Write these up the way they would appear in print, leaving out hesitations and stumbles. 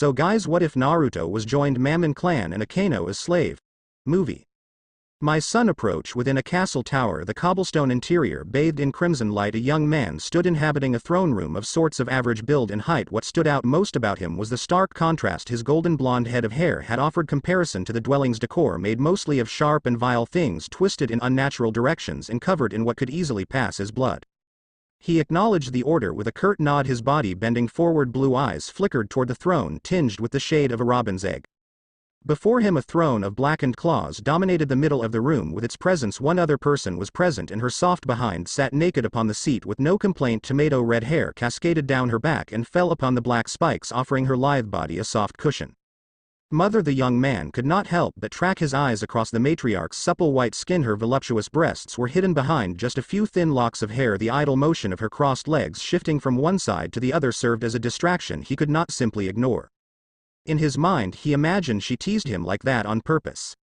So guys, what if Naruto was joined Mammon Clan and Akeno as slave? Movie. My son approached within a castle tower, the cobblestone interior bathed in crimson light. A young man stood inhabiting a throne room of sorts of average build and height. What stood out most about him was the stark contrast his golden blonde head of hair had offered comparison to the dwelling's decor, made mostly of sharp and vile things twisted in unnatural directions and covered in what could easily pass as blood. He acknowledged the order with a curt nod, his body bending forward, blue eyes flickered toward the throne tinged with the shade of a robin's egg. Before him a throne of blackened claws dominated the middle of the room. With its presence one other person was present, and her soft behind sat naked upon the seat with no complaint. Tomato red hair cascaded down her back and fell upon the black spikes, offering her lithe body a soft cushion. Mother, the young man could not help but track his eyes across the matriarch's supple white skin. Her voluptuous breasts were hidden behind just a few thin locks of hair. The idle motion of her crossed legs shifting from one side to the other served as a distraction he could not simply ignore. In his mind he imagined she teased him like that on purpose.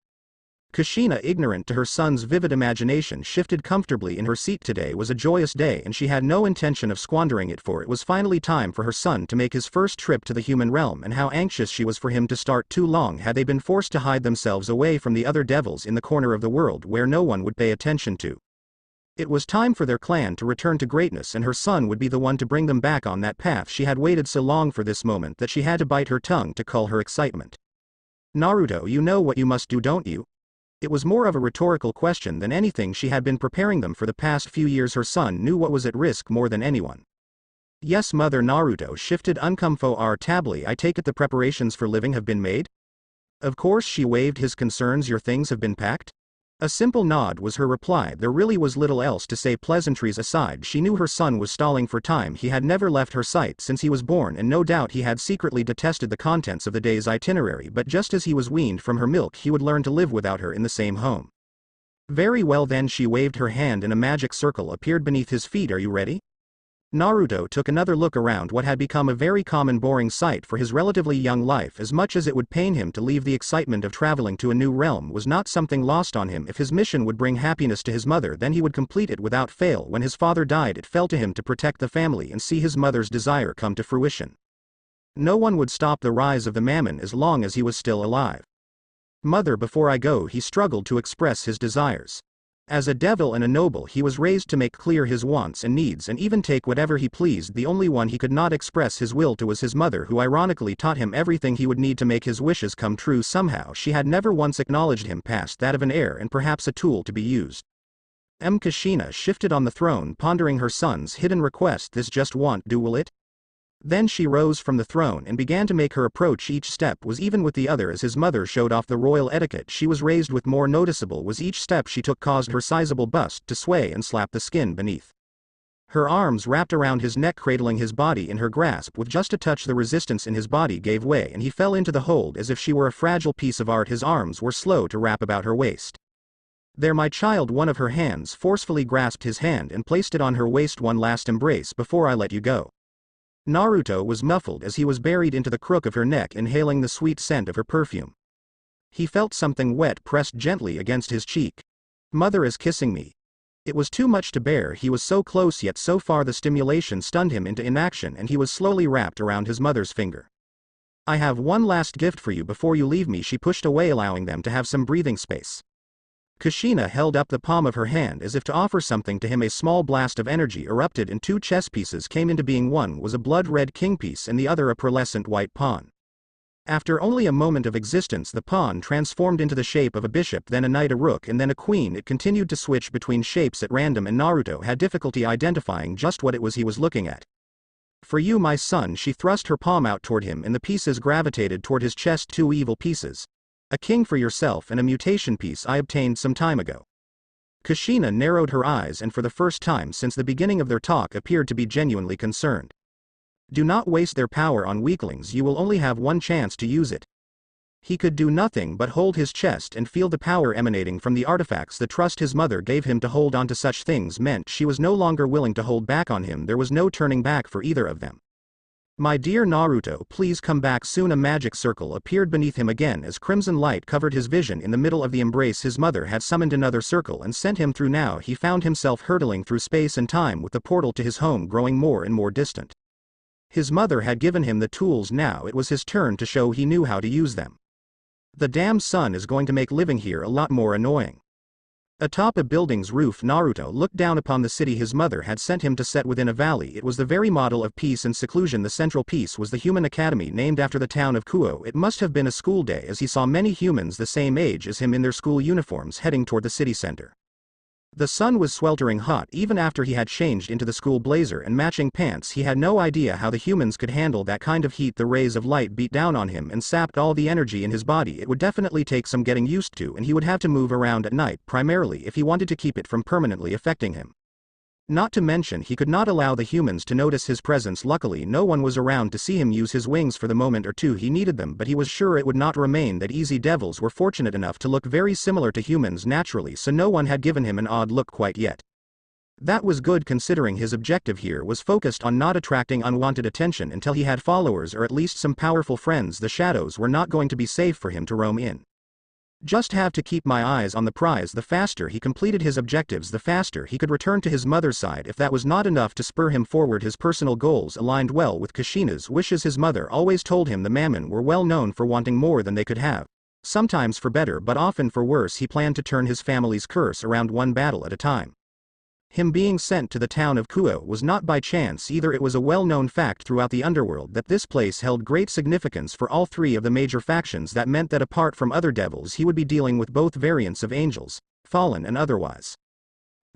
Kushina, ignorant to her son's vivid imagination, shifted comfortably in her seat. Today was a joyous day and she had no intention of squandering it, for it was finally time for her son to make his first trip to the human realm, and how anxious she was for him to start. Too long had they been forced to hide themselves away from the other devils in the corner of the world where no one would pay attention to. It was time for their clan to return to greatness, and her son would be the one to bring them back on that path. She had waited so long for this moment that she had to bite her tongue to cull her excitement. Naruto, you know what you must do, don't you? It was more of a rhetorical question than anything. She had been preparing them for the past few years. Her son knew what was at risk more than anyone. Yes, mother. Naruto shifted uncomfortably. I take it the preparations for living have been made? Of course. She waved his concerns. Your things have been packed? A simple nod was her reply. There really was little else to say. Pleasantries aside, she knew her son was stalling for time. He had never left her sight since he was born, and no doubt he had secretly detested the contents of the day's itinerary, but just as he was weaned from her milk he would learn to live without her in the same home. Very well then. She waved her hand and a magic circle appeared beneath his feet. Are you ready? Naruto took another look around what had become a very common, boring sight for his relatively young life. As much as it would pain him to leave, the excitement of traveling to a new realm was not something lost on him. If his mission would bring happiness to his mother, then he would complete it without fail. When his father died, it fell to him to protect the family and see his mother's desire come to fruition. No one would stop the rise of the Mammon as long as he was still alive. Mother, before I go, he struggled to express his desires. As a devil and a noble, he was raised to make clear his wants and needs and even take whatever he pleased. The only one he could not express his will to was his mother, who ironically taught him everything he would need to make his wishes come true. Somehow she had never once acknowledged him past that of an heir and perhaps a tool to be used. Kushina shifted on the throne, pondering her son's hidden request. This just won't do, will it? Then she rose from the throne and began to make her approach. Each step was even with the other as his mother showed off the royal etiquette she was raised with. More noticeable was each step she took caused her sizable bust to sway and slap the skin beneath. Her arms wrapped around his neck, cradling his body in her grasp. With just a touch the resistance in his body gave way and he fell into the hold as if she were a fragile piece of art. His arms were slow to wrap about her waist. There, my child. One of her hands forcefully grasped his hand and placed it on her waist. One last embrace before I let you go. Naruto was muffled as he was buried into the crook of her neck, inhaling the sweet scent of her perfume. He felt something wet pressed gently against his cheek. Mother is kissing me. It was too much to bear. He was so close yet so far. The stimulation stunned him into inaction and he was slowly wrapped around his mother's finger. I have one last gift for you before you leave me. She pushed away, allowing them to have some breathing space. Kushina held up the palm of her hand as if to offer something to him. A small blast of energy erupted and two chess pieces came into being. One was a blood-red king piece and the other a pearlescent white pawn. After only a moment of existence, the pawn transformed into the shape of a bishop, then a knight, a rook, and then a queen. It continued to switch between shapes at random, and Naruto had difficulty identifying just what it was he was looking at. For you, my son. She thrust her palm out toward him and the pieces gravitated toward his chest. Two evil pieces. A king for yourself and a mutation piece I obtained some time ago. Kushina narrowed her eyes and for the first time since the beginning of their talk appeared to be genuinely concerned. Do not waste their power on weaklings. You will only have one chance to use it. He could do nothing but hold his chest and feel the power emanating from the artifacts. The trust his mother gave him to hold on to such things meant she was no longer willing to hold back on him. There was no turning back for either of them. My dear Naruto, please come back soon. A magic circle appeared beneath him again as crimson light covered his vision. In the middle of the embrace his mother had summoned another circle and sent him through. Now he found himself hurtling through space and time with the portal to his home growing more and more distant. His mother had given him the tools, now it was his turn to show he knew how to use them. The damn sun is going to make living here a lot more annoying. Atop a building's roof, Naruto looked down upon the city his mother had sent him to set within a valley. It was the very model of peace and seclusion. The central piece was the human academy named after the town of Kuo. It must have been a school day, as he saw many humans the same age as him in their school uniforms heading toward the city center. The sun was sweltering hot. Even after he had changed into the school blazer and matching pants, he had no idea how the humans could handle that kind of heat. The rays of light beat down on him and sapped all the energy in his body. It would definitely take some getting used to, and he would have to move around at night, primarily if he wanted to keep it from permanently affecting him. Not to mention, he could not allow the humans to notice his presence. Luckily, no one was around to see him use his wings for the moment or two he needed them, but he was sure it would not remain that easy. Devils were fortunate enough to look very similar to humans naturally, so no one had given him an odd look quite yet. That was good, considering his objective here was focused on not attracting unwanted attention until he had followers or at least some powerful friends. The shadows were not going to be safe for him to roam in. Just have to keep my eyes on the prize. The faster he completed his objectives, the faster he could return to his mother's side. If that was not enough to spur him forward, his personal goals aligned well with Kushina's wishes. His mother always told him the Mammon were well known for wanting more than they could have. Sometimes for better, but often for worse. He planned to turn his family's curse around one battle at a time. Him being sent to the town of Kuo was not by chance either. It was a well-known fact throughout the underworld that this place held great significance for all three of the major factions. That meant that apart from other devils, he would be dealing with both variants of angels, fallen and otherwise.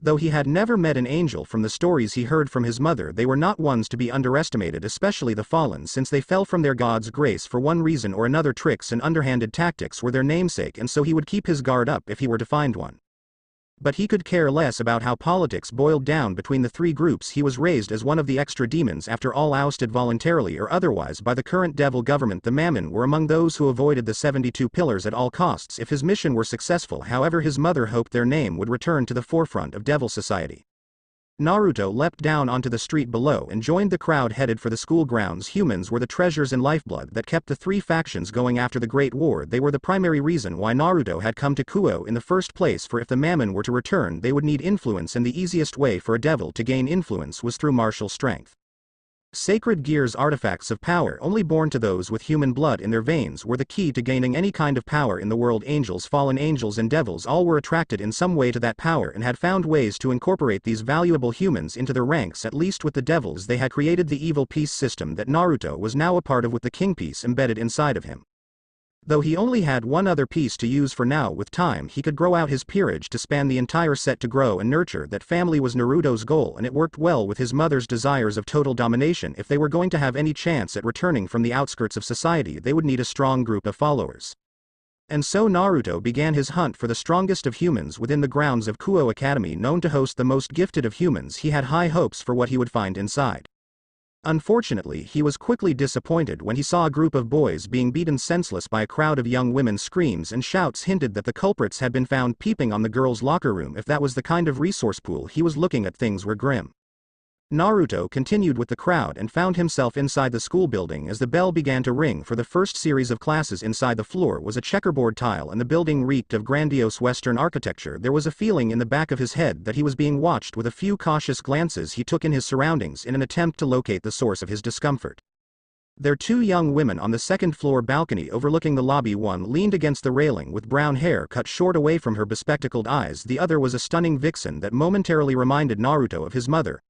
Though he had never met an angel, from the stories he heard from his mother, they were not ones to be underestimated, especially the fallen, since they fell from their god's grace for one reason or another. Tricks and underhanded tactics were their namesake, and so he would keep his guard up if he were to find one. But he could care less about how politics boiled down between the three groups. He was raised as one of the extra demons, after all, ousted voluntarily or otherwise by the current devil government. The Mammon were among those who avoided the 72 pillars at all costs if his mission were successful. However, his mother hoped their name would return to the forefront of devil society. Naruto leapt down onto the street below and joined the crowd headed for the school grounds. Humans were the treasures and lifeblood that kept the three factions going after the Great War. They were the primary reason why Naruto had come to Kuo in the first place, for if the Mammon were to return, they would need influence, and the easiest way for a devil to gain influence was through martial strength. Sacred gears, artifacts of power only born to those with human blood in their veins, were the key to gaining any kind of power in the world. Angels, fallen angels, and devils all were attracted in some way to that power and had found ways to incorporate these valuable humans into their ranks. At least with the devils, they had created the evil peace system that Naruto was now a part of, with the king piece embedded inside of him. Though he only had one other piece to use for now, with time he could grow out his peerage to span the entire set. To grow and nurture that family was Naruto's goal, and it worked well with his mother's desires of total domination. If they were going to have any chance at returning from the outskirts of society, they would need a strong group of followers. And so Naruto began his hunt for the strongest of humans within the grounds of Kuo Academy, known to host the most gifted of humans. He had high hopes for what he would find inside. Unfortunately, he was quickly disappointed when he saw a group of boys being beaten senseless by a crowd of young women. Screams and shouts hinted that the culprits had been found peeping on the girls' locker room. If that was the kind of resource pool he was looking at, things were grim. Naruto continued with the crowd and found himself inside the school building as the bell began to ring for the first series of classes. Inside, the floor was a checkerboard tile and the building reeked of grandiose Western architecture. There was a feeling in the back of his head that he was being watched. With a few cautious glances he took in his surroundings in an attempt to locate the source of his discomfort. There were two young women on the second-floor balcony overlooking the lobby. One leaned against the railing with brown hair cut short away from her bespectacled eyes. The other was a stunning vixen that momentarily reminded Naruto of his mother.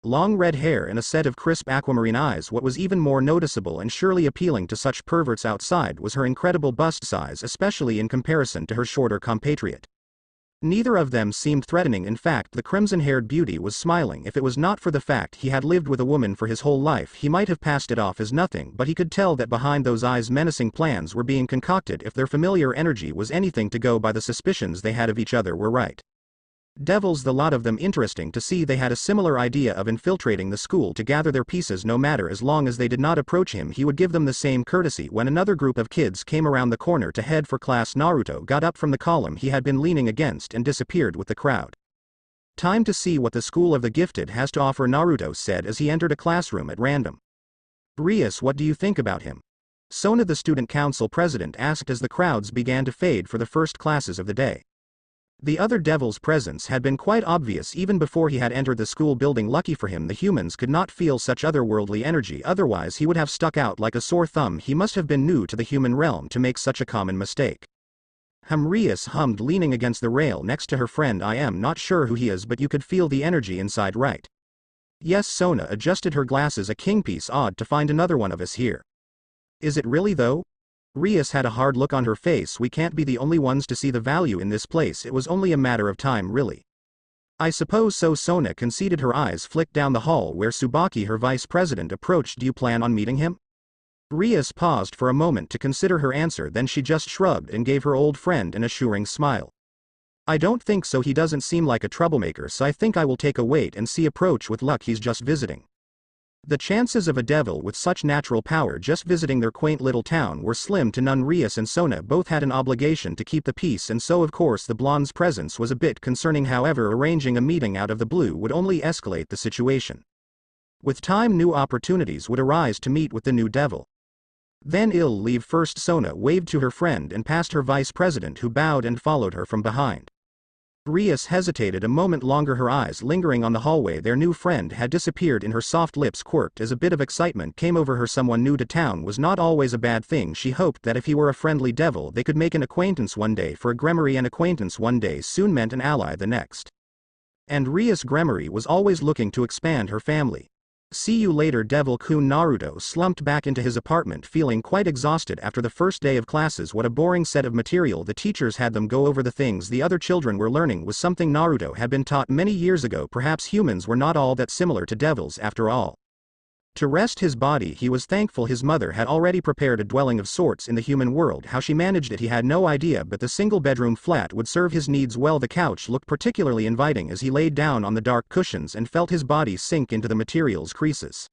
Long red hair and a set of crisp aquamarine eyes. What was even more noticeable and surely appealing to such perverts outside was her incredible bust size, especially in comparison to her shorter compatriot. Neither of them seemed threatening. In fact, the crimson-haired beauty was smiling. If it was not for the fact he had lived with a woman for his whole life, he might have passed it off as nothing, but he could tell that behind those eyes menacing plans were being concocted. If their familiar energy was anything to go by, the suspicions they had of each other were right. Devils, the lot of them. Interesting to see they had a similar idea of infiltrating the school to gather their pieces. No matter, as long as they did not approach him, he would give them the same courtesy. When another group of kids came around the corner to head for class, Naruto got up from the column he had been leaning against and disappeared with the crowd. Time to see what the School of the Gifted has to offer, Naruto said as he entered a classroom at random. Rias, what do you think about him? Sona, the student council president, asked as the crowds began to fade for the first classes of the day. The other devil's presence had been quite obvious even before he had entered the school building. Lucky for him the humans could not feel such otherworldly energy, otherwise he would have stuck out like a sore thumb. He must have been new to the human realm to make such a common mistake. Rias hummed, leaning against the rail next to her friend. I am not sure who he is, but you could feel the energy inside, right? Yes. Sona adjusted her glasses. A kingpiece. Odd to find another one of us here. Is it really though? Rias had a hard look on her face. We can't be the only ones to see the value in this place. It was only a matter of time, really. I suppose so. Sona conceded. Her eyes flicked down the hall where Tsubaki, her vice president, approached. Do you plan on meeting him? Rias paused for a moment to consider her answer, then she just shrugged and gave her old friend an assuring smile. I don't think so. He doesn't seem like a troublemaker, so I think I will take a wait and see approach. With luck he's just visiting. The chances of a devil with such natural power just visiting their quaint little town were slim to none. Rias and Sona both had an obligation to keep the peace, and so of course the blonde's presence was a bit concerning. However, arranging a meeting out of the blue would only escalate the situation. With time new opportunities would arise to meet with the new devil. Then I'll leave first. Sona waved to her friend and passed her vice president, who bowed and followed her from behind. Rias hesitated a moment longer, her eyes lingering on the hallway. Their new friend had disappeared and her soft lips quirked as a bit of excitement came over her. Someone new to town was not always a bad thing. She hoped that if he were a friendly devil they could make an acquaintance one day. For a Gremory, an acquaintance one day soon meant an ally the next. And Rias Gremory was always looking to expand her family. See you later, Devil-kun. Naruto slumped back into his apartment feeling quite exhausted after the first day of classes. What a boring set of material. The teachers had them go over the things the other children were learning was something Naruto had been taught many years ago. Perhaps humans were not all that similar to devils after all. To rest his body he was thankful his mother had already prepared a dwelling of sorts in the human world. How she managed it he had no idea, but the single-bedroom flat would serve his needs well. The couch looked particularly inviting as he laid down on the dark cushions and felt his body sink into the material's creases.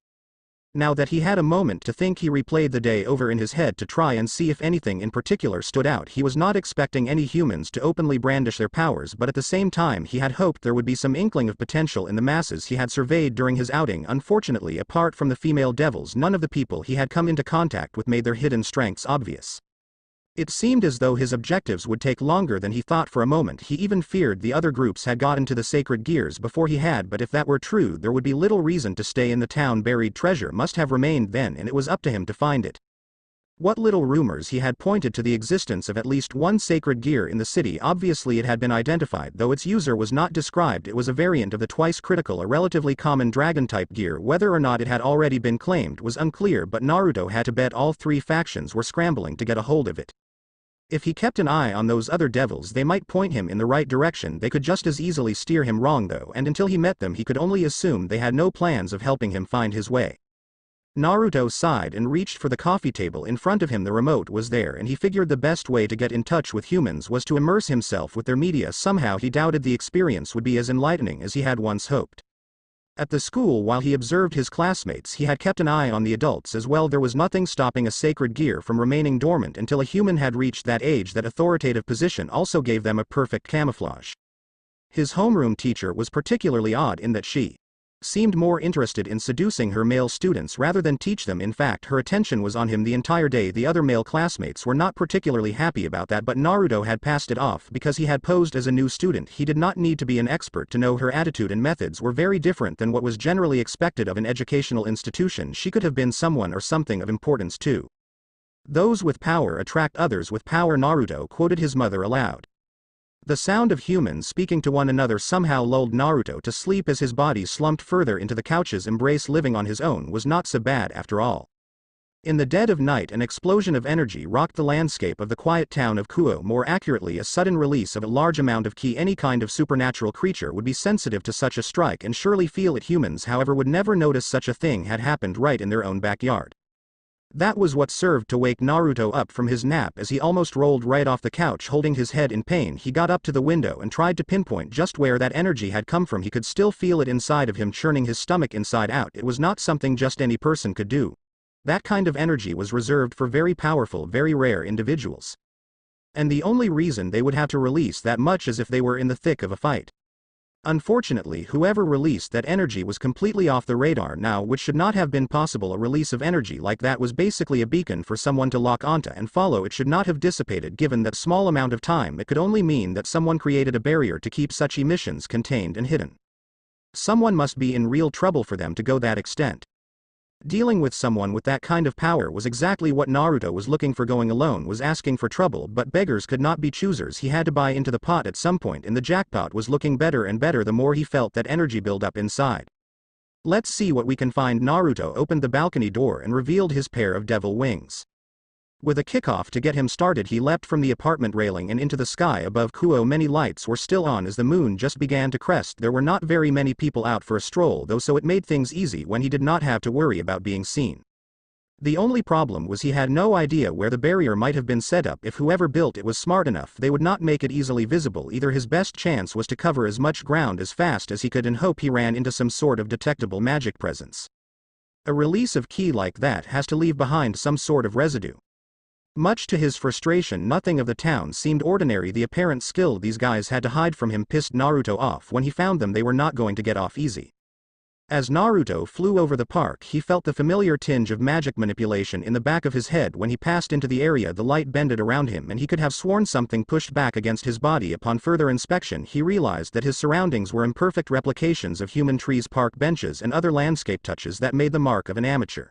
Now that he had a moment to think, he replayed the day over in his head to try and see if anything in particular stood out. He was not expecting any humans to openly brandish their powers, but at the same time he had hoped there would be some inkling of potential in the masses he had surveyed during his outing. Unfortunately, apart from the female devils, none of the people he had come into contact with made their hidden strengths obvious. It seemed as though his objectives would take longer than he thought. For a moment he even feared the other groups had gotten to the sacred gears before he had, but if that were true there would be little reason to stay in the town. Buried treasure must have remained then, and it was up to him to find it. What little rumors he had pointed to the existence of at least one sacred gear in the city. Obviously it had been identified, though its user was not described. It was a variant of the twice critical, a relatively common dragon-type gear. Whether or not it had already been claimed was unclear, but Naruto had to bet all three factions were scrambling to get a hold of it. If he kept an eye on those other devils they might point him in the right direction. They could just as easily steer him wrong though, and until he met them he could only assume they had no plans of helping him find his way. Naruto sighed and reached for the coffee table in front of him. The remote was there and he figured the best way to get in touch with humans was to immerse himself with their media. Somehow he doubted the experience would be as enlightening as he had once hoped. At the school, while he observed his classmates, he had kept an eye on the adults as well. There was nothing stopping a sacred gear from remaining dormant until a human had reached that age. That authoritative position also gave them a perfect camouflage. His homeroom teacher was particularly odd in that she seemed more interested in seducing her male students rather than teach them. In fact, her attention was on him the entire day. The other male classmates were not particularly happy about that, but Naruto had passed it off because he had posed as a new student. He did not need to be an expert to know her attitude and methods were very different than what was generally expected of an educational institution. She could have been someone or something of importance too. Those with power attract others with power. Naruto quoted his mother aloud. The sound of humans speaking to one another somehow lulled Naruto to sleep as his body slumped further into the couch's embrace. Living on his own was not so bad after all. In the dead of night an explosion of energy rocked the landscape of the quiet town of Kuo. More accurately, a sudden release of a large amount of ki. Any kind of supernatural creature would be sensitive to such a strike and surely feel it. Humans, however, would never notice such a thing had happened right in their own backyard. That was what served to wake Naruto up from his nap. As he almost rolled right off the couch holding his head in pain, he got up to the window and tried to pinpoint just where that energy had come from. He could still feel it inside of him, churning his stomach inside out. It was not something just any person could do. That kind of energy was reserved for very powerful, very rare individuals. And the only reason they would have to release that much is if they were in the thick of a fight. Unfortunately, whoever released that energy was completely off the radar now, which should not have been possible. A release of energy like that was basically a beacon for someone to lock onto and follow. It should not have dissipated given that small amount of time. It could only mean that someone created a barrier to keep such emissions contained and hidden. Someone must be in real trouble for them to go that extent. Dealing with someone with that kind of power was exactly what Naruto was looking for. Going alone was asking for trouble, but beggars could not be choosers. He had to buy into the pot at some point, and the jackpot was looking better and better the more he felt that energy build up inside. Let's see what we can find. Naruto opened the balcony door and revealed his pair of devil wings. With a kickoff to get him started, he leapt from the apartment railing and into the sky above Kuo. Many lights were still on as the moon just began to crest. There were not very many people out for a stroll though, so it made things easy when he did not have to worry about being seen. The only problem was he had no idea where the barrier might have been set up. If whoever built it was smart enough, they would not make it easily visible either. His best chance was to cover as much ground as fast as he could and hope he ran into some sort of detectable magic presence. A release of ki like that has to leave behind some sort of residue. Much to his frustration, nothing of the town seemed ordinary. The apparent skill these guys had to hide from him pissed Naruto off. When he found them, they were not going to get off easy. As Naruto flew over the park, he felt the familiar tinge of magic manipulation in the back of his head. When he passed into the area, the light bended around him and he could have sworn something pushed back against his body. Upon further inspection, he realized that his surroundings were imperfect replications of human trees, park benches and other landscape touches that made the mark of an amateur.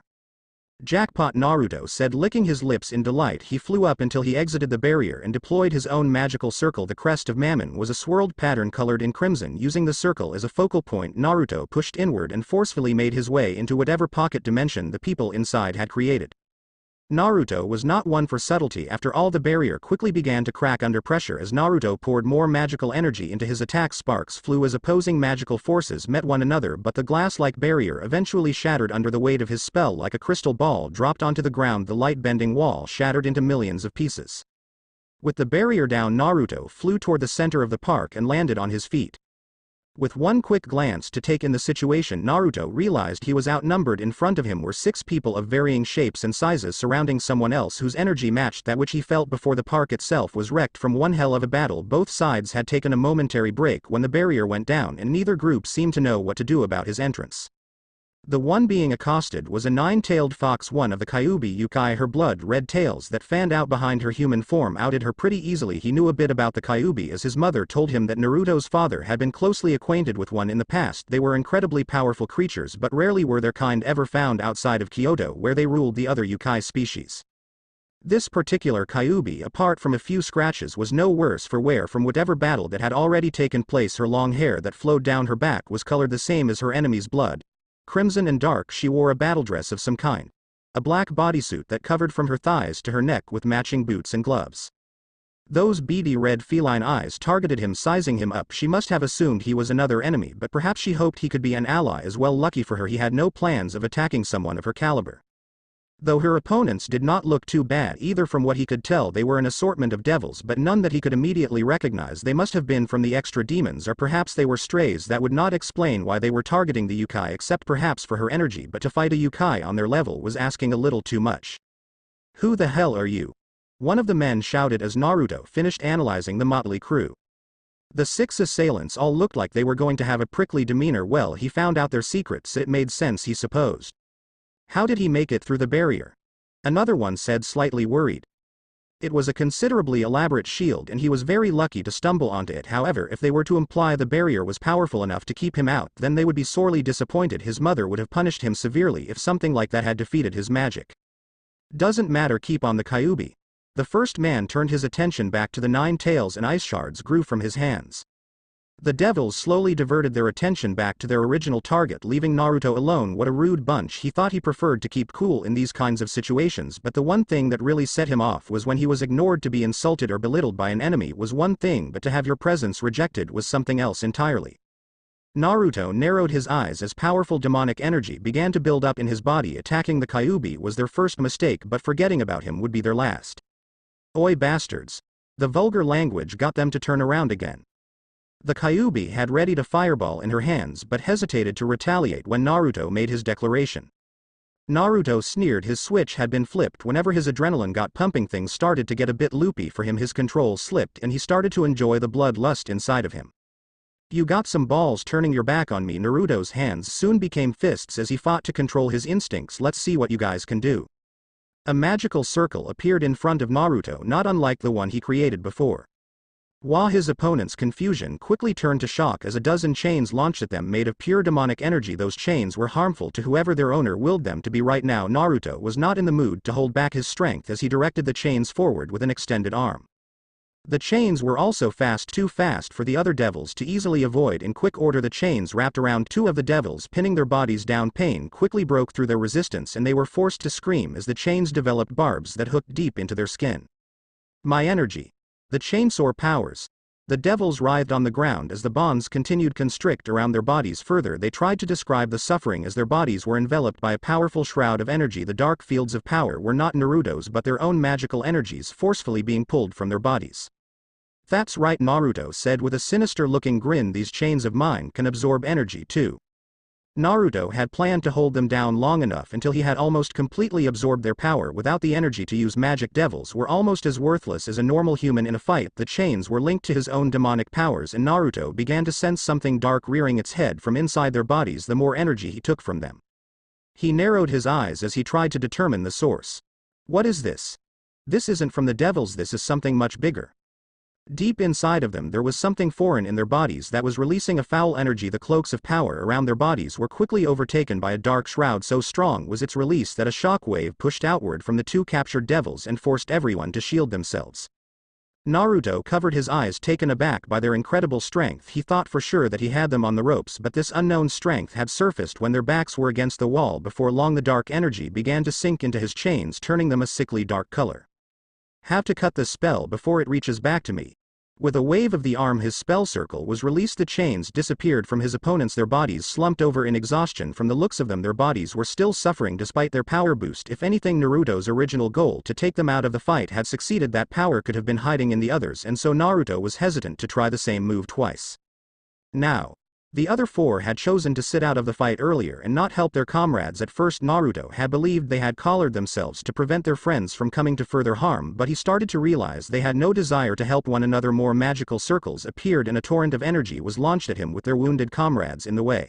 Jackpot, Naruto said, licking his lips in delight. He flew up until he exited the barrier and deployed his own magical circle. The crest of Mammon was a swirled pattern colored in crimson. Using the circle as a focal point, Naruto pushed inward and forcefully made his way into whatever pocket dimension the people inside had created. Naruto was not one for subtlety. After all, the barrier quickly began to crack under pressure as Naruto poured more magical energy into his attack. Sparks flew as opposing magical forces met one another, but the glass-like barrier eventually shattered under the weight of his spell. Like a crystal ball dropped onto the ground, the light-bending wall shattered into millions of pieces. With the barrier down, Naruto flew toward the center of the park and landed on his feet. With one quick glance to take in the situation, Naruto realized he was outnumbered. In front of him were 6 people of varying shapes and sizes surrounding someone else whose energy matched that which he felt before. The park itself was wrecked from one hell of a battle. Both sides had taken a momentary break when the barrier went down, and neither group seemed to know what to do about his entrance. The one being accosted was a 9-tailed fox, one of the Kyuubi yokai. Her blood-red tails that fanned out behind her human form outed her pretty easily. He knew a bit about the Kyuubi as his mother told him that Naruto's father had been closely acquainted with one in the past. They were incredibly powerful creatures, but rarely were their kind ever found outside of Kyoto, where they ruled the other yokai species. This particular Kyuubi, apart from a few scratches, was no worse for wear from whatever battle that had already taken place. Her long hair that flowed down her back was colored the same as her enemy's blood, crimson and dark. She wore a battle dress of some kind, a black bodysuit that covered from her thighs to her neck with matching boots and gloves. Those beady red feline eyes targeted him, sizing him up. She must have assumed he was another enemy, but perhaps she hoped he could be an ally as well. Lucky for her, he had no plans of attacking someone of her caliber. Though her opponents did not look too bad either. From what he could tell, they were an assortment of devils, but none that he could immediately recognize. They must have been from the extra demons, or perhaps they were strays. That would not explain why they were targeting the yokai, except perhaps for her energy, but to fight a yokai on their level was asking a little too much. "Who the hell are you?" one of the men shouted as Naruto finished analyzing the motley crew. The 6 assailants all looked like they were going to have a prickly demeanor. Well, he found out their secrets. It made sense, he supposed. How did he make it through the barrier? Another one said, slightly worried. It was a considerably elaborate shield and he was very lucky to stumble onto it. However, if they were to imply the barrier was powerful enough to keep him out, then they would be sorely disappointed. His mother would have punished him severely if something like that had defeated his magic. Doesn't matter, keep on. The Kyuubi. The first man turned his attention back to the 9 tails and ice shards grew from his hands. The devils slowly diverted their attention back to their original target, leaving Naruto alone. What a rude bunch. He thought he preferred to keep cool in these kinds of situations, but the one thing that really set him off was when he was ignored. To be insulted or belittled by an enemy was one thing, but to have your presence rejected was something else entirely. Naruto narrowed his eyes as powerful demonic energy began to build up in his body. Attacking the Kyuubi was their first mistake, but forgetting about him would be their last. Oi bastards. The vulgar language got them to turn around again. The Kyuubi had readied a fireball in her hands but hesitated to retaliate when Naruto made his declaration. Naruto sneered. His switch had been flipped. Whenever his adrenaline got pumping, things started to get a bit loopy for him. His control slipped and he started to enjoy the bloodlust inside of him. You got some balls turning your back on me. Naruto's hands soon became fists as he fought to control his instincts. Let's see what you guys can do. A magical circle appeared in front of Naruto, not unlike the one he created before. While his opponent's confusion quickly turned to shock as a dozen chains launched at them made of pure demonic energy. Those chains were harmful to whoever their owner willed them to be. Right now Naruto was not in the mood to hold back his strength as he directed the chains forward with an extended arm. The chains were also too fast for the other devils to easily avoid. In quick order the chains wrapped around two of the devils, pinning their bodies down. Pain quickly broke through their resistance and they were forced to scream as the chains developed barbs that hooked deep into their skin. My energy. The chainsaw powers. The devils writhed on the ground as the bonds continued to constrict around their bodies. Further, they tried to describe the suffering as their bodies were enveloped by a powerful shroud of energy. The dark fields of power were not Naruto's but their own magical energies forcefully being pulled from their bodies. That's right, Naruto said with a sinister-looking grin. These chains of mine can absorb energy too. Naruto had planned to hold them down long enough until he had almost completely absorbed their power without the energy to use. Magic devils were almost as worthless as a normal human in a fight. The chains were linked to his own demonic powers and Naruto began to sense something dark rearing its head from inside their bodies the more energy he took from them. He narrowed his eyes as he tried to determine the source. What is this? This isn't from the devils, this is something much bigger. Deep inside of them there was something foreign in their bodies that was releasing a foul energy. The cloaks of power around their bodies were quickly overtaken by a dark shroud. So strong was its release that a shock wave pushed outward from the two captured devils and forced everyone to shield themselves. Naruto covered his eyes, taken aback by their incredible strength. He thought for sure that he had them on the ropes, but this unknown strength had surfaced when their backs were against the wall. Before long the dark energy began to sink into his chains, turning them a sickly dark color. Have to cut the spell before it reaches back to me. With a wave of the arm his spell circle was released. The chains disappeared from his opponents. Their bodies slumped over in exhaustion. From the looks of them their bodies were still suffering despite their power boost. If anything, Naruto's original goal to take them out of the fight had succeeded. That power could have been hiding in the others, and so Naruto was hesitant to try the same move twice. Now, the other four had chosen to sit out of the fight earlier and not help their comrades. At first Naruto had believed they had collared themselves to prevent their friends from coming to further harm, but he started to realize they had no desire to help one another. More magical circles appeared and a torrent of energy was launched at him with their wounded comrades in the way.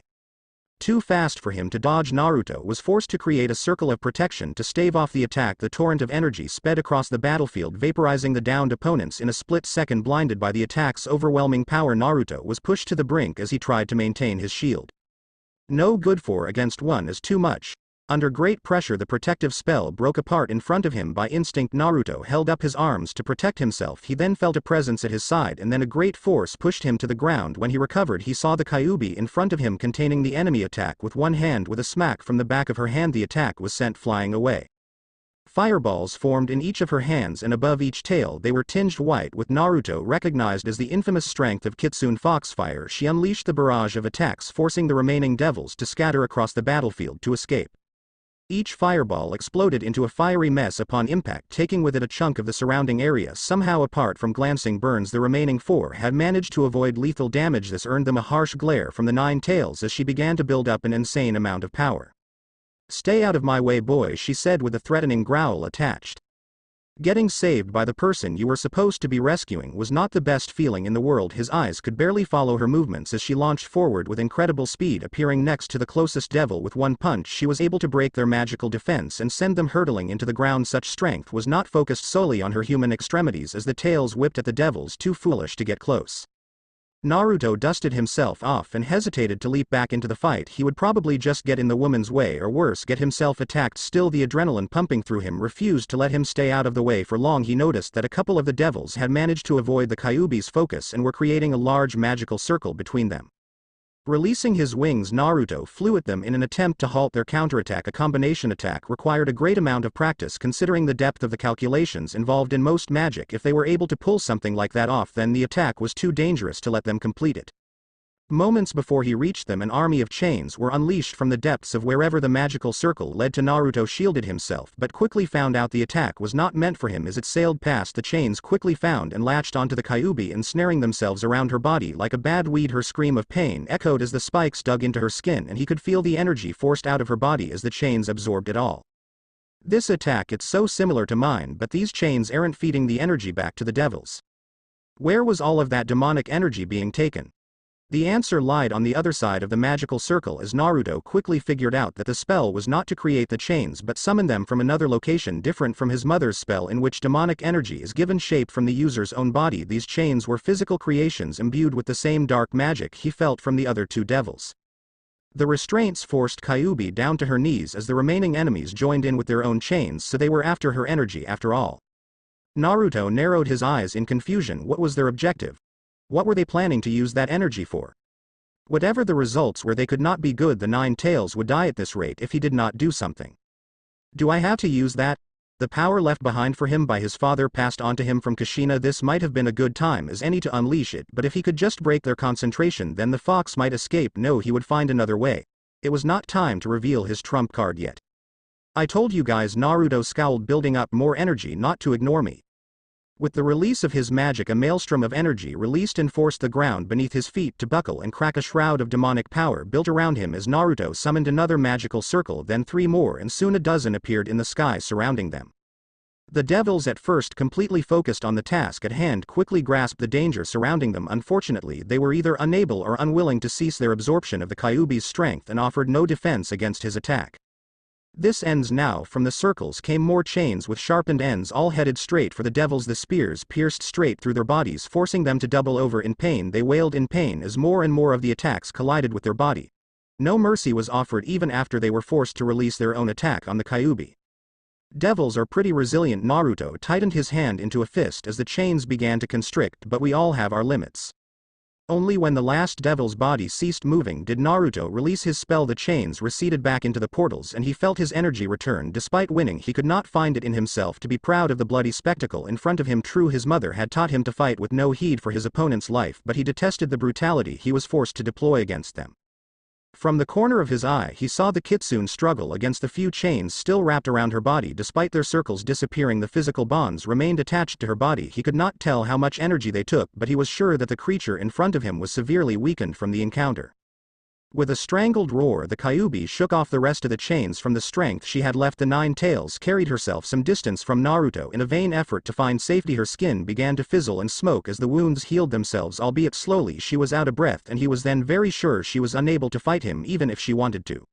Too fast for him to dodge, Naruto was forced to create a circle of protection to stave off the attack. The torrent of energy sped across the battlefield, vaporizing the downed opponents in a split second. Blinded by the attack's overwhelming power, Naruto was pushed to the brink as he tried to maintain his shield. No good, 4 against 1 is too much. Under great pressure the protective spell broke apart in front of him. By instinct Naruto held up his arms to protect himself. He then felt a presence at his side and then a great force pushed him to the ground. When he recovered he saw the Kyuubi in front of him containing the enemy. Attack with one hand. With a smack from the back of her hand the attack was sent flying away. Fireballs formed in each of her hands and above each tail they were tinged white. With Naruto recognized as the infamous strength of Kitsune Foxfire, she unleashed the barrage of attacks, forcing the remaining devils to scatter across the battlefield to escape. Each fireball exploded into a fiery mess upon impact, taking with it a chunk of the surrounding area. Somehow, apart from glancing burns, the remaining four had managed to avoid lethal damage. This earned them a harsh glare from the nine tails as she began to build up an insane amount of power. "Stay out of my way, boy," she said with a threatening growl attached. Getting saved by the person you were supposed to be rescuing was not the best feeling in the world. His eyes could barely follow her movements as she launched forward with incredible speed. Appearing next to the closest devil with one punch, she was able to break their magical defense and send them hurtling into the ground. Such strength was not focused solely on her human extremities as the tails whipped at the devils too foolish to get close. Naruto dusted himself off and hesitated to leap back into the fight. He would probably just get in the woman's way, or worse, get himself attacked. Still, the adrenaline pumping through him refused to let him stay out of the way for long. He noticed that a couple of the devils had managed to avoid the Kyuubi's focus and were creating a large magical circle between them. Releasing his wings, Naruto flew at them in an attempt to halt their counterattack. A combination attack required a great amount of practice considering the depth of the calculations involved in most magic. If they were able to pull something like that off, then the attack was too dangerous to let them complete it. Moments before he reached them, an army of chains were unleashed from the depths of wherever the magical circle led to. Naruto shielded himself but quickly found out the attack was not meant for him. As it sailed past, the chains quickly found and latched onto the Kyuubi, ensnaring themselves around her body like a bad weed. Her scream of pain echoed as the spikes dug into her skin, and he could feel the energy forced out of her body as the chains absorbed it all. "This attack, it's so similar to mine, but these chains aren't feeding the energy back to the devils. Where was all of that demonic energy being taken?" The answer lied on the other side of the magical circle as Naruto quickly figured out that the spell was not to create the chains but summon them from another location different from his mother's spell in which demonic energy is given shape from the user's own body. These chains were physical creations imbued with the same dark magic he felt from the other two devils. The restraints forced Kyuubi down to her knees as the remaining enemies joined in with their own chains, so they were after her energy after all. Naruto narrowed his eyes in confusion. What was their objective? What were they planning to use that energy for? Whatever the results were, they could not be good. The Nine Tails would die at this rate if he did not do something. Do I have to use that? The power left behind for him by his father passed on to him from Kushina. This might have been a good time as any to unleash it, but if he could just break their concentration, then the fox might escape. No, he would find another way. It was not time to reveal his trump card yet. I told you guys, Naruto scowled, building up more energy not to ignore me. With the release of his magic, a maelstrom of energy released and forced the ground beneath his feet to buckle and crack. A shroud of demonic power built around him as Naruto summoned another magical circle, then 3 more, and soon a dozen appeared in the sky surrounding them. The devils, at first completely focused on the task at hand, quickly grasped the danger surrounding them. Unfortunately, they were either unable or unwilling to cease their absorption of the Kyuubi's strength and offered no defense against his attack. This ends now. From the circles came more chains with sharpened ends, all headed straight for the devils. The spears pierced straight through their bodies, forcing them to double over in pain. They wailed in pain as more and more of the attacks collided with their body. No mercy was offered even after they were forced to release their own attack on the Kyuubi. Devils are pretty resilient. Naruto tightened his hand into a fist as the chains began to constrict, but we all have our limits. Only when the last devil's body ceased moving did Naruto release his spell. The chains receded back into the portals and he felt his energy return. Despite winning, he could not find it in himself to be proud of the bloody spectacle in front of him. True, his mother had taught him to fight with no heed for his opponent's life, but he detested the brutality he was forced to deploy against them. From the corner of his eye, he saw the kitsune struggle against the few chains still wrapped around her body. Despite their circles disappearing, the physical bonds remained attached to her body. He could not tell how much energy they took, but he was sure that the creature in front of him was severely weakened from the encounter. With a strangled roar, the Kyuubi shook off the rest of the chains from the strength she had left. The Nine Tails carried herself some distance from Naruto in a vain effort to find safety. Her skin began to fizzle and smoke as the wounds healed themselves, albeit slowly. She was out of breath, and he was then very sure she was unable to fight him even if she wanted to.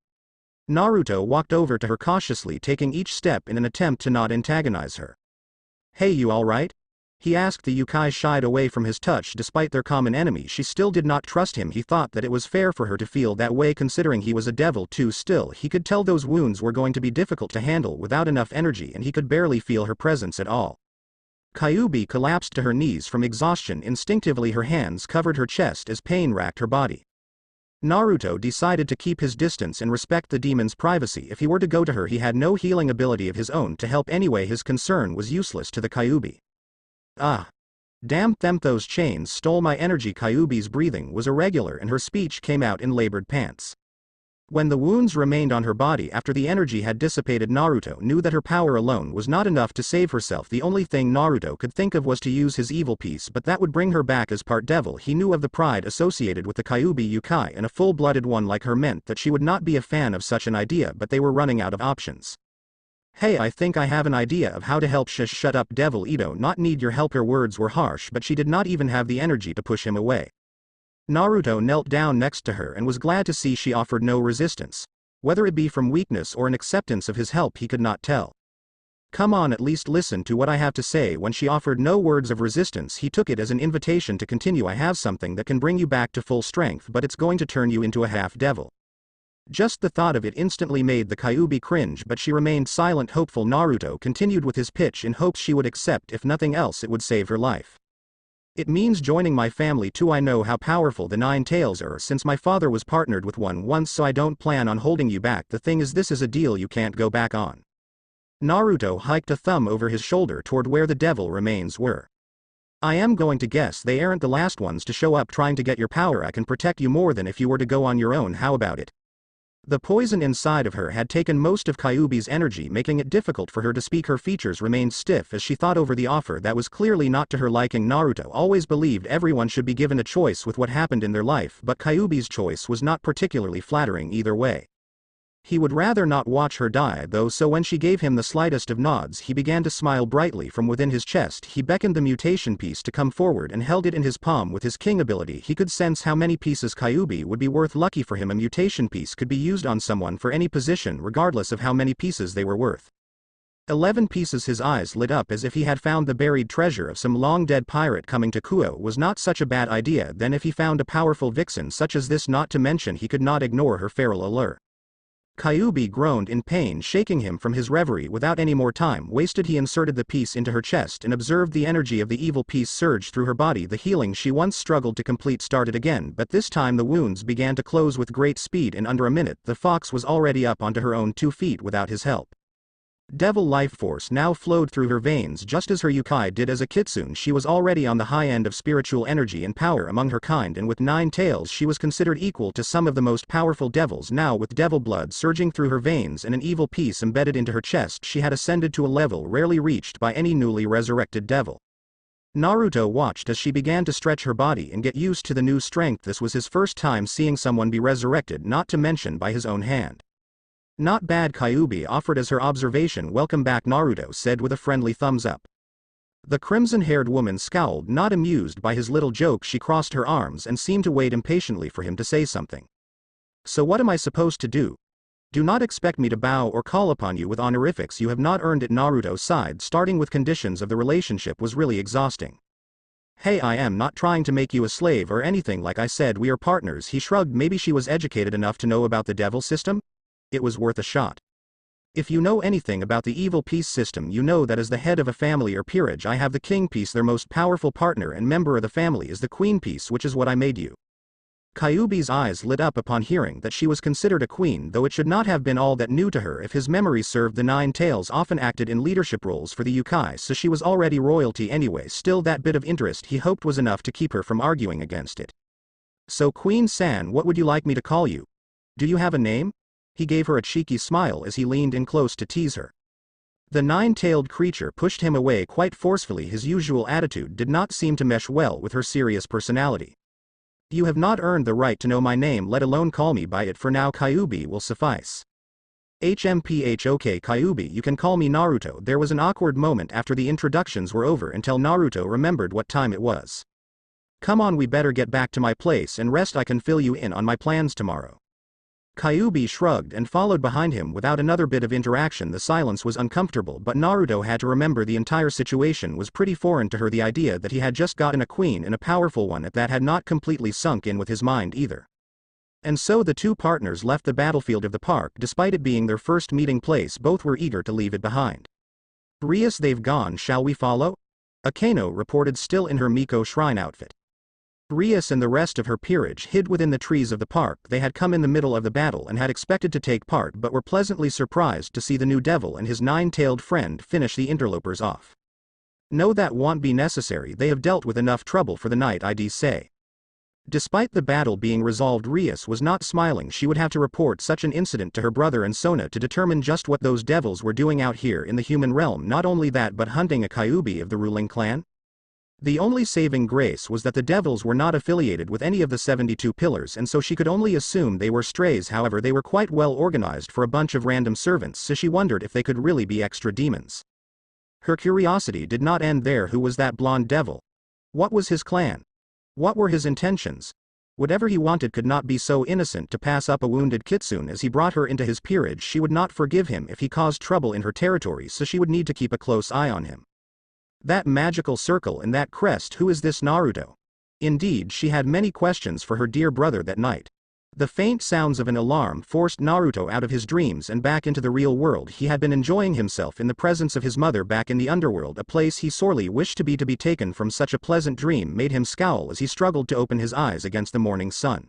Naruto walked over to her cautiously, taking each step in an attempt to not antagonize her. "Hey, you alright?" he asked. The Yukai shied away from his touch. Despite their common enemy, she still did not trust him. He thought that it was fair for her to feel that way considering he was a devil too. Still, he could tell those wounds were going to be difficult to handle without enough energy, and he could barely feel her presence at all. Kyuubi collapsed to her knees from exhaustion. Instinctively her hands covered her chest as pain racked her body. Naruto decided to keep his distance and respect the demon's privacy. If he were to go to her, he had no healing ability of his own to help anyway. His concern was useless to the Kyuubi. Ah. Damn them, those chains stole my energy. Kyuubi's breathing was irregular and her speech came out in labored pants. When the wounds remained on her body after the energy had dissipated, Naruto knew that her power alone was not enough to save herself. The only thing Naruto could think of was to use his evil piece, but that would bring her back as part devil. He knew of the pride associated with the Kyuubi Yukai, and a full-blooded one like her meant that she would not be a fan of such an idea, but they were running out of options. "Hey, I think I have an idea of how to help." Shut up, devil. Ito not need your help." Her words were harsh, but she did not even have the energy to push him away. Naruto knelt down next to her and was glad to see she offered no resistance. Whether it be from weakness or an acceptance of his help, he could not tell. "Come on, at least listen to what I have to say." When she offered no words of resistance, he took it as an invitation to continue. "I have something that can bring you back to full strength, but it's going to turn you into a half-devil." Just the thought of it instantly made the Kyuubi cringe, but she remained silent. Hopeful, Naruto continued with his pitch in hopes she would accept. If nothing else, it would save her life. "It means joining my family too. I know how powerful the Nine Tails are since my father was partnered with one once, so I don't plan on holding you back. The thing is, this is a deal you can't go back on." Naruto hiked a thumb over his shoulder toward where the devil remains were. "I am going to guess they aren't the last ones to show up trying to get your power. I can protect you more than if you were to go on your own. How about it?" The poison inside of her had taken most of Kyuubi's energy, making it difficult for her to speak. Her features remained stiff as she thought over the offer that was clearly not to her liking. Naruto always believed everyone should be given a choice with what happened in their life, but Kyuubi's choice was not particularly flattering either way. He would rather not watch her die though, so when she gave him the slightest of nods he began to smile brightly from within his chest. He beckoned the mutation piece to come forward and held it in his palm. With his king ability he could sense how many pieces Kyuubi would be worth. Lucky for him, a mutation piece could be used on someone for any position regardless of how many pieces they were worth. 11 pieces. His eyes lit up as if he had found the buried treasure of some long-dead pirate. Coming to Kuo was not such a bad idea then if he found a powerful vixen such as this, not to mention he could not ignore her feral allure. Kyuubi groaned in pain, shaking him from his reverie. Without any more time wasted he inserted the piece into her chest and observed the energy of the evil piece surge through her body. The healing she once struggled to complete started again, but this time the wounds began to close with great speed. In under a minute the fox was already up onto her own 2 feet without his help. Devil life force now flowed through her veins just as her Yukai did as a kitsune. She was already on the high end of spiritual energy and power among her kind, and with 9 tails she was considered equal to some of the most powerful devils. Now with devil blood surging through her veins and an evil piece embedded into her chest, she had ascended to a level rarely reached by any newly resurrected devil. Naruto watched as she began to stretch her body and get used to the new strength. This was his first time seeing someone be resurrected, not to mention by his own hand. Not bad, Kyuubi offered as her observation. Welcome back, Naruto said with a friendly thumbs up. The crimson-haired woman scowled, not amused by his little joke. She crossed her arms and seemed to wait impatiently for him to say something. So what am I supposed to do? Do not expect me to bow or call upon you with honorifics. You have not earned it. Naruto sighed. Starting with conditions of the relationship was really exhausting. Hey, I am not trying to make you a slave or anything. Like I said, we are partners. He shrugged. Maybe she was educated enough to know about the devil system? It was worth a shot. If you know anything about the evil peace system, you know that as the head of a family or peerage I have the king piece. Their most powerful partner and member of the family is the queen piece, which is what I made you. Kyuubi's eyes lit up upon hearing that she was considered a queen, though it should not have been all that new to her if his memory served. The 9 tails often acted in leadership roles for the Yukai, so she was already royalty anyway. Still, that bit of interest he hoped was enough to keep her from arguing against it. So Queen-san, what would you like me to call you? Do you have a name? He gave her a cheeky smile as he leaned in close to tease her. The 9-tailed creature pushed him away quite forcefully. His usual attitude did not seem to mesh well with her serious personality. You have not earned the right to know my name, let alone call me by it. For now, Kyuubi will suffice. HMPH. Okay, Kyuubi, you can call me Naruto. There was an awkward moment after the introductions were over until Naruto remembered what time it was. Come on, we better get back to my place and rest. I can fill you in on my plans tomorrow. Kyuubi shrugged and followed behind him without another bit of interaction. The silence was uncomfortable, but Naruto had to remember the entire situation was pretty foreign to her. The idea that he had just gotten a queen, and a powerful one at that, had not completely sunk in with his mind either. And so the two partners left the battlefield of the park. Despite it being their first meeting place, both were eager to leave it behind. Rias, they've gone, shall we follow? Akeno reported, still in her Miko shrine outfit. Rias and the rest of her peerage hid within the trees of the park. They had come in the middle of the battle and had expected to take part, but were pleasantly surprised to see the new devil and his 9-tailed friend finish the interlopers off. No, that won't be necessary. They have dealt with enough trouble for the night, I'd say. Despite the battle being resolved, Rias was not smiling. She would have to report such an incident to her brother and Sona to determine just what those devils were doing out here in the human realm. Not only that, but hunting a Kyuubi of the ruling clan? The only saving grace was that the devils were not affiliated with any of the 72 pillars, and so she could only assume they were strays. However, they were quite well organized for a bunch of random servants, so she wondered if they could really be extra demons. Her curiosity did not end there. Who was that blonde devil? What was his clan? What were his intentions? Whatever he wanted could not be so innocent to pass up a wounded kitsune as he brought her into his peerage. She would not forgive him if he caused trouble in her territory, so she would need to keep a close eye on him. That magical circle and that crest, who is this Naruto? Indeed, she had many questions for her dear brother that night. The faint sounds of an alarm forced Naruto out of his dreams and back into the real world. He had been enjoying himself in the presence of his mother back in the underworld, a place he sorely wished to be taken from. Such a pleasant dream made him scowl as he struggled to open his eyes against the morning sun.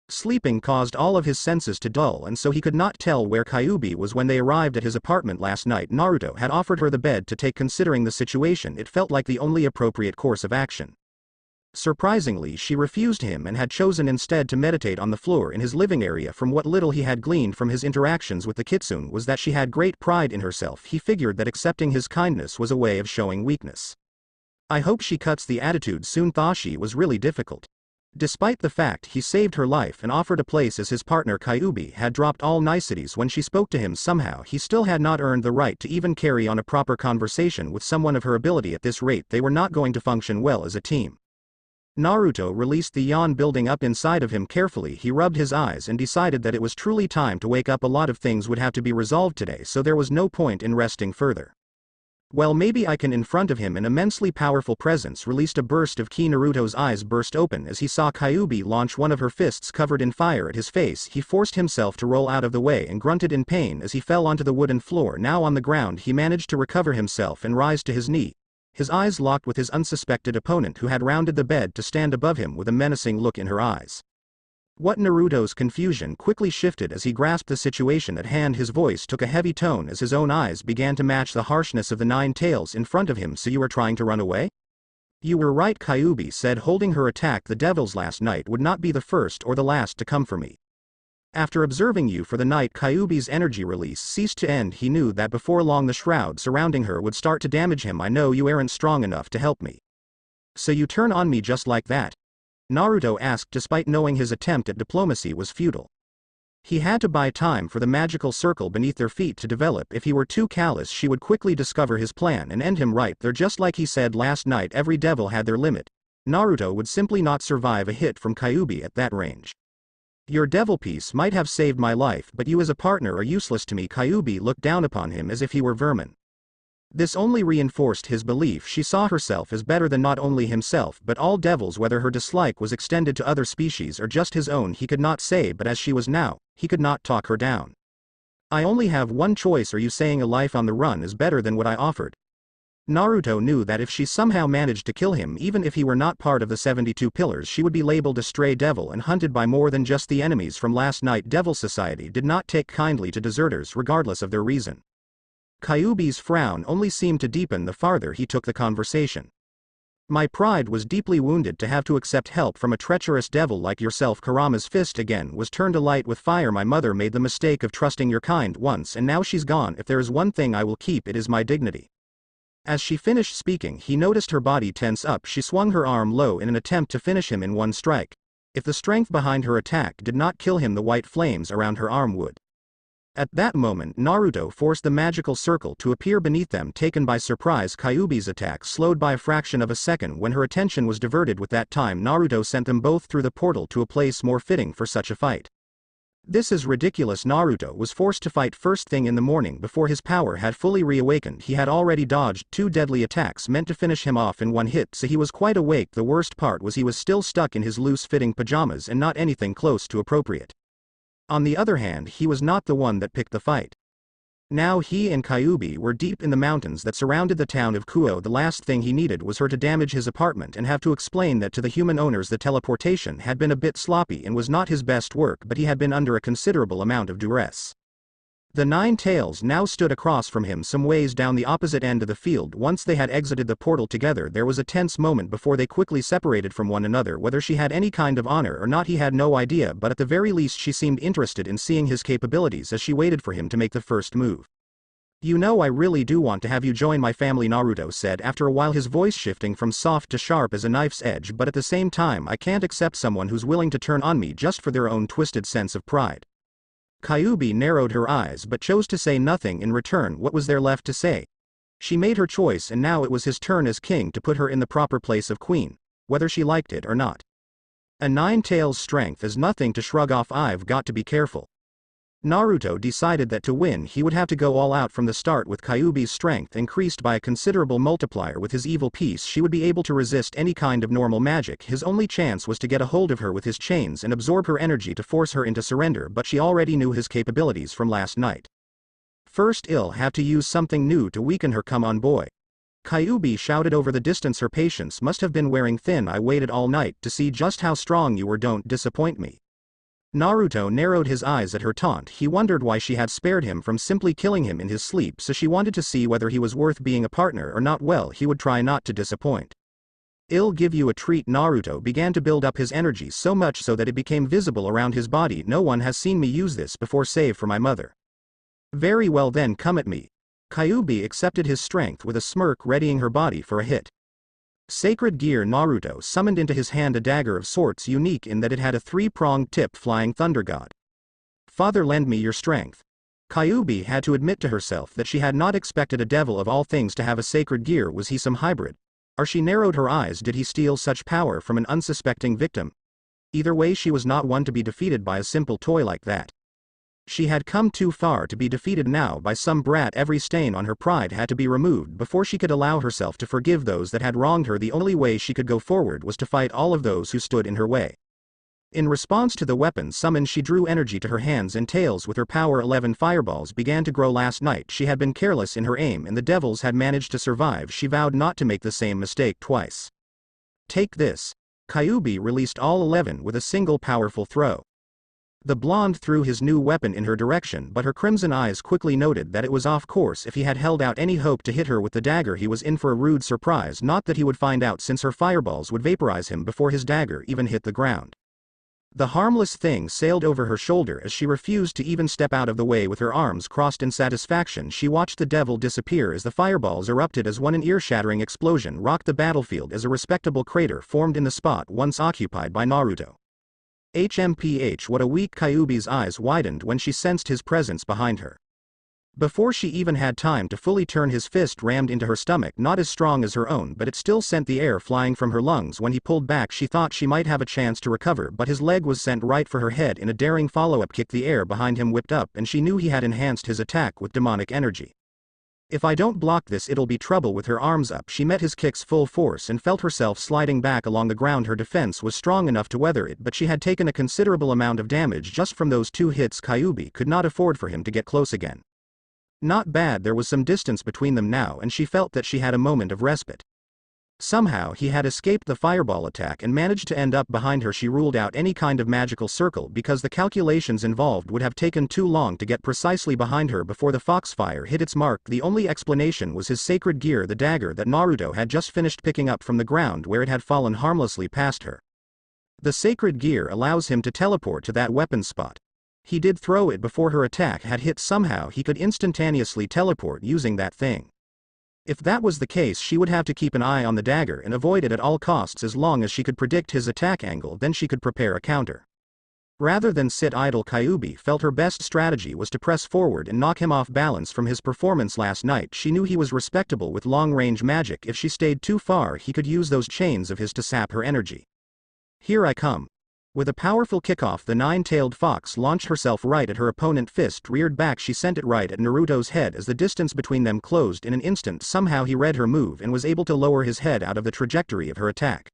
Sleeping caused all of his senses to dull, and so he could not tell where Kyuubi was when they arrived at his apartment last night. Naruto had offered her the bed to take. Considering the situation, it felt like the only appropriate course of action. Surprisingly, she refused him and had chosen instead to meditate on the floor in his living area. From what little he had gleaned from his interactions with the kitsune was that she had great pride in herself. He figured that accepting his kindness was a way of showing weakness. I hope she cuts the attitude soon. Thought she was really difficult. Despite the fact he saved her life and offered a place as his partner, Kyuubi had dropped all niceties when she spoke to him. Somehow he still had not earned the right to even carry on a proper conversation with someone of her ability. At this rate they were not going to function well as a team. Naruto released the yawn building up inside of him. Carefully he rubbed his eyes and decided that it was truly time to wake up. A lot of things would have to be resolved today, so there was no point in resting further. Well, maybe I can. In front of him an immensely powerful presence released a burst of ki. Naruto's eyes burst open as he saw Kyuubi launch one of her fists covered in fire at his face. He forced himself to roll out of the way and grunted in pain as he fell onto the wooden floor. Now on the ground he managed to recover himself and rise to his knee, his eyes locked with his unsuspected opponent who had rounded the bed to stand above him with a menacing look in her eyes. What? Naruto's confusion quickly shifted as he grasped the situation at hand. His voice took a heavy tone as his own eyes began to match the harshness of the 9 tails in front of him. So you were trying to run away? You were right, Kyuubi said, holding her attack. The devils last night would not be the first or the last to come for me. After observing you for the night, Kyuubi's energy release ceased to end. He knew that before long the shroud surrounding her would start to damage him. I know you aren't strong enough to help me. So you turn on me just like that? Naruto asked, despite knowing his attempt at diplomacy was futile. He had to buy time for the magical circle beneath their feet to develop. If he were too callous she would quickly discover his plan and end him right there. Just like he said last night, every devil had their limit. Naruto would simply not survive a hit from Kyuubi at that range. Your devil piece might have saved my life, but you as a partner are useless to me. Kyuubi looked down upon him as if he were vermin. This only reinforced his belief she saw herself as better than not only himself but all devils. Whether her dislike was extended to other species or just his own he could not say, but as she was now, he could not talk her down. I only have one choice. Are you saying a life on the run is better than what I offered? Naruto knew that if she somehow managed to kill him, even if he were not part of the 72 pillars, she would be labeled a stray devil and hunted by more than just the enemies from last night. Devil society did not take kindly to deserters regardless of their reason. Kyuubi's frown only seemed to deepen the farther he took the conversation. My pride was deeply wounded to have to accept help from a treacherous devil like yourself. Kurama's fist again was turned alight with fire. My mother made the mistake of trusting your kind once and now she's gone. If there is one thing I will keep, it is my dignity. As she finished speaking he noticed her body tense up. She swung her arm low in an attempt to finish him in one strike. If the strength behind her attack did not kill him, the white flames around her arm would. At that moment Naruto forced the magical circle to appear beneath them. Taken by surprise, Kyuubi's attack slowed by a fraction of a second when her attention was diverted. With that time Naruto sent them both through the portal to a place more fitting for such a fight. This is ridiculous. Naruto was forced to fight first thing in the morning before his power had fully reawakened. He had already dodged 2 deadly attacks meant to finish him off in one hit, so he was quite awake. The worst part was he was still stuck in his loose-fitting pajamas and not anything close to appropriate. On the other hand, he was not the one that picked the fight. Now he and Kyuubi were deep in the mountains that surrounded the town of Kuo. The last thing he needed was her to damage his apartment and have to explain that to the human owners. The teleportation had been a bit sloppy and was not his best work, but he had been under a considerable amount of duress. The 9 tails now stood across from him some ways down the opposite end of the field. Once they had exited the portal together there was a tense moment before they quickly separated from one another. Whether she had any kind of honor or not he had no idea, but at the very least she seemed interested in seeing his capabilities as she waited for him to make the first move. You know, I really do want to have you join my family, Naruto said after a while, his voice shifting from soft to sharp as a knife's edge, but at the same time I can't accept someone who's willing to turn on me just for their own twisted sense of pride. Kyuubi narrowed her eyes but chose to say nothing in return. What was there left to say? She made her choice and now it was his turn as king to put her in the proper place of queen, whether she liked it or not. A 9 tails strength is nothing to shrug off. I've got to be careful. Naruto decided that to win he would have to go all out from the start. With Kyuubi's strength increased by a considerable multiplier with his evil piece, she would be able to resist any kind of normal magic. His only chance was to get a hold of her with his chains and absorb her energy to force her into surrender, but she already knew his capabilities from last night. First I'll have to use something new to weaken her. Come on, boy. Kyuubi shouted over the distance. Her patience must have been wearing thin. I waited all night to see just how strong you were. Don't disappoint me. Naruto narrowed his eyes at her taunt. He wondered why she had spared him from simply killing him in his sleep, so she wanted to see whether he was worth being a partner or not. Well, he would try not to disappoint. I'll give you a treat. Naruto began to build up his energy so much so that it became visible around his body. No one has seen me use this before save for my mother. Very well then, come at me. Kyuubi accepted his strength with a smirk, readying her body for a hit. Sacred Gear Naruto summoned into his hand a dagger of sorts unique in that it had a three-pronged tip flying thunder god. Father, lend me your strength. Kyuubi had to admit to herself that she had not expected a devil of all things to have a sacred gear. Was he some hybrid? Or she narrowed her eyes, did he steal such power from an unsuspecting victim? Either way, she was not one to be defeated by a simple toy like that. She had come too far to be defeated now by some brat. Every stain on her pride had to be removed before she could allow herself to forgive those that had wronged her. The only way she could go forward was to fight all of those who stood in her way. In response to the weapon summon, she drew energy to her hands and tails with her power. 11 fireballs began to grow. Last night she had been careless in her aim and the devils had managed to survive. She vowed not to make the same mistake twice. Take this. Kyuubi released all 11 with a single powerful throw. The blonde threw his new weapon in her direction, but her crimson eyes quickly noted that it was off course. If he had held out any hope to hit her with the dagger, he was in for a rude surprise. Not that he would find out, since her fireballs would vaporize him before his dagger even hit the ground. The harmless thing sailed over her shoulder as she refused to even step out of the way. With her arms crossed in satisfaction, she watched the devil disappear as the fireballs erupted as one. An ear-shattering explosion rocked the battlefield as a respectable crater formed in the spot once occupied by Naruto. HMPH, what a weak! Kyuubi's eyes widened when she sensed his presence behind her. Before she even had time to fully turn, his fist rammed into her stomach, not as strong as her own, but it still sent the air flying from her lungs. When he pulled back, she thought she might have a chance to recover, but his leg was sent right for her head. In a daring follow-up kick, the air behind him whipped up and she knew he had enhanced his attack with demonic energy. If I don't block this, it'll be trouble. With her arms up, she met his kicks full force and felt herself sliding back along the ground. Her defense was strong enough to weather it, but she had taken a considerable amount of damage just from those 2 hits. Kyuubi could not afford for him to get close again. Not bad, there was some distance between them now and she felt that she had a moment of respite. Somehow he had escaped the fireball attack and managed to end up behind her. She ruled out any kind of magical circle because the calculations involved would have taken too long to get precisely behind her before the foxfire hit its mark. The only explanation was his sacred gear, the dagger that Naruto had just finished picking up from the ground where it had fallen harmlessly past her. The sacred gear allows him to teleport to that weapon spot. He did throw it before her attack had hit. Somehow he could instantaneously teleport using that thing. If that was the case, she would have to keep an eye on the dagger and avoid it at all costs. As long as she could predict his attack angle, then she could prepare a counter. Rather than sit idle, Kyuubi felt her best strategy was to press forward and knock him off balance from his performance last night. She knew he was respectable with long-range magic. If she stayed too far, he could use those chains of his to sap her energy. Here I come. With a powerful kickoff, the nine-tailed fox launched herself right at her opponent. Fist reared back, she sent it right at Naruto's head. As the distance between them closed in an instant, somehow he read her move and was able to lower his head out of the trajectory of her attack.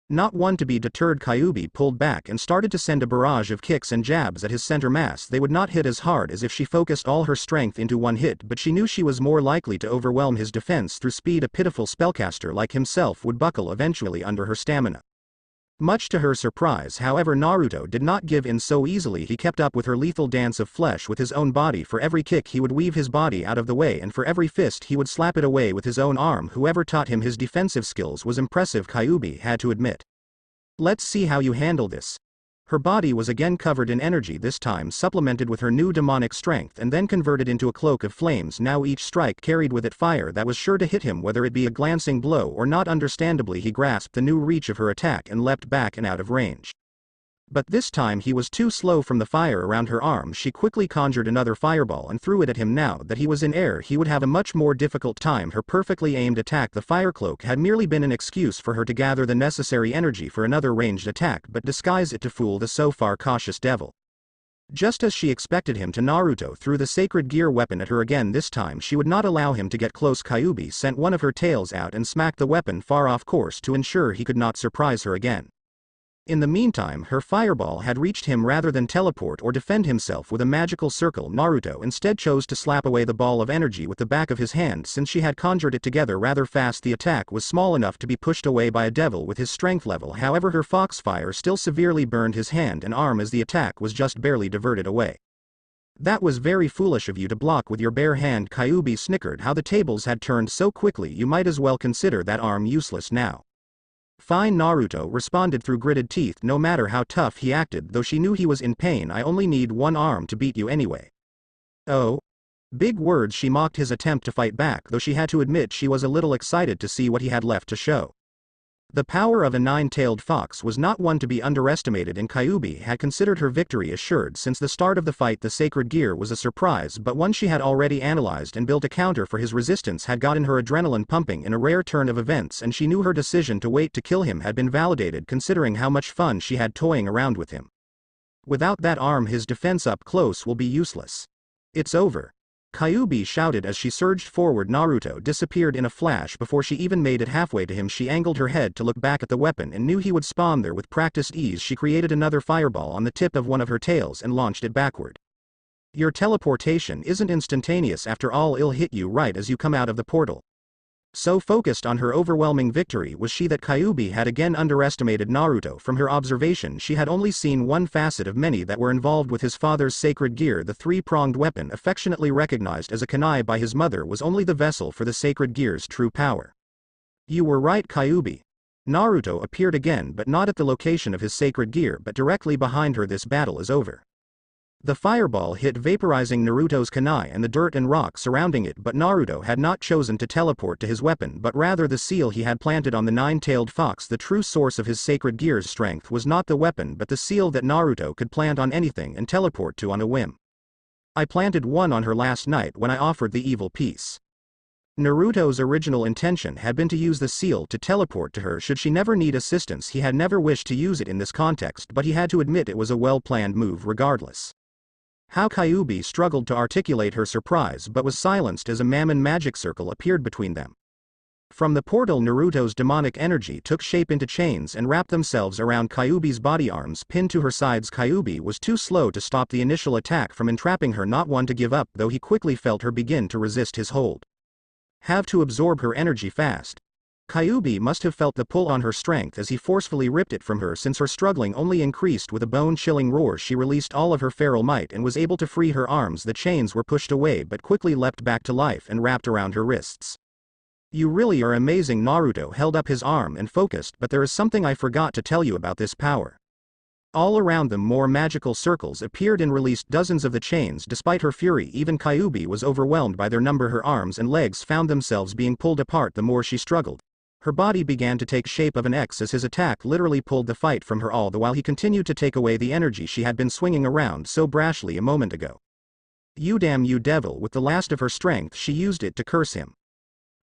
Not one to be deterred, Kyuubi pulled back and started to send a barrage of kicks and jabs at his center mass. They would not hit as hard as if she focused all her strength into one hit, but she knew she was more likely to overwhelm his defense through speed. A pitiful spellcaster like himself would buckle eventually under her stamina. Much to her surprise, however, Naruto did not give in so easily. He kept up with her lethal dance of flesh with his own body. For every kick he would weave his body out of the way, and for every fist he would slap it away with his own arm. Whoever taught him his defensive skills was impressive, Kyuubi had to admit. Let's see how you handle this. Her body was again covered in energy, this time supplemented with her new demonic strength and then converted into a cloak of flames. Now each strike carried with it fire that was sure to hit him, whether it be a glancing blow or not. Understandably, he grasped the new reach of her attack and leapt back and out of range. But this time he was too slow. From the fire around her arm, she quickly conjured another fireball and threw it at him. Now that he was in air, he would have a much more difficult time. Her perfectly aimed attack, the fire cloak, had merely been an excuse for her to gather the necessary energy for another ranged attack, but disguise it to fool the so far cautious devil. Just as she expected him to, Naruto threw the sacred gear weapon at her again. This time she would not allow him to get close. Kyuubi sent one of her tails out and smacked the weapon far off course to ensure he could not surprise her again. In the meantime, her fireball had reached him. Rather than teleport or defend himself with a magical circle, Naruto instead chose to slap away the ball of energy with the back of his hand. Since she had conjured it together rather fast, the attack was small enough to be pushed away by a devil with his strength level. However, her foxfire still severely burned his hand and arm as the attack was just barely diverted away. That was very foolish of you to block with your bare hand, Kyuubi snickered. How the tables had turned so quickly. You might as well consider that arm useless now. Fine, Naruto responded through gritted teeth, no matter how tough he acted, though she knew he was in pain. I only need one arm to beat you anyway. Oh? Big words. She mocked his attempt to fight back, though she had to admit she was a little excited to see what he had left to show. The power of a nine-tailed fox was not one to be underestimated, and Kyuubi had considered her victory assured since the start of the fight. The sacred gear was a surprise, but one she had already analyzed and built a counter for. His resistance had gotten her adrenaline pumping in a rare turn of events, and she knew her decision to wait to kill him had been validated considering how much fun she had toying around with him. Without that arm, his defense up close will be useless. It's over. Kyuubi shouted as she surged forward. Naruto disappeared in a flash before she even made it halfway to him. She angled her head to look back at the weapon and knew he would spawn there with practiced ease. She created another fireball on the tip of one of her tails and launched it backward. Your teleportation isn't instantaneous after all. It'll hit you right as you come out of the portal. So focused on her overwhelming victory was she that Kyuubi had again underestimated Naruto. From her observation, she had only seen one facet of many that were involved with his father's sacred gear. The three-pronged weapon, affectionately recognized as a kunai by his mother, was only the vessel for the sacred gear's true power. You were right, Kyuubi. Naruto appeared again, but not at the location of his sacred gear but directly behind her. This battle is over. The fireball hit, vaporizing Naruto's kunai and the dirt and rock surrounding it, but Naruto had not chosen to teleport to his weapon but rather the seal he had planted on the nine-tailed fox. The true source of his sacred gear's strength was not the weapon but the seal that Naruto could plant on anything and teleport to on a whim. I planted one on her last night when I offered the evil piece. Naruto's original intention had been to use the seal to teleport to her should she never need assistance. He had never wished to use it in this context, but he had to admit it was a well-planned move regardless. How Kyuubi struggled to articulate her surprise but was silenced as a Mammon magic circle appeared between them. From the portal, Naruto's demonic energy took shape into chains and wrapped themselves around Kyuubi's body, arms pinned to her sides. Kyuubi was too slow to stop the initial attack from entrapping her, not one to give up, though he quickly felt her begin to resist his hold. Have to absorb her energy fast. Kyuubi must have felt the pull on her strength as he forcefully ripped it from her, since her struggling only increased. With a bone-chilling roar, she released all of her feral might and was able to free her arms. The chains were pushed away but quickly leapt back to life and wrapped around her wrists. You really are amazing. Naruto held up his arm and focused, but there is something I forgot to tell you about this power. All around them more magical circles appeared and released dozens of the chains. Despite her fury, even Kyuubi was overwhelmed by their number. Her arms and legs found themselves being pulled apart the more she struggled. Her body began to take shape of an X as his attack literally pulled the fight from her, all the while he continued to take away the energy she had been swinging around so brashly a moment ago. You damn you devil! With the last of her strength she used it to curse him.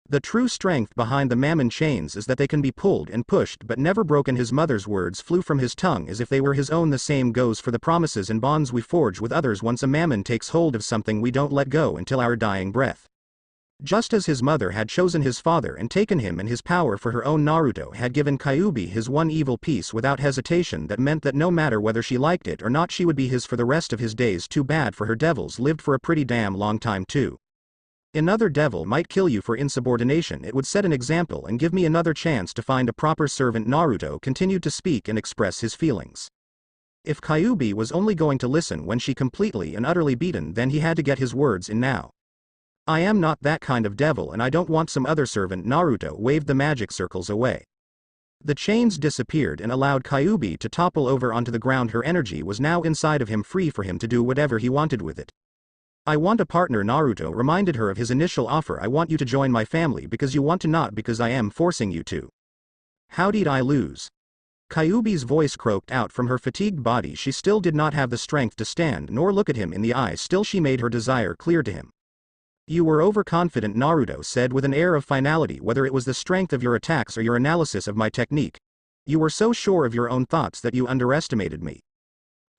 The true strength behind the Mammon chains is that they can be pulled and pushed but never broken. His mother's words flew from his tongue as if they were his own. The same goes for the promises and bonds we forge with others. Once a Mammon takes hold of something, we don't let go until our dying breath. Just as his mother had chosen his father and taken him and his power for her own, Naruto had given Kyuubi his one evil piece without hesitation. That meant that no matter whether she liked it or not, she would be his for the rest of his days. Too bad for her. Devils lived for a pretty damn long time too. Another devil might kill you for insubordination. It would set an example and give me another chance to find a proper servant. Naruto continued to speak and express his feelings. If Kyuubi was only going to listen when she completely and utterly beaten, then he had to get his words in now. I am not that kind of devil and I don't want some other servant. Naruto waved the magic circles away. The chains disappeared and allowed Kyuubi to topple over onto the ground. Her energy was now inside of him, free for him to do whatever he wanted with it. I want a partner. Naruto reminded her of his initial offer. I want you to join my family because you want to, not because I am forcing you to. How did I lose? Kyuubi's voice croaked out from her fatigued body. She still did not have the strength to stand nor look at him in the eye. Still she made her desire clear to him. You were overconfident, Naruto said with an air of finality. Whether it was the strength of your attacks or your analysis of my technique, you were so sure of your own thoughts that you underestimated me.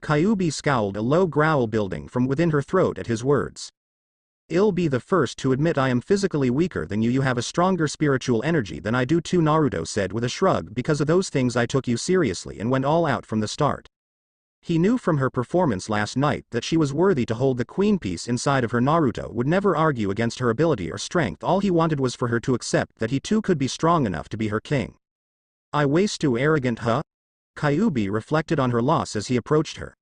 Kyuubi scowled, a low growl building from within her throat at his words. I'll be the first to admit I am physically weaker than you. You have a stronger spiritual energy than I do too, Naruto said with a shrug. Because of those things I took you seriously and went all out from the start. He knew from her performance last night that she was worthy to hold the queen piece inside of her. Naruto would never argue against her ability or strength. All he wanted was for her to accept that he too could be strong enough to be her king. I was too arrogant, huh? Kyuubi reflected on her loss as he approached her.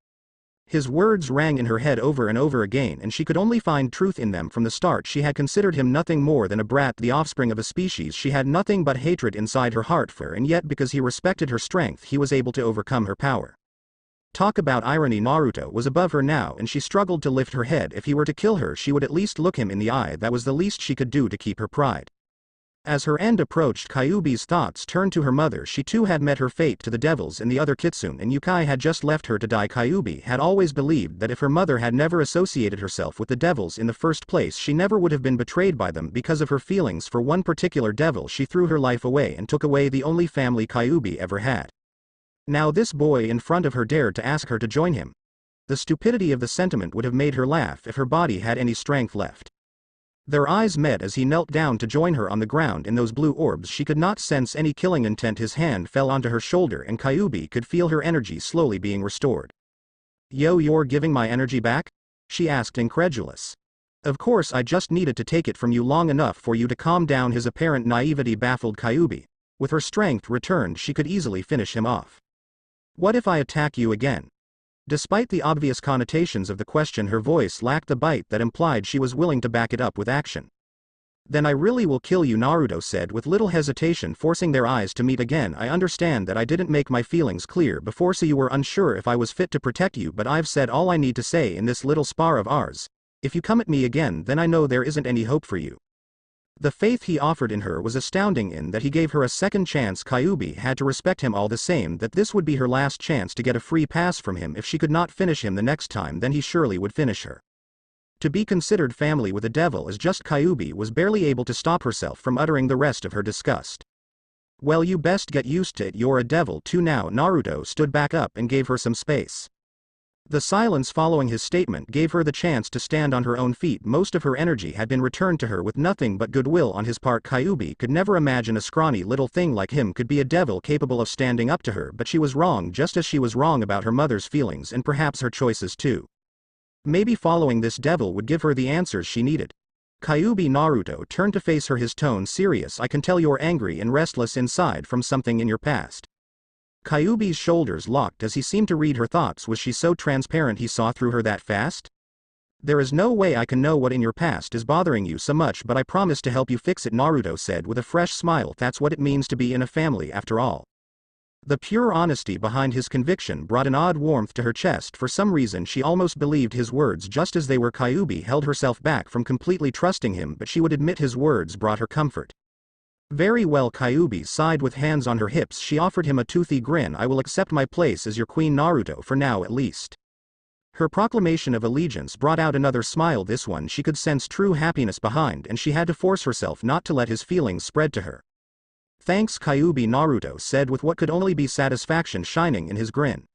His words rang in her head over and over again, and she could only find truth in them. From the start she had considered him nothing more than a brat, the offspring of a species she had nothing but hatred inside her heart for, and yet because he respected her strength he was able to overcome her power. Talk about irony! Naruto was above her now and she struggled to lift her head. If he were to kill her she would at least look him in the eye. That was the least she could do to keep her pride. As her end approached, Kyuubi's thoughts turned to her mother. She too had met her fate to the devils and the other kitsune, and Yukai had just left her to die. Kyuubi had always believed that if her mother had never associated herself with the devils in the first place, she never would have been betrayed by them. Because of her feelings for one particular devil, she threw her life away and took away the only family Kyuubi ever had. Now this boy in front of her dared to ask her to join him. The stupidity of the sentiment would have made her laugh if her body had any strength left. Their eyes met as he knelt down to join her on the ground in those blue orbs. She could not sense any killing intent. His hand fell onto her shoulder and Kyuubi could feel her energy slowly being restored. "Yo, you're giving my energy back?" she asked, incredulous. "Of course, I just needed to take it from you long enough for you to calm down." His apparent naivety baffled Kyuubi. With her strength returned, she could easily finish him off. "What if I attack you again?" Despite the obvious connotations of the question, her voice lacked the bite that implied she was willing to back it up with action. "Then I really will kill you," Naruto said with little hesitation, forcing their eyes to meet again. "I understand that I didn't make my feelings clear before, so you were unsure if I was fit to protect you, but I've said all I need to say in this little spar of ours. If you come at me again, then I know there isn't any hope for you." The faith he offered in her was astounding, in that he gave her a second chance. Kyuubi had to respect him all the same, that this would be her last chance to get a free pass from him. If she could not finish him the next time, then he surely would finish her. To be considered family with a devil as just Kyuubi was barely able to stop herself from uttering the rest of her disgust. "Well, you best get used to it. You're a devil too now." Naruto stood back up and gave her some space. The silence following his statement gave her the chance to stand on her own feet. Most of her energy had been returned to her with nothing but goodwill on his part. Kyuubi could never imagine a scrawny little thing like him could be a devil capable of standing up to her, but she was wrong, just as she was wrong about her mother's feelings and perhaps her choices too. Maybe following this devil would give her the answers she needed. Kyuubi. Naruto turned to face her, his tone serious. "I can tell you're angry and restless inside from something in your past." Kyuubi's shoulders locked as he seemed to read her thoughts. Was she so transparent he saw through her that fast? "There is no way I can know what in your past is bothering you so much, but I promise to help you fix it," Naruto said with a fresh smile. That's what it means to be in a family after all. The pure honesty behind his conviction brought an odd warmth to her chest. For some reason she almost believed his words just as they were. Kyuubi held herself back from completely trusting him, but she would admit his words brought her comfort. "Very well." Kyuubi sighed with hands on her hips. She offered him a toothy grin. "I will accept my place as your queen, Naruto, for now at least." Her proclamation of allegiance brought out another smile. This one she could sense true happiness behind, and she had to force herself not to let his feelings spread to her. "Thanks, Kyuubi," Naruto said with what could only be satisfaction shining in his grin.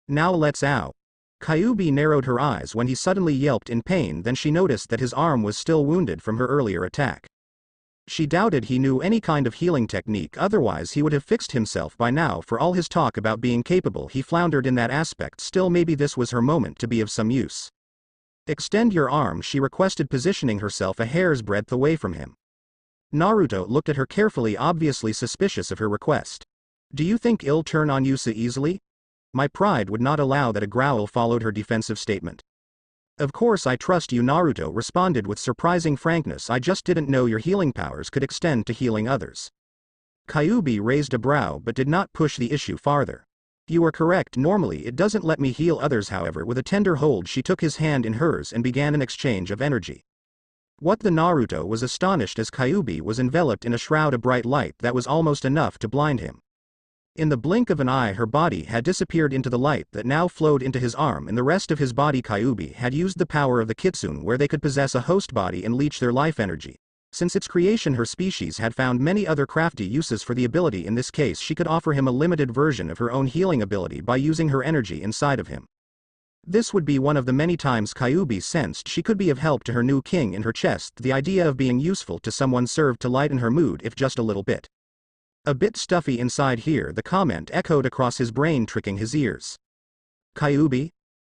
"Now let's ow." Kyuubi narrowed her eyes when he suddenly yelped in pain. Then she noticed that his arm was still wounded from her earlier attack. She doubted he knew any kind of healing technique, otherwise he would have fixed himself by now. For all his talk about being capable, he floundered in that aspect. Still, maybe this was her moment to be of some use. "Extend your arm," she requested, positioning herself a hair's breadth away from him. Naruto looked at her carefully, obviously suspicious of her request. "Do you think I'll turn on you so easily?" "My pride would not allow that." A growl followed her defensive statement. "Of course I trust you," Naruto responded with surprising frankness. "I just didn't know your healing powers could extend to healing others." Kyuubi raised a brow but did not push the issue farther. "You are correct. Normally it doesn't let me heal others." However, with a tender hold she took his hand in hers and began an exchange of energy. What the Naruto was astonished as Kyuubi was enveloped in a shroud of bright light that was almost enough to blind him. In the blink of an eye her body had disappeared into the light that now flowed into his arm and the rest of his body. Kyuubi had used the power of the kitsune, where they could possess a host body and leech their life energy. Since its creation, her species had found many other crafty uses for the ability. In this case she could offer him a limited version of her own healing ability by using her energy inside of him. This would be one of the many times Kyuubi sensed she could be of help to her new king. In her chest, the idea of being useful to someone served to lighten her mood, if just a little bit. "A bit stuffy inside here," the comment echoed across his brain, tricking his ears. "Kyuubi?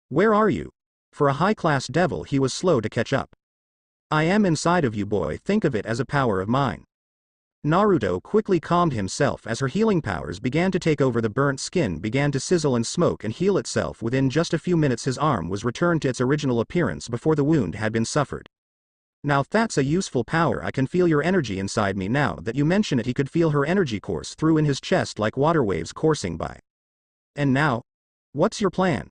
Where are you?" For a high-class devil he was slow to catch up. "I am inside of you, boy. Think of it as a power of mine." Naruto quickly calmed himself as her healing powers began to take over. The burnt skin began to sizzle and smoke and heal itself. Within just a few minutes his arm was returned to its original appearance before the wound had been suffered. "Now that's a useful power. I can feel your energy inside me." Now that you mention it, he could feel her energy course through in his chest like water waves coursing by. "And now? What's your plan?"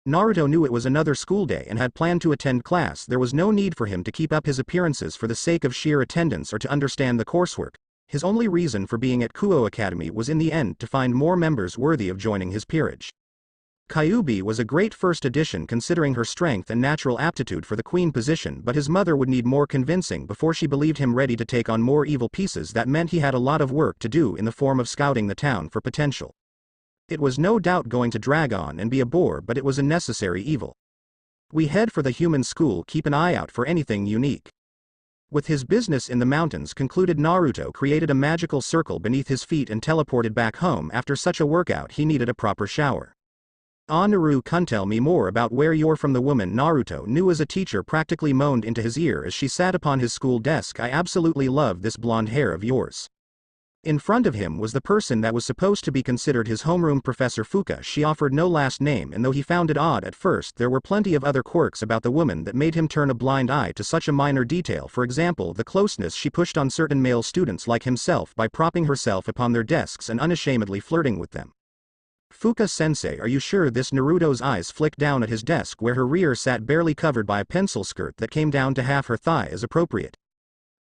Naruto knew it was another school day and had planned to attend class. There was no need for him to keep up his appearances for the sake of sheer attendance or to understand the coursework. His only reason for being at Kuo Academy was in the end to find more members worthy of joining his peerage. Kyuubi was a great first addition considering her strength and natural aptitude for the queen position, but his mother would need more convincing before she believed him ready to take on more evil pieces. That meant he had a lot of work to do in the form of scouting the town for potential. It was no doubt going to drag on and be a bore, but it was a necessary evil. We head for the human school. Keep an eye out for anything unique. With his business in the mountains concluded, Naruto created a magical circle beneath his feet and teleported back home. After such a workout he needed a proper shower. Naru-kun, tell me more about where you're from. The woman Naruto knew as a teacher practically moaned into his ear as she sat upon his school desk. I absolutely love this blonde hair of yours. In front of him was the person that was supposed to be considered his homeroom, Professor Fuka. She offered no last name, and though he found it odd at first, there were plenty of other quirks about the woman that made him turn a blind eye to such a minor detail. For example, the closeness she pushed on certain male students like himself by propping herself upon their desks and unashamedly flirting with them. Fuka-sensei, are you sure this? Naruto's eyes flicked down at his desk where her rear sat, barely covered by a pencil skirt that came down to half her thigh as appropriate.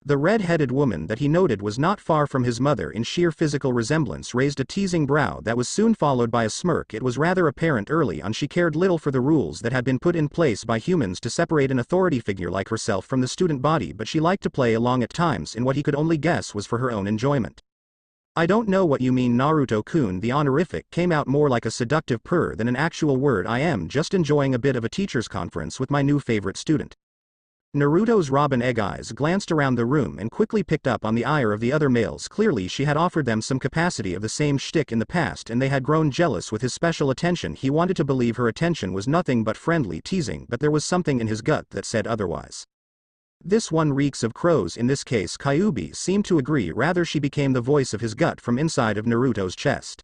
The red-headed woman that he noted was not far from his mother in sheer physical resemblance raised a teasing brow that was soon followed by a smirk. It was rather apparent early on she cared little for the rules that had been put in place by humans to separate an authority figure like herself from the student body, but she liked to play along at times in what he could only guess was for her own enjoyment. I don't know what you mean, Naruto-kun. The honorific came out more like a seductive purr than an actual word. I am just enjoying a bit of a teacher's conference with my new favorite student. Naruto's robin egg eyes glanced around the room and quickly picked up on the ire of the other males. Clearly she had offered them some capacity of the same shtick in the past, and they had grown jealous with his special attention. He wanted to believe her attention was nothing but friendly teasing, but there was something in his gut that said otherwise. This one reeks of crows. In this case, Kyuubi seemed to agree. Rather, she became the voice of his gut from inside of Naruto's chest.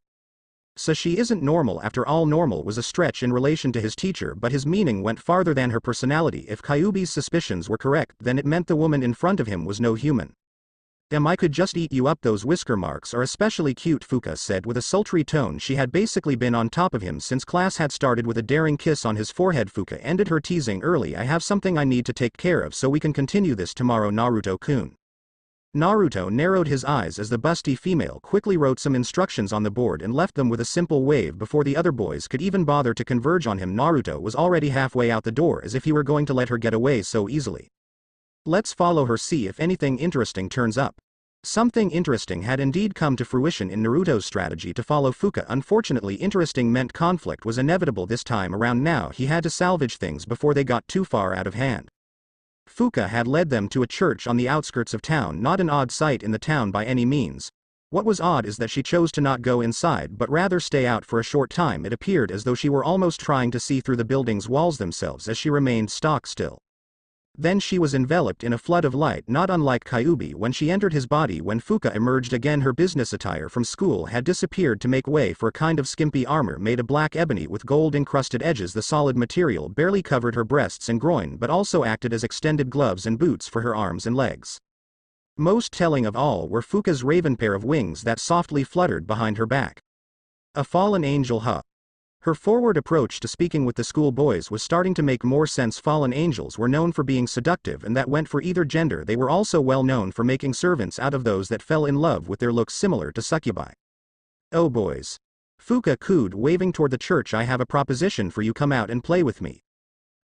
So she isn't normal after all. Normal was a stretch in relation to his teacher, but his meaning went farther than her personality. If Kyuubi's suspicions were correct, then it meant the woman in front of him was no human. I could just eat you up. Those whisker marks are especially cute, Fuka said with a sultry tone. She had basically been on top of him since class had started with a daring kiss on his forehead. Fuka ended her teasing early. I have something I need to take care of, so we can continue this tomorrow, Naruto-kun. Naruto narrowed his eyes as the busty female quickly wrote some instructions on the board and left them with a simple wave before the other boys could even bother to converge on him. Naruto was already halfway out the door, as if he were going to let her get away so easily. Let's follow her, see if anything interesting turns up. Something interesting had indeed come to fruition in Naruto's strategy to follow Fuka. Unfortunately, interesting meant conflict was inevitable this time around. Now he had to salvage things before they got too far out of hand. Fuka had led them to a church on the outskirts of town, not an odd sight in the town by any means. What was odd is that she chose to not go inside but rather stay out for a short time. It appeared as though she were almost trying to see through the building's walls themselves as she remained stock still. Then she was enveloped in a flood of light, not unlike Kyuubi when she entered his body. When Fuka emerged again, her business attire from school had disappeared to make way for a kind of skimpy armor made of black ebony with gold-encrusted edges. The solid material barely covered her breasts and groin but also acted as extended gloves and boots for her arms and legs. Most telling of all were Fuka's raven pair of wings that softly fluttered behind her back. A fallen angel, huh? Her forward approach to speaking with the school boys was starting to make more sense. Fallen angels were known for being seductive, and that went for either gender. They were also well known for making servants out of those that fell in love with their looks, similar to succubi. Oh boys. Fuka cooed, waving toward the church. I have a proposition for you, come out and play with me.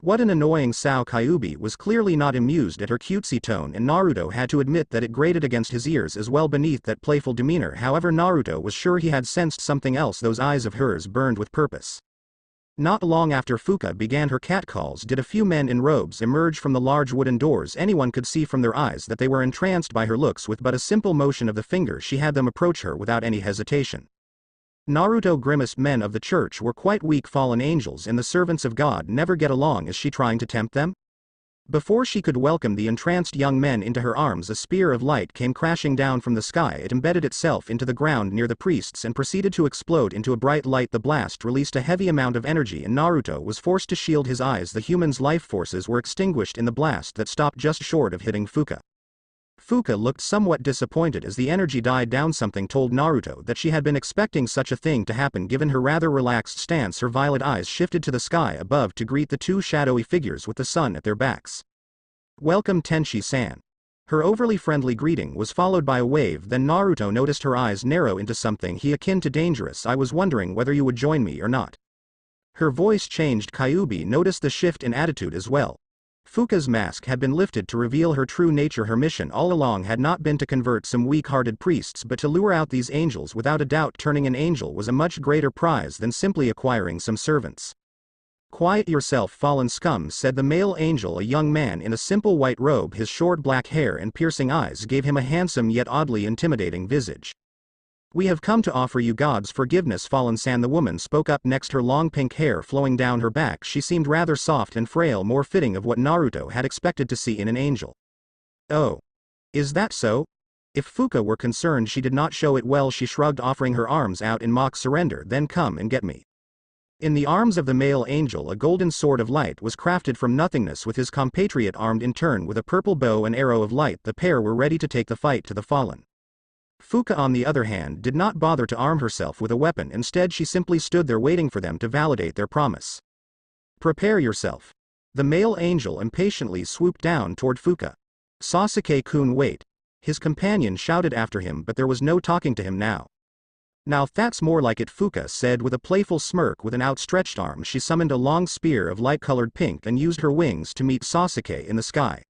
What an annoying sow. Kyuubi was clearly not amused at her cutesy tone, and Naruto had to admit that it grated against his ears as well beneath that playful demeanor. However, Naruto was sure he had sensed something else. Those eyes of hers burned with purpose. Not long after Fuka began her catcalls did a few men in robes emerge from the large wooden doors. Anyone could see from their eyes that they were entranced by her looks. With but a simple motion of the finger she had them approach her without any hesitation. Naruto grimaced. Men of the church were quite weak. Fallen angels and the servants of God never get along. Is she trying to tempt them? Before she could welcome the entranced young men into her arms, a spear of light came crashing down from the sky. It embedded itself into the ground near the priests and proceeded to explode into a bright light. The blast released a heavy amount of energy and Naruto was forced to shield his eyes. The human's life forces were extinguished in the blast that stopped just short of hitting Fuka. Fuka looked somewhat disappointed as the energy died down. Something told Naruto that she had been expecting such a thing to happen. Given her rather relaxed stance, her violet eyes shifted to the sky above to greet the two shadowy figures with the sun at their backs. Welcome, Tenshi-san. Her overly friendly greeting was followed by a wave, then Naruto noticed her eyes narrow into something he akin to dangerous. I was wondering whether you would join me or not. Her voice changed. Kyuubi noticed the shift in attitude as well. Fuka's mask had been lifted to reveal her true nature. Her mission all along had not been to convert some weak-hearted priests but to lure out these angels. Without a doubt, turning an angel was a much greater prize than simply acquiring some servants. "Quiet yourself, fallen scum," said the male angel. A young man in a simple white robe, his short black hair and piercing eyes gave him a handsome yet oddly intimidating visage. "We have come to offer you God's forgiveness, fallen San." The woman spoke up next, her long pink hair flowing down her back. She seemed rather soft and frail, more fitting of what Naruto had expected to see in an angel. "Oh. Is that so?" If Fuka were concerned, she did not show it well. She shrugged, offering her arms out in mock surrender. "Then come and get me." In the arms of the male angel, a golden sword of light was crafted from nothingness, with his compatriot armed in turn with a purple bow and arrow of light. The pair were ready to take the fight to the fallen. Fuka, on the other hand, did not bother to arm herself with a weapon. Instead, she simply stood there waiting for them to validate their promise. "Prepare yourself." The male angel impatiently swooped down toward Fuka. "Sasuke-kun, wait." His companion shouted after him, but there was no talking to him now. "Now that's more like it," Fuka said with a playful smirk. With an outstretched arm, she summoned a long spear of light-colored pink and used her wings to meet Sasuke in the sky.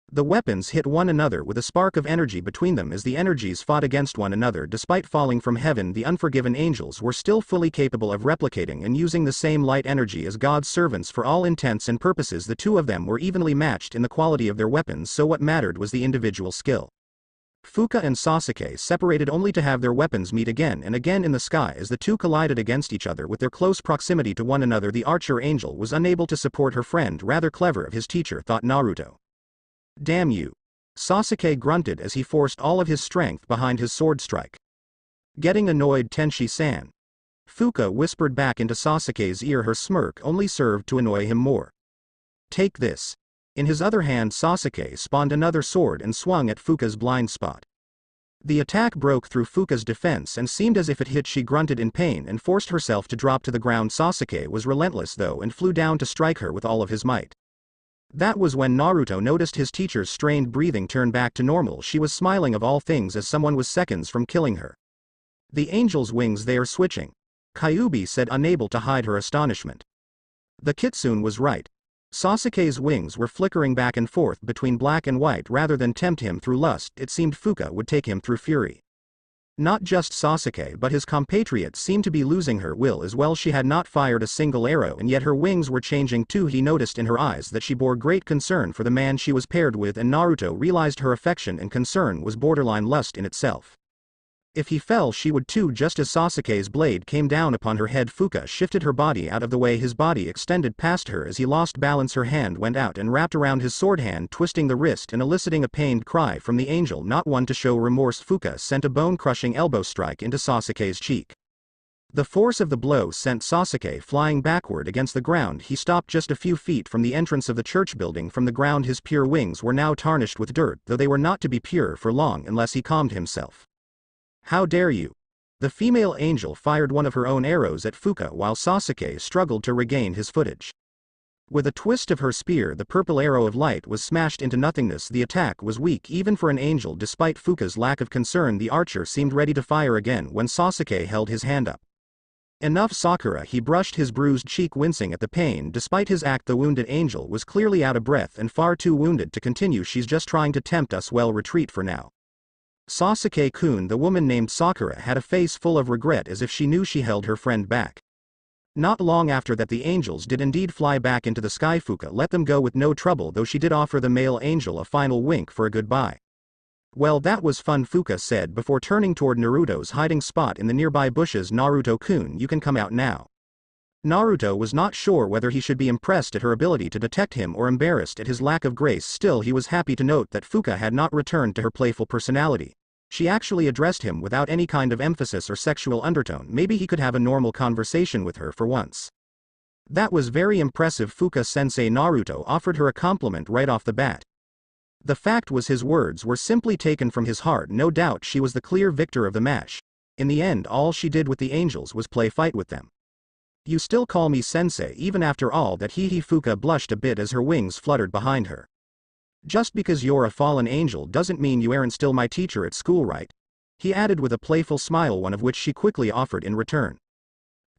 The weapons hit one another with a spark of energy between them as the energies fought against one another. Despite falling from heaven, the unforgiven angels were still fully capable of replicating and using the same light energy as God's servants. For all intents and purposes, the two of them were evenly matched in the quality of their weapons, so what mattered was the individual skill. Fuka and Sasuke separated only to have their weapons meet again and again in the sky as the two collided against each other. With their close proximity to one another, the archer angel was unable to support her friend. Rather clever of his teacher, thought Naruto. "Damn you." Sasuke grunted as he forced all of his strength behind his sword strike. "Getting annoyed, Tenshi-san?" Fuka whispered back into Sasuke's ear. Her smirk only served to annoy him more. "Take this." In his other hand, Sasuke spawned another sword and swung at Fuka's blind spot. The attack broke through Fuka's defense and seemed as if it hit. She grunted in pain and forced herself to drop to the ground. Sasuke was relentless though and flew down to strike her with all of his might. That was when Naruto noticed his teacher's strained breathing turn back to normal. She was smiling of all things as someone was seconds from killing her. "The angel's wings, they are switching," Kyuubi said, unable to hide her astonishment. The kitsune was right. Sasuke's wings were flickering back and forth between black and white. Rather than tempt him through lust, it seemed Fuka would take him through fury. Not just Sasuke but his compatriots seemed to be losing her will as well. She had not fired a single arrow and yet her wings were changing too. He noticed in her eyes that she bore great concern for the man she was paired with, and Naruto realized her affection and concern was borderline lust in itself. If he fell, she would too. Just as Sasuke's blade came down upon her head, Fuka shifted her body out of the way. His body extended past her as he lost balance. Her hand went out and wrapped around his sword hand, twisting the wrist and eliciting a pained cry from the angel. Not one to show remorse, Fuka sent a bone-crushing elbow strike into Sasuke's cheek. The force of the blow sent Sasuke flying backward against the ground. He stopped just a few feet from the entrance of the church building. From the ground, his pure wings were now tarnished with dirt, though they were not to be pure for long unless he calmed himself. "How dare you!" The female angel fired one of her own arrows at Fuka while Sasuke struggled to regain his footage. With a twist of her spear, the purple arrow of light was smashed into nothingness. The attack was weak even for an angel. Despite Fuka's lack of concern, the archer seemed ready to fire again when Sasuke held his hand up. "Enough, Sakura." He brushed his bruised cheek, wincing at the pain. Despite his act, the wounded angel was clearly out of breath and far too wounded to continue. "She's just trying to tempt us. Well, retreat for now." Sasuke-kun, the woman named Sakura, had a face full of regret as if she knew she held her friend back. Not long after that, the angels did indeed fly back into the sky. Fuka let them go with no trouble, though she did offer the male angel a final wink for a goodbye. "Well, that was fun," Fuka said before turning toward Naruto's hiding spot in the nearby bushes. "Naruto-kun, you can come out now." Naruto was not sure whether he should be impressed at her ability to detect him or embarrassed at his lack of grace. Still, he was happy to note that Fuka had not returned to her playful personality. She actually addressed him without any kind of emphasis or sexual undertone. Maybe he could have a normal conversation with her for once. That was very impressive, Fuka-sensei. Naruto offered her a compliment right off the bat. The fact was, his words were simply taken from his heart. No doubt she was the clear victor of the match. In the end, all she did with the angels was play fight with them. "You still call me sensei even after all that?" Fuka blushed a bit as her wings fluttered behind her. Just because you're a fallen angel doesn't mean you aren't still my teacher at school, right? He added with a playful smile, one of which she quickly offered in return.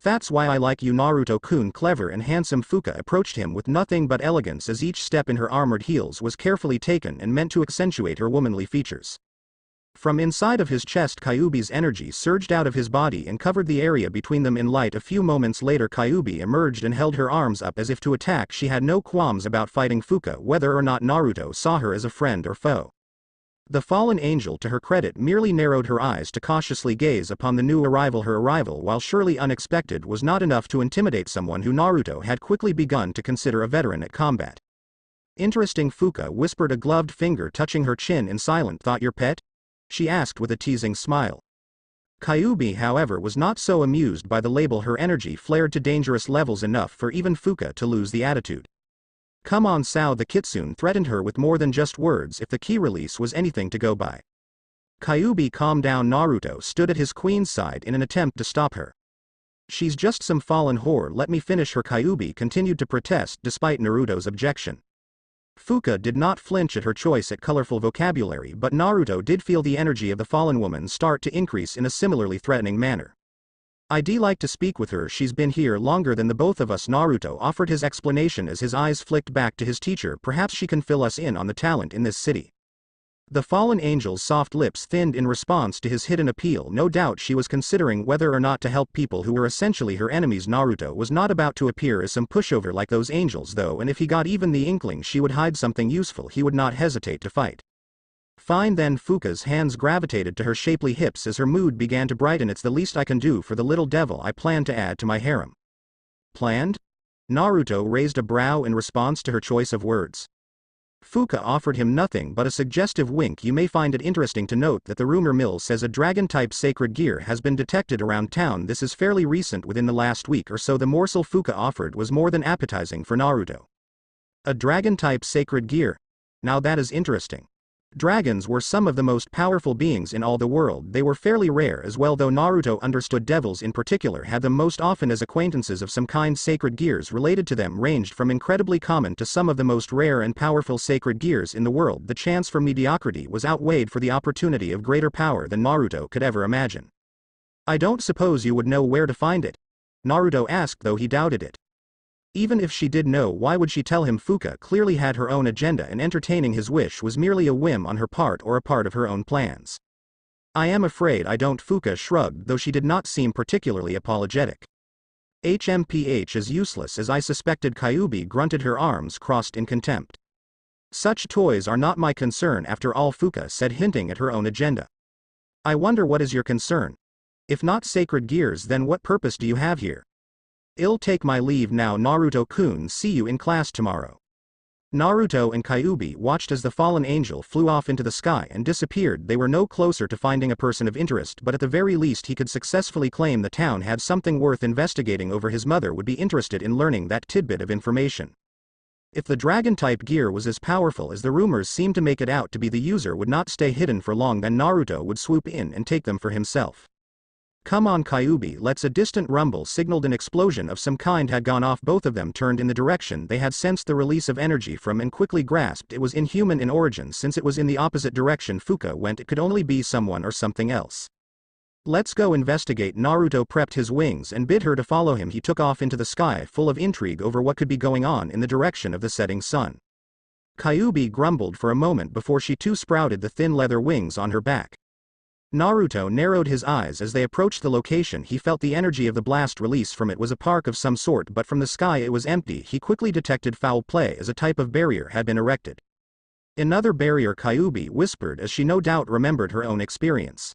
That's why I like you, Naruto-kun. Clever and handsome Fuka approached him with nothing but elegance as each step in her armored heels was carefully taken and meant to accentuate her womanly features. From inside of his chest, Kyuubi's energy surged out of his body and covered the area between them in light. A few moments later, Kyuubi emerged and held her arms up as if to attack. She had no qualms about fighting Fuka, whether or not Naruto saw her as a friend or foe. The fallen angel, to her credit, merely narrowed her eyes to cautiously gaze upon the new arrival. Her arrival, while surely unexpected, was not enough to intimidate someone who Naruto had quickly begun to consider a veteran at combat. Interesting, Fuka whispered, a gloved finger touching her chin in silent thought. Your pet? She asked with a teasing smile. Kyuubi, however, was not so amused by the label. Her energy flared to dangerous levels, enough for even Fuka to lose the attitude. Come on, Sao, the kitsune threatened her with more than just words if the key release was anything to go by. Kyuubi, calm down. Naruto stood at his queen's side in an attempt to stop her. She's just some fallen whore, let me finish her. Kyuubi continued to protest despite Naruto's objection. Fuka did not flinch at her choice at colorful vocabulary, but Naruto did feel the energy of the fallen woman start to increase in a similarly threatening manner. I'd like to speak with her, she's been here longer than the both of us. Naruto offered his explanation as his eyes flicked back to his teacher. Perhaps she can fill us in on the talent in this city. The fallen angel's soft lips thinned in response to his hidden appeal. No doubt she was considering whether or not to help people who were essentially her enemies. Naruto was not about to appear as some pushover like those angels though, and if he got even the inkling she would hide something useful, he would not hesitate to fight. Fine then. Fuka's hands gravitated to her shapely hips as her mood began to brighten. It's the least I can do for the little devil I plan to add to my harem. Planned? Naruto raised a brow in response to her choice of words. Fuka offered him nothing but a suggestive wink. You may find it interesting to note that the rumor mill says a dragon-type sacred gear has been detected around town. This is fairly recent, within the last week or so. The morsel Fuka offered was more than appetizing for Naruto. A dragon-type sacred gear? Now that is interesting. Dragons were some of the most powerful beings in all the world. They were fairly rare as well, though Naruto understood devils in particular had them most often as acquaintances of some kind. Sacred gears related to them ranged from incredibly common to some of the most rare and powerful sacred gears in the world. The chance for mediocrity was outweighed for the opportunity of greater power than Naruto could ever imagine. I don't suppose you would know where to find it? Naruto asked, though he doubted it. Even if she did know, why would she tell him? Fuka clearly had her own agenda, and entertaining his wish was merely a whim on her part or a part of her own plans. I am afraid I don't. Fuka shrugged, though she did not seem particularly apologetic. HMPH is useless as I suspected. Kyuubi grunted, her arms crossed in contempt. Such toys are not my concern after all, Fuka said, hinting at her own agenda. I wonder what is your concern? If not sacred gears, then what purpose do you have here? I'll take my leave now, Naruto-kun. See you in class tomorrow. Naruto and Kyuubi watched as the fallen angel flew off into the sky and disappeared. They were no closer to finding a person of interest, but at the very least he could successfully claim the town had something worth investigating over. His mother would be interested in learning that tidbit of information. If the dragon-type gear was as powerful as the rumors seemed to make it out to be, the user would not stay hidden for long. Then Naruto would swoop in and take them for himself. Come on, Kyuubi, let's. A distant rumble signaled an explosion of some kind had gone off. Both of them turned in the direction they had sensed the release of energy from and quickly grasped it was inhuman in origin. Since it was in the opposite direction Fuka went, it could only be someone or something else. Let's go investigate. Naruto prepped his wings and bid her to follow him. He took off into the sky, full of intrigue over what could be going on in the direction of the setting sun. Kyuubi grumbled for a moment before she too sprouted the thin leather wings on her back. Naruto narrowed his eyes as they approached the location. He felt the energy of the blast release from it was a park of some sort, but from the sky it was empty. He quickly detected foul play as a type of barrier had been erected. Another barrier, Kyuubi whispered as she no doubt remembered her own experience.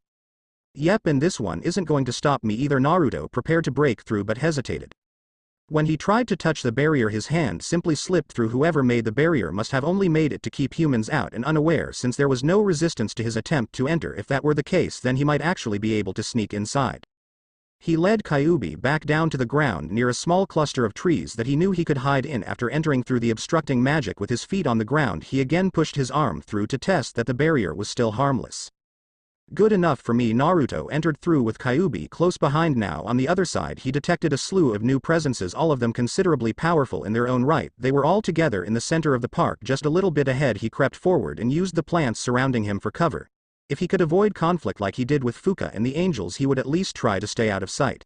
Yep, and this one isn't going to stop me either. Naruto prepared to break through but hesitated. When he tried to touch the barrier, his hand simply slipped through. Whoever made the barrier must have only made it to keep humans out and unaware, since there was no resistance to his attempt to enter. If that were the case, then he might actually be able to sneak inside. He led Kyuubi back down to the ground near a small cluster of trees that he knew he could hide in. After entering through the obstructing magic with his feet on the ground, he again pushed his arm through to test that the barrier was still harmless. Good enough for me. Naruto entered through with Kyuubi close behind. Now on the other side he detected a slew of new presences, all of them considerably powerful in their own right. They were all together in the center of the park. Just a little bit ahead he crept forward and used the plants surrounding him for cover. If he could avoid conflict like he did with Fuka and the angels, he would at least try to stay out of sight.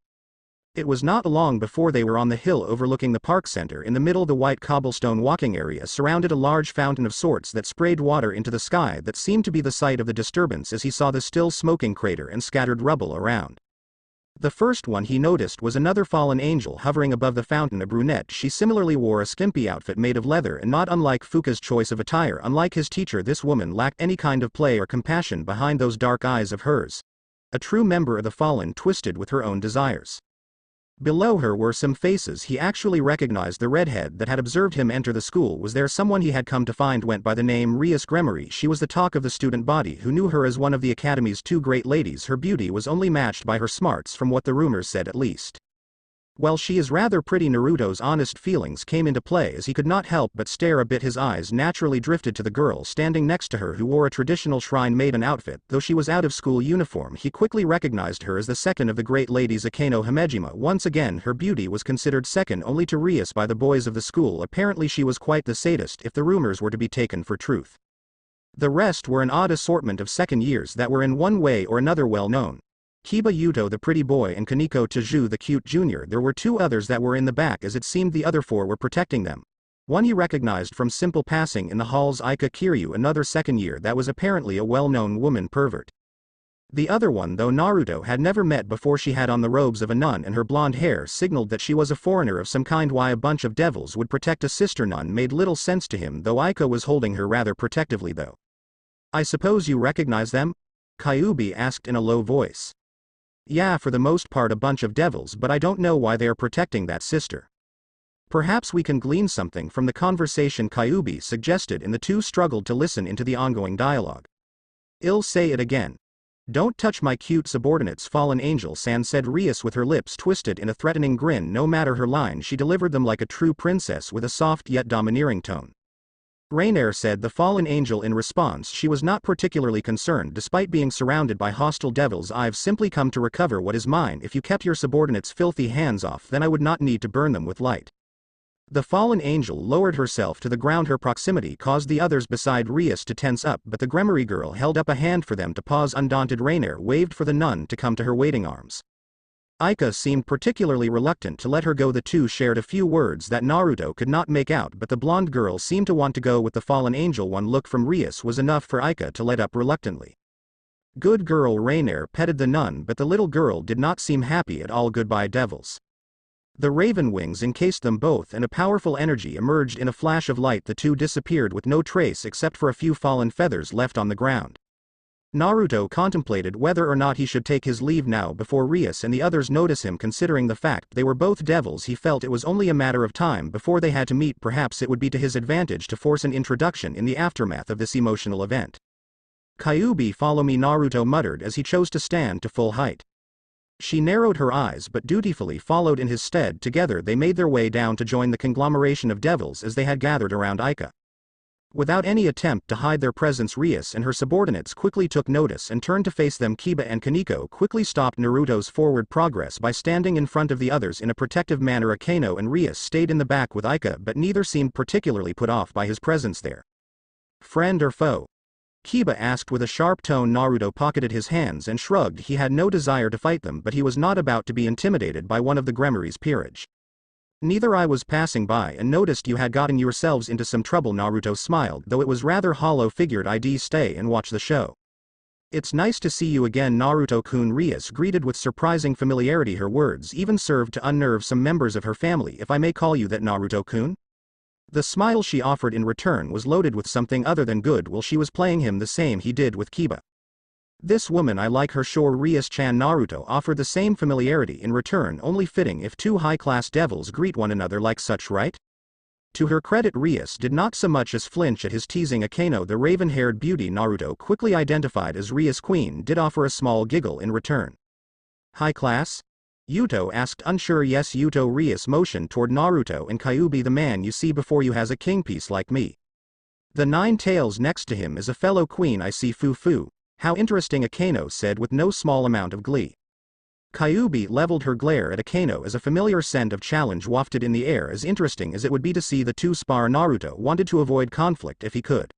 It was not long before they were on the hill overlooking the park center. In the middle, the white cobblestone walking area surrounded a large fountain of sorts that sprayed water into the sky. That seemed to be the site of the disturbance, as he saw the still smoking crater and scattered rubble around. The first one he noticed was another fallen angel hovering above the fountain, a brunette. She similarly wore a skimpy outfit made of leather, and not unlike Fuka's choice of attire. Unlike his teacher, this woman lacked any kind of play or compassion behind those dark eyes of hers. A true member of the fallen, twisted with her own desires. Below her were some faces. He actually recognized the redhead that had observed him enter the school. Was there someone he had come to find went by the name Rias Gremory. She was the talk of the student body, who knew her as one of the academy's two great ladies. Her beauty was only matched by her smarts, from what the rumors said at least. Well, she is rather pretty. Naruto's honest feelings came into play as he could not help but stare a bit. His eyes naturally drifted to the girl standing next to her, who wore a traditional shrine maiden outfit. Though she was out of school uniform, he quickly recognized her as the second of the great ladies, Akeno Himejima. Once again her beauty was considered second only to Rias by the boys of the school. Apparently she was quite the sadist, if the rumors were to be taken for truth. The rest were an odd assortment of second years that were in one way or another well known. Kiba Yuto, the pretty boy, and Kaneko Taju, the cute junior. There were two others that were in the back, as it seemed the other four were protecting them. One he recognized from simple passing in the halls, Ika Kiryu, another second year that was apparently a well-known woman pervert. The other one, though Naruto had never met before, she had on the robes of a nun and her blonde hair signaled that she was a foreigner of some kind. Why a bunch of devils would protect a sister nun made little sense to him, though Ika was holding her rather protectively though. I suppose you recognize them? Kyuubi asked in a low voice. Yeah, for the most part a bunch of devils, but I don't know why they are protecting that sister. Perhaps we can glean something from the conversation, Kyuubi suggested, and the two struggled to listen into the ongoing dialogue. I'll say it again. Don't touch my cute subordinates, fallen angel-san, said Rias with her lips twisted in a threatening grin. No matter her line, she delivered them like a true princess with a soft yet domineering tone. Rainier, said the fallen angel in response. She was not particularly concerned despite being surrounded by hostile devils. I've simply come to recover what is mine. If you kept your subordinates' filthy hands off, then I would not need to burn them with light. The fallen angel lowered herself to the ground. Her proximity caused the others beside Rias to tense up, but the Gremory girl held up a hand for them to pause. Undaunted, Rainier waved for the nun to come to her waiting arms. Ika seemed particularly reluctant to let her go. The two shared a few words that Naruto could not make out, but the blonde girl seemed to want to go with the fallen angel. One look from Rias was enough for Ika to let up reluctantly. Good girl, Rainier petted the nun, but the little girl did not seem happy at all. Goodbye, devils. The raven wings encased them both, and a powerful energy emerged in a flash of light. The two disappeared with no trace except for a few fallen feathers left on the ground. Naruto contemplated whether or not he should take his leave now before Rias and the others notice him. Considering the fact they were both devils, he felt it was only a matter of time before they had to meet. Perhaps it would be to his advantage to force an introduction in the aftermath of this emotional event. Kyuubi, follow me, Naruto muttered as he chose to stand to full height. She narrowed her eyes but dutifully followed in his stead. Together they made their way down to join the conglomeration of devils as they had gathered around Ika. Without any attempt to hide their presence, Rias and her subordinates quickly took notice and turned to face them. Kiba and Kaneko quickly stopped Naruto's forward progress by standing in front of the others in a protective manner. Akeno and Rias stayed in the back with Ika, but neither seemed particularly put off by his presence there. Friend or foe? Kiba asked with a sharp tone. Naruto pocketed his hands and shrugged. He had no desire to fight them, but he was not about to be intimidated by one of the Gremory's peerage. Neither. I was passing by and noticed you had gotten yourselves into some trouble. Naruto smiled, though it was rather hollow. Figured I'd stay and watch the show. It's nice to see you again, Naruto-kun, Rias greeted with surprising familiarity. Her words even served to unnerve some members of her family. If I may call you that, Naruto-kun? The smile she offered in return was loaded with something other than goodwill. She was playing him the same he did with Kiba. This woman, I like her, sure, Rias-chan. Naruto offered the same familiarity in return, only fitting if two high-class devils greet one another like such, right? To her credit, Rias did not so much as flinch at his teasing. Akeno, the raven-haired beauty Naruto quickly identified as Rias' queen, did offer a small giggle in return. High class? Yuto asked, unsure. Yes, Yuto. Rias motioned toward Naruto and Kyuubi. The man you see before you has a kingpiece like me. The 9 tails next to him is a fellow queen I see. Fu-fu. How interesting, Akeno said with no small amount of glee. Kyuubi leveled her glare at Akeno as a familiar scent of challenge wafted in the air. As interesting as it would be to see the two spar, Naruto wanted to avoid conflict if he could.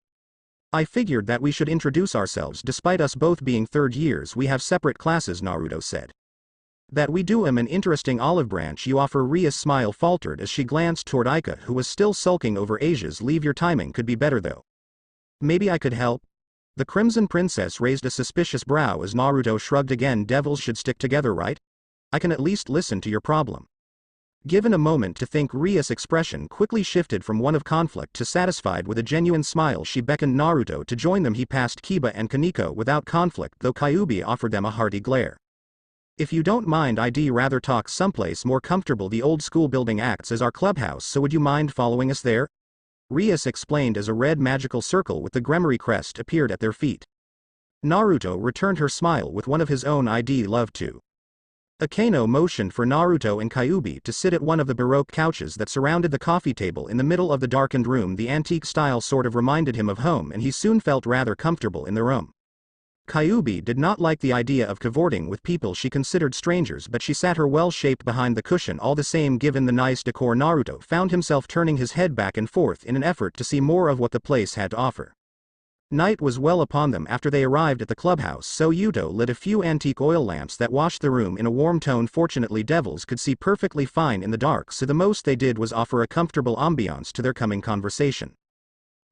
I figured that we should introduce ourselves. Despite us both being third years, we have separate classes, Naruto said. That we do. An interesting olive branch you offer. Ria's smile faltered as she glanced toward Ika, who was still sulking over Asia's leave. Your timing could be better though. Maybe I could help? The Crimson Princess raised a suspicious brow as Naruto shrugged again. Devils should stick together, right? I can at least listen to your problem. Given a moment to think, Ria's expression quickly shifted from one of conflict to satisfied. With a genuine smile, she beckoned Naruto to join them. He passed Kiba and Kaneko without conflict, though Kyuubi offered them a hearty glare. If you don't mind, I'd rather talk someplace more comfortable. The old school building acts as our clubhouse, so would you mind following us there? Rias explained as a red magical circle with the Gremory crest appeared at their feet. Naruto returned her smile with one of his own. I'd love to. Akeno motioned for Naruto and Kyuubi to sit at one of the Baroque couches that surrounded the coffee table in the middle of the darkened room. The antique style sort of reminded him of home, and he soon felt rather comfortable in the room. Kyuubi did not like the idea of cavorting with people she considered strangers, but she sat her well-shaped behind the cushion all the same. Given the nice decor, Naruto found himself turning his head back and forth in an effort to see more of what the place had to offer. Night was well upon them after they arrived at the clubhouse, so Yuto lit a few antique oil lamps that washed the room in a warm tone. Fortunately, devils could see perfectly fine in the dark, so the most they did was offer a comfortable ambiance to their coming conversation.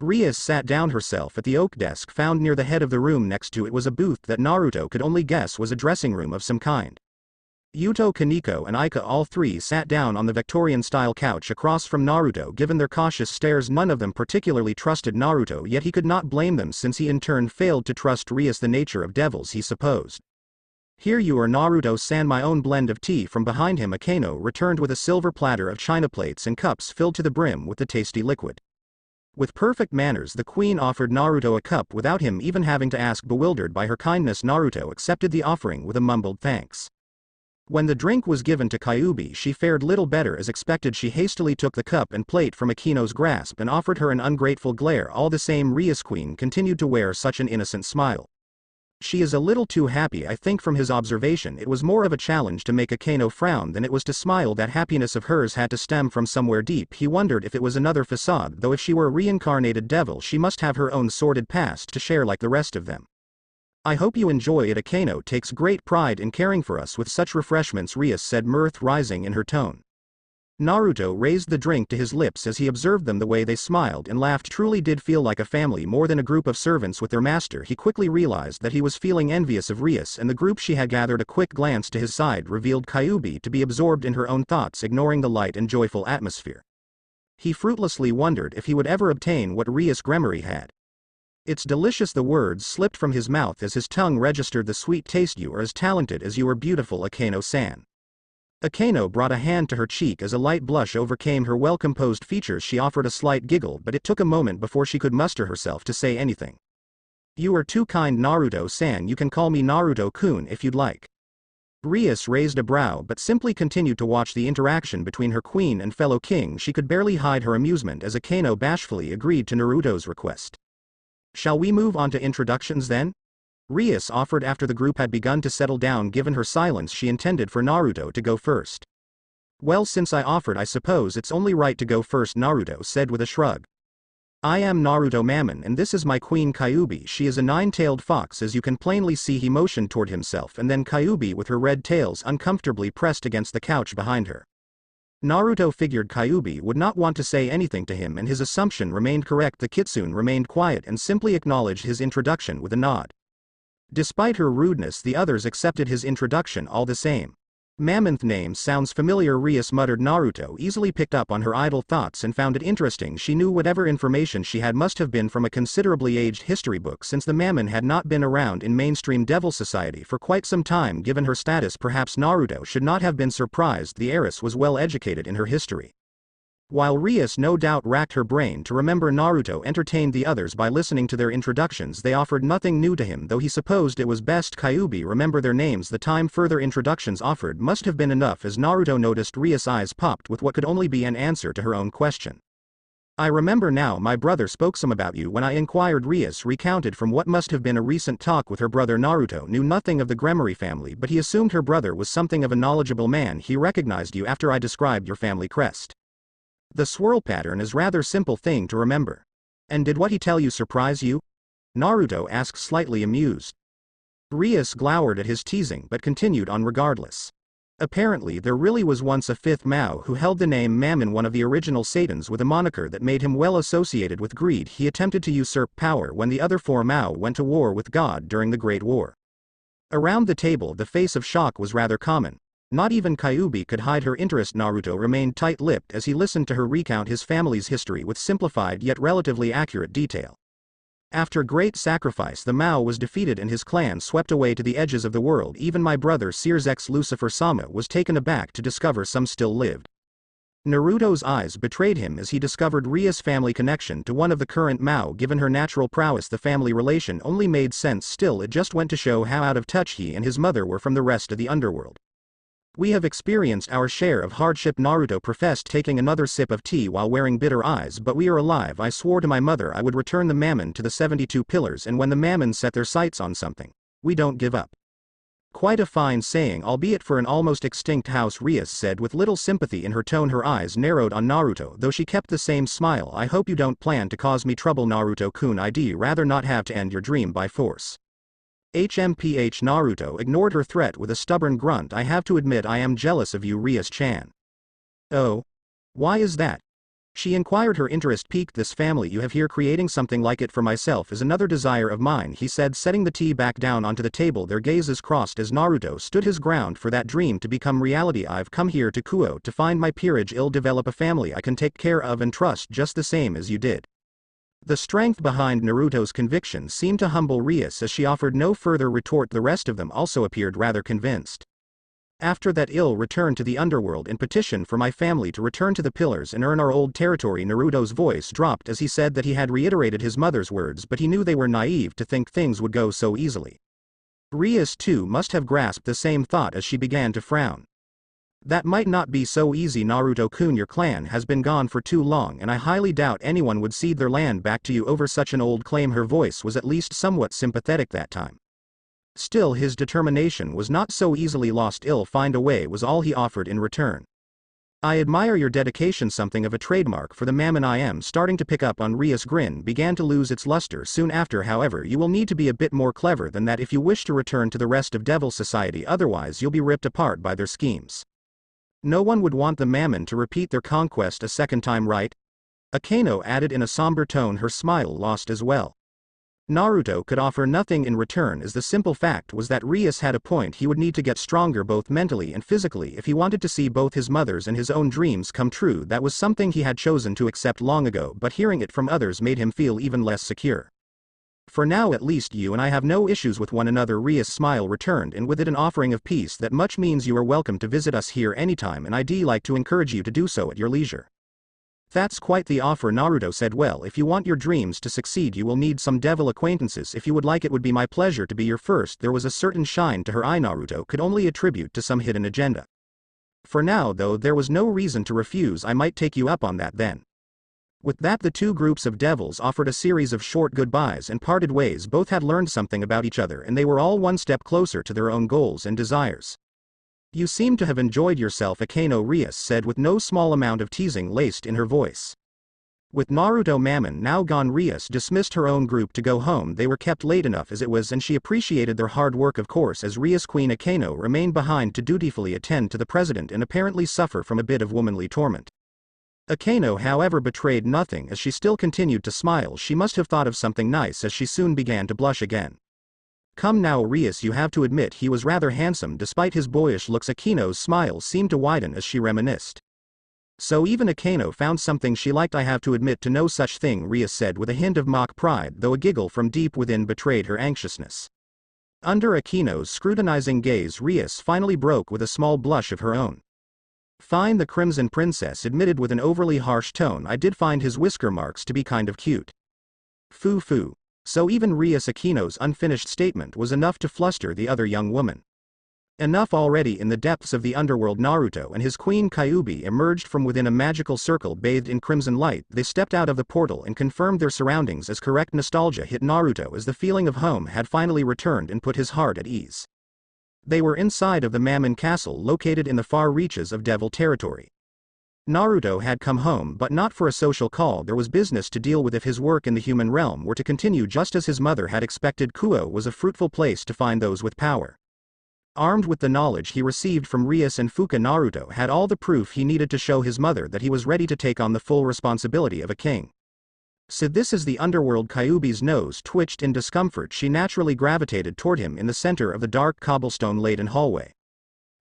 Rias sat down herself at the oak desk found near the head of the room. Next to it was a booth that Naruto could only guess was a dressing room of some kind. Yuto, Kaneko and Ika, all three, sat down on the Victorian-style couch across from Naruto. Given their cautious stares, none of them particularly trusted Naruto, yet he could not blame them since he in turn failed to trust Rias. The nature of devils, he supposed. Here you are, Naruto-san, my own blend of tea. From behind him, Akeno returned with a silver platter of china plates and cups filled to the brim with the tasty liquid. With perfect manners, the queen offered Naruto a cup without him even having to ask. Bewildered by her kindness, Naruto accepted the offering with a mumbled thanks. When the drink was given to Kyuubi, she fared little better. As expected, she hastily took the cup and plate from Akeno's grasp and offered her an ungrateful glare. All the same, Ria's queen continued to wear such an innocent smile. She is a little too happy. I think from his observation it was more of a challenge to make Akeno frown than it was to smile. That happiness of hers had to stem from somewhere deep. He wondered if it was another facade, though if she were a reincarnated devil she must have her own sordid past to share like the rest of them. I hope you enjoy it. Akeno takes great pride in caring for us with such refreshments, Rias said, mirth rising in her tone. Naruto raised the drink to his lips as he observed them. The way they smiled and laughed truly did feel like a family more than a group of servants with their master. He quickly realized that he was feeling envious of Rias and the group she had gathered. A quick glance to his side revealed Kyuubi to be absorbed in her own thoughts, ignoring the light and joyful atmosphere. He fruitlessly wondered if he would ever obtain what Rias Gremory had. It's delicious. The words slipped from his mouth as his tongue registered the sweet taste. You are as talented as you are beautiful, Akeno-san. Akeno brought a hand to her cheek as a light blush overcame her well-composed features. She offered a slight giggle, but it took a moment before she could muster herself to say anything. You are too kind, Naruto-san. You can call me Naruto-kun if you'd like. Rias raised a brow but simply continued to watch the interaction between her queen and fellow king. She could barely hide her amusement as Akeno bashfully agreed to Naruto's request. Shall we move on to introductions then? Rias offered after the group had begun to settle down. Given her silence, she intended for Naruto to go first. Well, since I offered, I suppose it's only right to go first, Naruto said with a shrug. I am Naruto Mammon and this is my queen Kyuubi. She is a nine-tailed fox, as you can plainly see. He motioned toward himself, and then Kyuubi with her red tails uncomfortably pressed against the couch behind her. Naruto figured Kyuubi would not want to say anything to him, and his assumption remained correct. The kitsune remained quiet and simply acknowledged his introduction with a nod. Despite her rudeness, the others accepted his introduction all the same. Mammon's name sounds familiar, Rias muttered. Naruto easily picked up on her idle thoughts and found it interesting. She knew whatever information she had must have been from a considerably aged history book, since the Mammon had not been around in mainstream devil society for quite some time. Given her status, perhaps Naruto should not have been surprised. The heiress was well educated in her history. While Rias no doubt racked her brain to remember, Naruto entertained the others by listening to their introductions. They offered nothing new to him, though he supposed it was best Kyuubi remember their names. The time further introductions offered must have been enough, as Naruto noticed Rias' eyes popped with what could only be an answer to her own question. I remember now, my brother spoke some about you when I inquired. Rias recounted from what must have been a recent talk with her brother. Naruto knew nothing of the Gremory family, but he assumed her brother was something of a knowledgeable man. He recognized you after I described your family crest. The swirl pattern is rather simple thing to remember. And did what he tell you surprise you? Naruto asked, slightly amused. Rias glowered at his teasing but continued on regardless. Apparently there really was once a fifth Mao who held the name Mammon, one of the original Satans with a moniker that made him well associated with greed. He attempted to usurp power when the other four Mao went to war with God during the Great War. Around the table the face of shock was rather common. Not even Kyuubi could hide her interest. Naruto remained tight-lipped as he listened to her recount his family's history with simplified yet relatively accurate detail. After great sacrifice the Mao was defeated and his clan swept away to the edges of the world. Even my brother Sears X Lucifer Sama was taken aback to discover some still lived. Naruto's eyes betrayed him as he discovered Ria's family connection to one of the current Mao. Given her natural prowess the family relation only made sense. Still, it just went to show how out of touch he and his mother were from the rest of the underworld. We have experienced our share of hardship, Naruto professed, taking another sip of tea while wearing bitter eyes. But we are alive. I swore to my mother I would return the Mammon to the 72 pillars, and when the Mammon set their sights on something, we don't give up. Quite a fine saying, albeit for an almost extinct house, Rias said with little sympathy in her tone. Her eyes narrowed on Naruto, though she kept the same smile. I hope you don't plan to cause me trouble, Naruto-kun. I'd rather not have to end your dream by force. HMPH. Naruto ignored her threat with a stubborn grunt. I have to admit I am jealous of you, Rias-chan. Oh? Why is that? She inquired, her interest piqued. This family you have here, creating something like it for myself is another desire of mine, he said, setting the tea back down onto the table. Their gazes crossed as Naruto stood his ground for that dream to become reality. I've come here to Kuo to find my peerage. I'll develop a family I can take care of and trust just the same as you did. The strength behind Naruto's conviction seemed to humble Rias as she offered no further retort. The rest of them also appeared rather convinced. After that, I'll return to the underworld and petition for my family to return to the pillars and earn our old territory. Naruto's voice dropped as he said that he had reiterated his mother's words, but he knew they were naive to think things would go so easily. Rias too must have grasped the same thought as she began to frown. That might not be so easy, Naruto-kun. Your clan has been gone for too long, and I highly doubt anyone would cede their land back to you over such an old claim. Her voice was at least somewhat sympathetic that time. Still, his determination was not so easily lost. I'll find a way was all he offered in return. I admire your dedication, something of a trademark for the Mammon. I am starting to pick up on. Rias' grin began to lose its luster soon after. However, you will need to be a bit more clever than that if you wish to return to the rest of Devil Society, otherwise you'll be ripped apart by their schemes. No one would want the Mammon to repeat their conquest a second time, right? Akeno added in a somber tone, her smile lost as well. Naruto could offer nothing in return, as the simple fact was that Rias had a point. He would need to get stronger both mentally and physically if he wanted to see both his mother's and his own dreams come true. That was something he had chosen to accept long ago, but hearing it from others made him feel even less secure. For now at least you and I have no issues with one another. Rias' smile returned, and with it an offering of peace. That much means you are welcome to visit us here anytime, and I'd like to encourage you to do so at your leisure. That's quite the offer, Naruto said. Well, if you want your dreams to succeed you will need some devil acquaintances. If you would like, it would be my pleasure to be your first. There was a certain shine to her eye Naruto could only attribute to some hidden agenda. For now though there was no reason to refuse. I might take you up on that then. With that the two groups of devils offered a series of short goodbyes and parted ways. Both had learned something about each other, and they were all one step closer to their own goals and desires. You seem to have enjoyed yourself, Akeno, Rias said with no small amount of teasing laced in her voice. With Naruto Mammon now gone, Rias dismissed her own group to go home. They were kept late enough as it was, and she appreciated their hard work of course, as Rias' queen Akeno remained behind to dutifully attend to the president and apparently suffer from a bit of womanly torment. Akeno however betrayed nothing as she still continued to smile. She must have thought of something nice as she soon began to blush again. Come now, Rias, you have to admit he was rather handsome despite his boyish looks. Akeno's smile seemed to widen as she reminisced. So even Akeno found something she liked. I have to admit to no such thing, Rias said with a hint of mock pride, though a giggle from deep within betrayed her anxiousness. Under Akeno's scrutinizing gaze Rias finally broke with a small blush of her own. Fine, the Crimson Princess admitted with an overly harsh tone. I did find his whisker marks to be kind of cute. Foo. So even Rias Akeno's unfinished statement was enough to fluster the other young woman. Enough already. In the depths of the underworld, Naruto and his queen Kyuubi emerged from within a magical circle bathed in crimson light. They stepped out of the portal and confirmed their surroundings as correct nostalgia hit Naruto as the feeling of home had finally returned and put his heart at ease. They were inside of the Mammon Castle located in the far reaches of Devil territory. Naruto had come home but not for a social call. There was business to deal with if his work in the human realm were to continue just as his mother had expected. Kuo was a fruitful place to find those with power. Armed with the knowledge he received from Rias and Fuka, Naruto had all the proof he needed to show his mother that he was ready to take on the full responsibility of a king. So this is the underworld. Kyuubi's nose twitched in discomfort. She naturally gravitated toward him in the center of the dark cobblestone-laden hallway.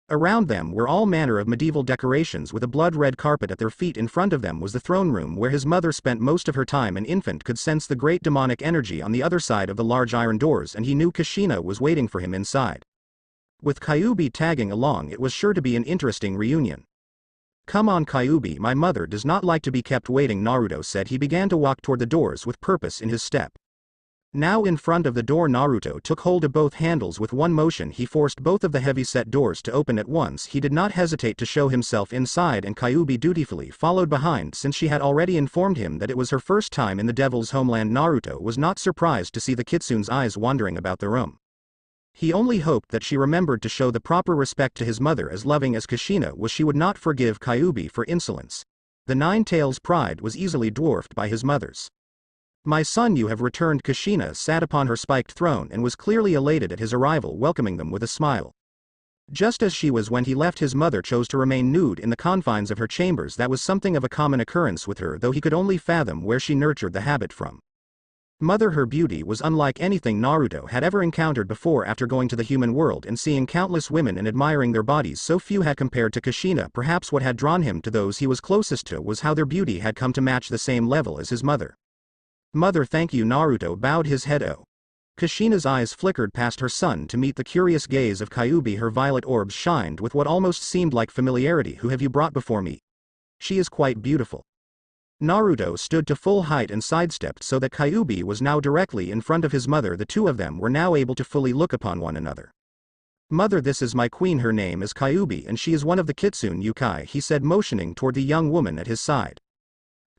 Around them were all manner of medieval decorations with a blood-red carpet at their feet. In front of them was the throne room where his mother spent most of her time. An infant could sense the great demonic energy on the other side of the large iron doors, and he knew Kushina was waiting for him inside. With Kyuubi tagging along, it was sure to be an interesting reunion. "Come on, Kyuubi, my mother does not like to be kept waiting," Naruto said. He began to walk toward the doors with purpose in his step. Now in front of the door, Naruto took hold of both handles. With one motion he forced both of the heavy-set doors to open at once. He did not hesitate to show himself inside, and Kyuubi dutifully followed behind. Since she had already informed him that it was her first time in the Devil's homeland, Naruto was not surprised to see the kitsune's eyes wandering about the room. He only hoped that she remembered to show the proper respect to his mother. As loving as Kushina was, she would not forgive Kyuubi for insolence. The Nine-Tails' pride was easily dwarfed by his mother's. "My son, you have returned." Kushina sat upon her spiked throne and was clearly elated at his arrival, welcoming them with a smile. Just as she was when he left, his mother chose to remain nude in the confines of her chambers. That was something of a common occurrence with her, though he could only fathom where she nurtured the habit from. Mother, her beauty was unlike anything Naruto had ever encountered before. After going to the human world and seeing countless women and admiring their bodies, so few had compared to Kushina. Perhaps what had drawn him to those he was closest to was how their beauty had come to match the same level as his mother. "Mother, thank you." Naruto bowed his head. "Oh." Kushina's eyes flickered past her son to meet the curious gaze of Kyuubi. Her violet orbs shined with what almost seemed like familiarity. "Who have you brought before me?" "She is quite beautiful." Naruto stood to full height and sidestepped so that Kyuubi was now directly in front of his mother. The two of them were now able to fully look upon one another. "Mother, this is my queen. Her name is Kyuubi and she is one of the Kitsune Yukai," he said, motioning toward the young woman at his side.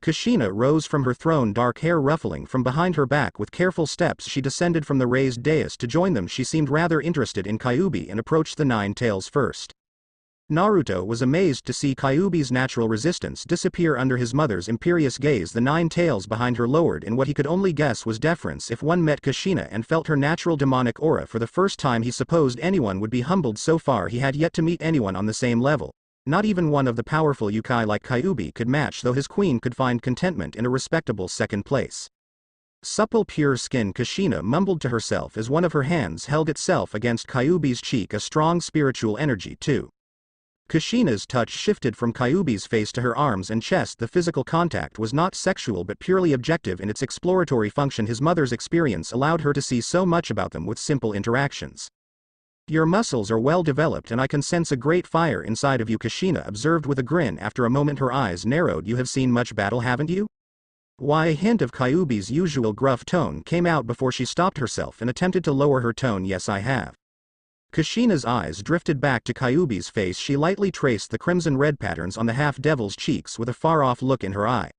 Kushina rose from her throne, dark hair ruffling from behind her back. With careful steps she descended from the raised dais to join them. She seemed rather interested in Kyuubi and approached the Nine-Tails first. Naruto was amazed to see Kyuubi's natural resistance disappear under his mother's imperious gaze. The Nine-Tails behind her lowered in what he could only guess was deference. If one met Kushina and felt her natural demonic aura for the first time, he supposed anyone would be humbled. So far he had yet to meet anyone on the same level. Not even one of the powerful Yukai like Kyuubi could match, though his queen could find contentment in a respectable second place. Supple, pure skin, Kushina mumbled to herself as one of her hands held itself against Kyuubi's cheek. A strong spiritual energy too. Kushina's touch shifted from Kyuubi's face to her arms and chest. The physical contact was not sexual but purely objective in its exploratory function. His mother's experience allowed her to see so much about them with simple interactions. "Your muscles are well developed and I can sense a great fire inside of you," Kushina observed with a grin. After a moment her eyes narrowed. "You have seen much battle, haven't you?" Why, a hint of Kyuubi's usual gruff tone came out before she stopped herself and attempted to lower her tone. "Yes, I have." Kushina's eyes drifted back to Kyuubi's face. She lightly traced the crimson-red patterns on the half-devil's cheeks with a far-off look in her eye.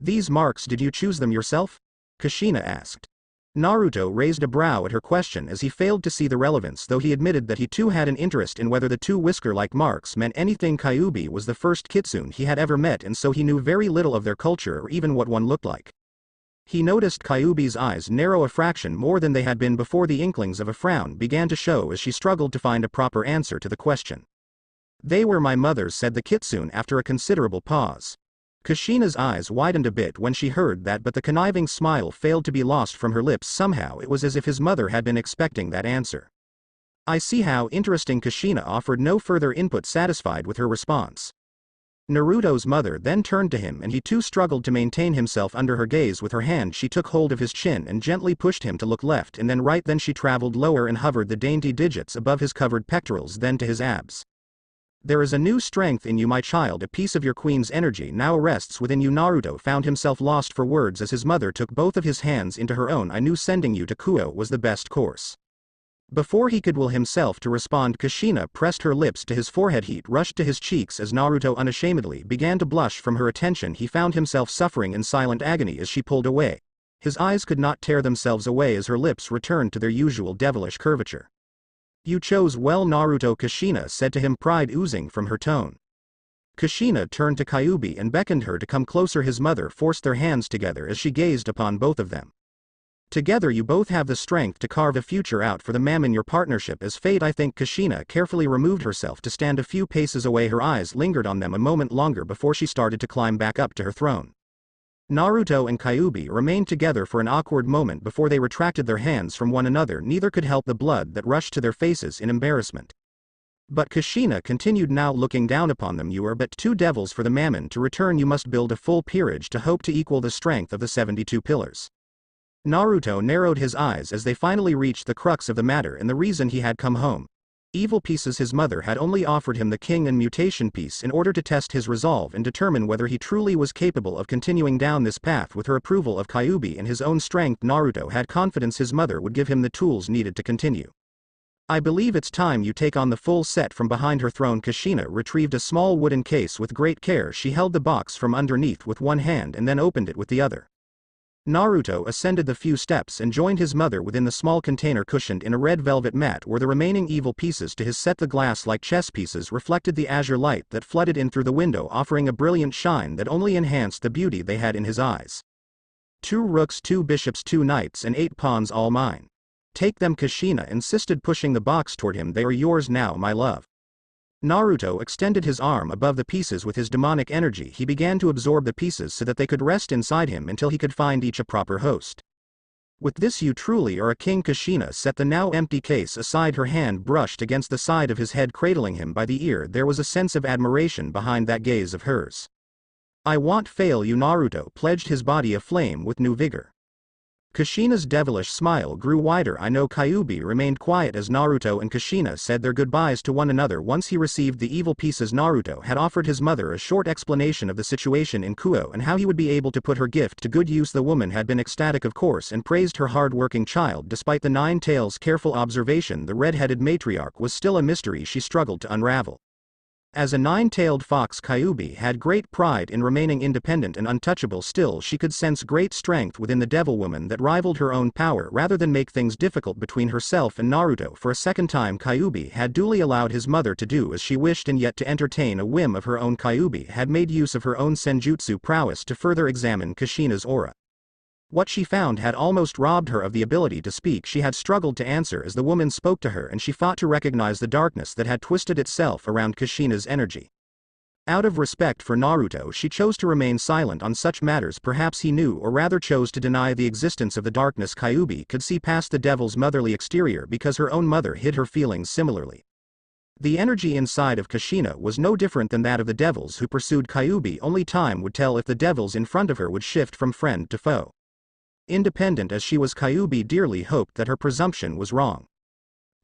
"These marks, did you choose them yourself?" Kushina asked. Naruto raised a brow at her question as he failed to see the relevance, though he admitted that he too had an interest in whether the two whisker-like marks meant anything. Kyuubi was the first kitsune he had ever met, and so he knew very little of their culture or even what one looked like. He noticed Kyuubi's eyes narrow a fraction more than they had been before. The inklings of a frown began to show as she struggled to find a proper answer to the question. "They were my mother's," said the kitsune after a considerable pause. Kushina's eyes widened a bit when she heard that, but the conniving smile failed to be lost from her lips. Somehow it was as if his mother had been expecting that answer. "I see how interesting." Kushina offered no further input, satisfied with her response. Naruto's mother then turned to him and he too struggled to maintain himself under her gaze. With her hand she took hold of his chin and gently pushed him to look left and then right. Then she traveled lower and hovered the dainty digits above his covered pectorals, then to his abs. "There is a new strength in you, my child. A piece of your queen's energy now rests within you." Naruto found himself lost for words as his mother took both of his hands into her own. "I knew sending you to Kuo was the best course. Before he could will himself to respond, Kushina pressed her lips to his forehead. Heat rushed to his cheeks as Naruto unashamedly began to blush from her attention. He found himself suffering in silent agony as she pulled away. His eyes could not tear themselves away as her lips returned to their usual devilish curvature. "You chose well, Naruto," Kushina said to him, pride oozing from her tone. Kushina turned to Kyuubi and beckoned her to come closer. His mother forced their hands together as she gazed upon both of them. "Together you both have the strength to carve a future out for the Mammon. Your partnership is fate, I think." Kushina carefully removed herself to stand a few paces away. Her eyes lingered on them a moment longer before she started to climb back up to her throne. Naruto and Kyuubi remained together for an awkward moment before they retracted their hands from one another. Neither could help the blood that rushed to their faces in embarrassment. But Kushina continued, now looking down upon them. "You are but two devils for the Mammon to return. You must build a full peerage to hope to equal the strength of the 72 pillars." Naruto narrowed his eyes as they finally reached the crux of the matter and the reason he had come home. Evil pieces. His mother had only offered him the king and mutation piece in order to test his resolve and determine whether he truly was capable of continuing down this path. With her approval of Kyuubi and his own strength, Naruto had confidence his mother would give him the tools needed to continue. "I believe it's time you take on the full set." From behind her throne, Kushina retrieved a small wooden case with great care. She held the box from underneath with one hand and then opened it with the other. Naruto ascended the few steps and joined his mother within the small container cushioned in a red velvet mat were the remaining evil pieces to his set. The glass-like chess pieces reflected the azure light that flooded in through the window, offering a brilliant shine that only enhanced the beauty they had in his eyes. "2 rooks, 2 bishops, 2 knights and 8 pawns, all mine." "Take them," Kushina insisted, pushing the box toward him. "They are yours now, my love." Naruto extended his arm above the pieces with his demonic energy. He began to absorb the pieces so that they could rest inside him until he could find each a proper host. "With this you truly are a king." Kushina set the now empty case aside. Her hand brushed against the side of his head, cradling him by the ear. There was a sense of admiration behind that gaze of hers. "I won't fail you." Naruto pledged, his body aflame with new vigor. Kushina's devilish smile grew wider. "I know." Kyuubi remained quiet as Naruto and Kushina said their goodbyes to one another. Once he received the evil pieces, Naruto had offered his mother a short explanation of the situation in Kuo and how he would be able to put her gift to good use. The woman had been ecstatic, of course, and praised her hard-working child. Despite the Nine Tails' careful observation, the red-headed matriarch was still a mystery she struggled to unravel. As a nine-tailed fox, Kyuubi had great pride in remaining independent and untouchable. Still, she could sense great strength within the devil woman that rivaled her own power. Rather than make things difficult between herself and Naruto for a second time, Kyuubi had duly allowed his mother to do as she wished, and yet to entertain a whim of her own. Kyuubi had made use of her own senjutsu prowess to further examine Kushina's aura. What she found had almost robbed her of the ability to speak. She had struggled to answer as the woman spoke to her, and she fought to recognize the darkness that had twisted itself around Kushina's energy. Out of respect for Naruto, she chose to remain silent on such matters. Perhaps he knew, or rather chose to deny, the existence of the darkness. Kyuubi could see past the devil's motherly exterior because her own mother hid her feelings similarly. The energy inside of Kushina was no different than that of the devils who pursued Kyuubi. Only time would tell if the devils in front of her would shift from friend to foe. Independent as she was, Kyuubi dearly hoped that her presumption was wrong.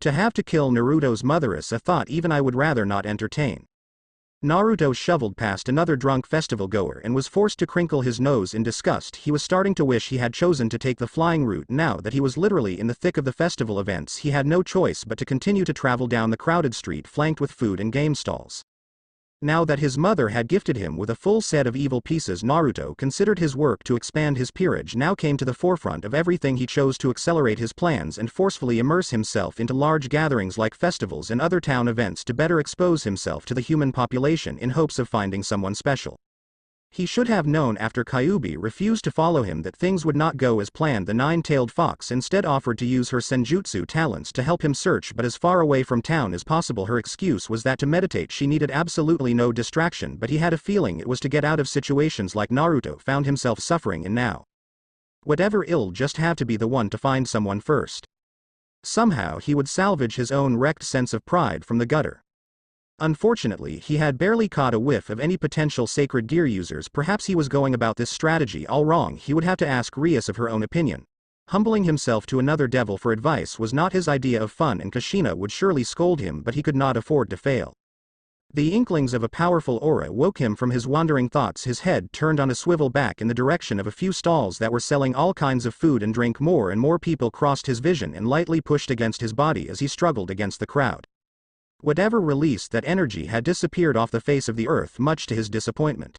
To have to kill Naruto's mother is a thought even I would rather not entertain. Naruto shoveled past another drunk festival goer and was forced to crinkle his nose in disgust. He was starting to wish he had chosen to take the flying route. Now that he was literally in the thick of the festival events, he had no choice but to continue to travel down the crowded street flanked with food and game stalls. Now that his mother had gifted him with a full set of evil pieces, Naruto considered his work to expand his peerage now came to the forefront of everything. He chose to accelerate his plans and forcefully immerse himself into large gatherings like festivals and other town events to better expose himself to the human population in hopes of finding someone special. He should have known after Kyuubi refused to follow him that things would not go as planned. The nine-tailed fox instead offered to use her senjutsu talents to help him search but as far away from town as possible. Her excuse was that to meditate she needed absolutely no distraction, but he had a feeling it was to get out of situations like Naruto found himself suffering in now. Whatever ill, just have to be the one to find someone first. Somehow he would salvage his own wrecked sense of pride from the gutter. Unfortunately, he had barely caught a whiff of any potential sacred gear users. Perhaps he was going about this strategy all wrong. He would have to ask Rias of her own opinion. Humbling himself to another devil for advice was not his idea of fun, and Kushina would surely scold him, but he could not afford to fail. The inklings of a powerful aura woke him from his wandering thoughts. His head turned on a swivel back in the direction of a few stalls that were selling all kinds of food and drink. More and more people crossed his vision and lightly pushed against his body as he struggled against the crowd. Whatever released that energy had disappeared off the face of the earth, much to his disappointment.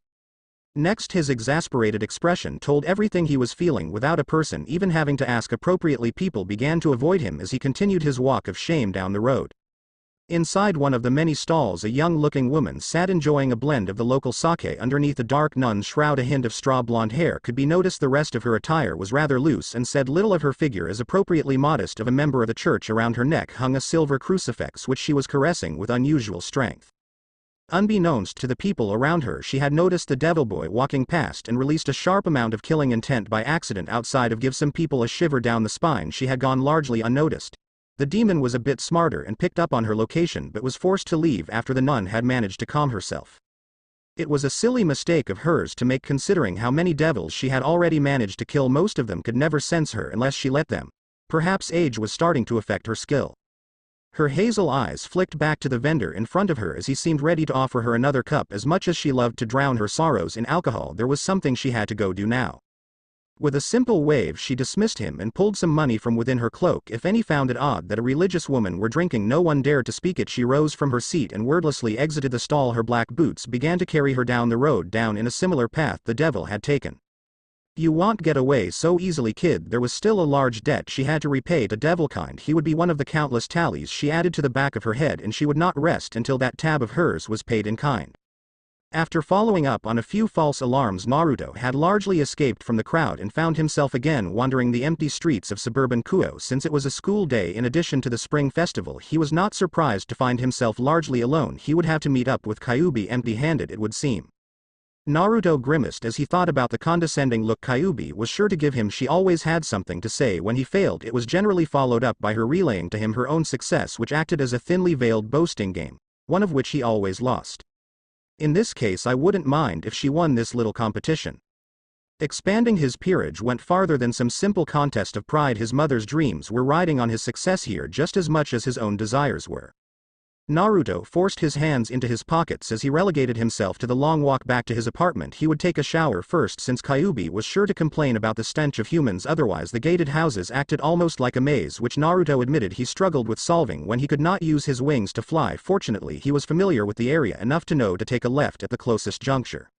Next, his exasperated expression told everything he was feeling without a person even having to ask appropriately. People began to avoid him as he continued his walk of shame down the road. Inside one of the many stalls, a young-looking woman sat enjoying a blend of the local sake underneath a dark nun's shroud. A hint of straw blonde hair could be noticed. The rest of her attire was rather loose and said little of her figure as appropriately modest of a member of the church. Around her neck hung a silver crucifix which she was caressing with unusual strength. Unbeknownst to the people around her, she had noticed the devil boy walking past and released a sharp amount of killing intent by accident outside of give some people a shiver down the spine. She had gone largely unnoticed. The demon was a bit smarter and picked up on her location but was forced to leave after the nun had managed to calm herself. It was a silly mistake of hers to make, considering how many devils she had already managed to kill. Most of them could never sense her unless she let them. Perhaps age was starting to affect her skill. Her hazel eyes flicked back to the vendor in front of her as he seemed ready to offer her another cup. As much as she loved to drown her sorrows in alcohol, there was something she had to go do now. With a simple wave she dismissed him and pulled some money from within her cloak. If any found it odd that a religious woman were drinking, no one dared to speak it. She rose from her seat and wordlessly exited the stall. Her black boots began to carry her down the road, down in a similar path the devil had taken. You won't get away so easily, kid. There was still a large debt she had to repay to Devilkind. He would be one of the countless tallies she added to the back of her head, and she would not rest until that tab of hers was paid in kind. After following up on a few false alarms, Naruto had largely escaped from the crowd and found himself again wandering the empty streets of suburban Kuo. Since it was a school day in addition to the spring festival, he was not surprised to find himself largely alone. He would have to meet up with Kyuubi empty-handed, it would seem. Naruto grimaced as he thought about the condescending look Kyuubi was sure to give him. She always had something to say. When he failed, it was generally followed up by her relaying to him her own success, which acted as a thinly veiled boasting game, one of which he always lost. In this case, I wouldn't mind if she won this little competition. Expanding his peerage went farther than some simple contest of pride. His mother's dreams were riding on his success here just as much as his own desires were. Naruto forced his hands into his pockets as he relegated himself to the long walk back to his apartment. He would take a shower first, since Kyuubi was sure to complain about the stench of humans. Otherwise, the gated houses acted almost like a maze, which Naruto admitted he struggled with solving when he could not use his wings to fly. Fortunately, he was familiar with the area enough to know to take a left at the closest juncture.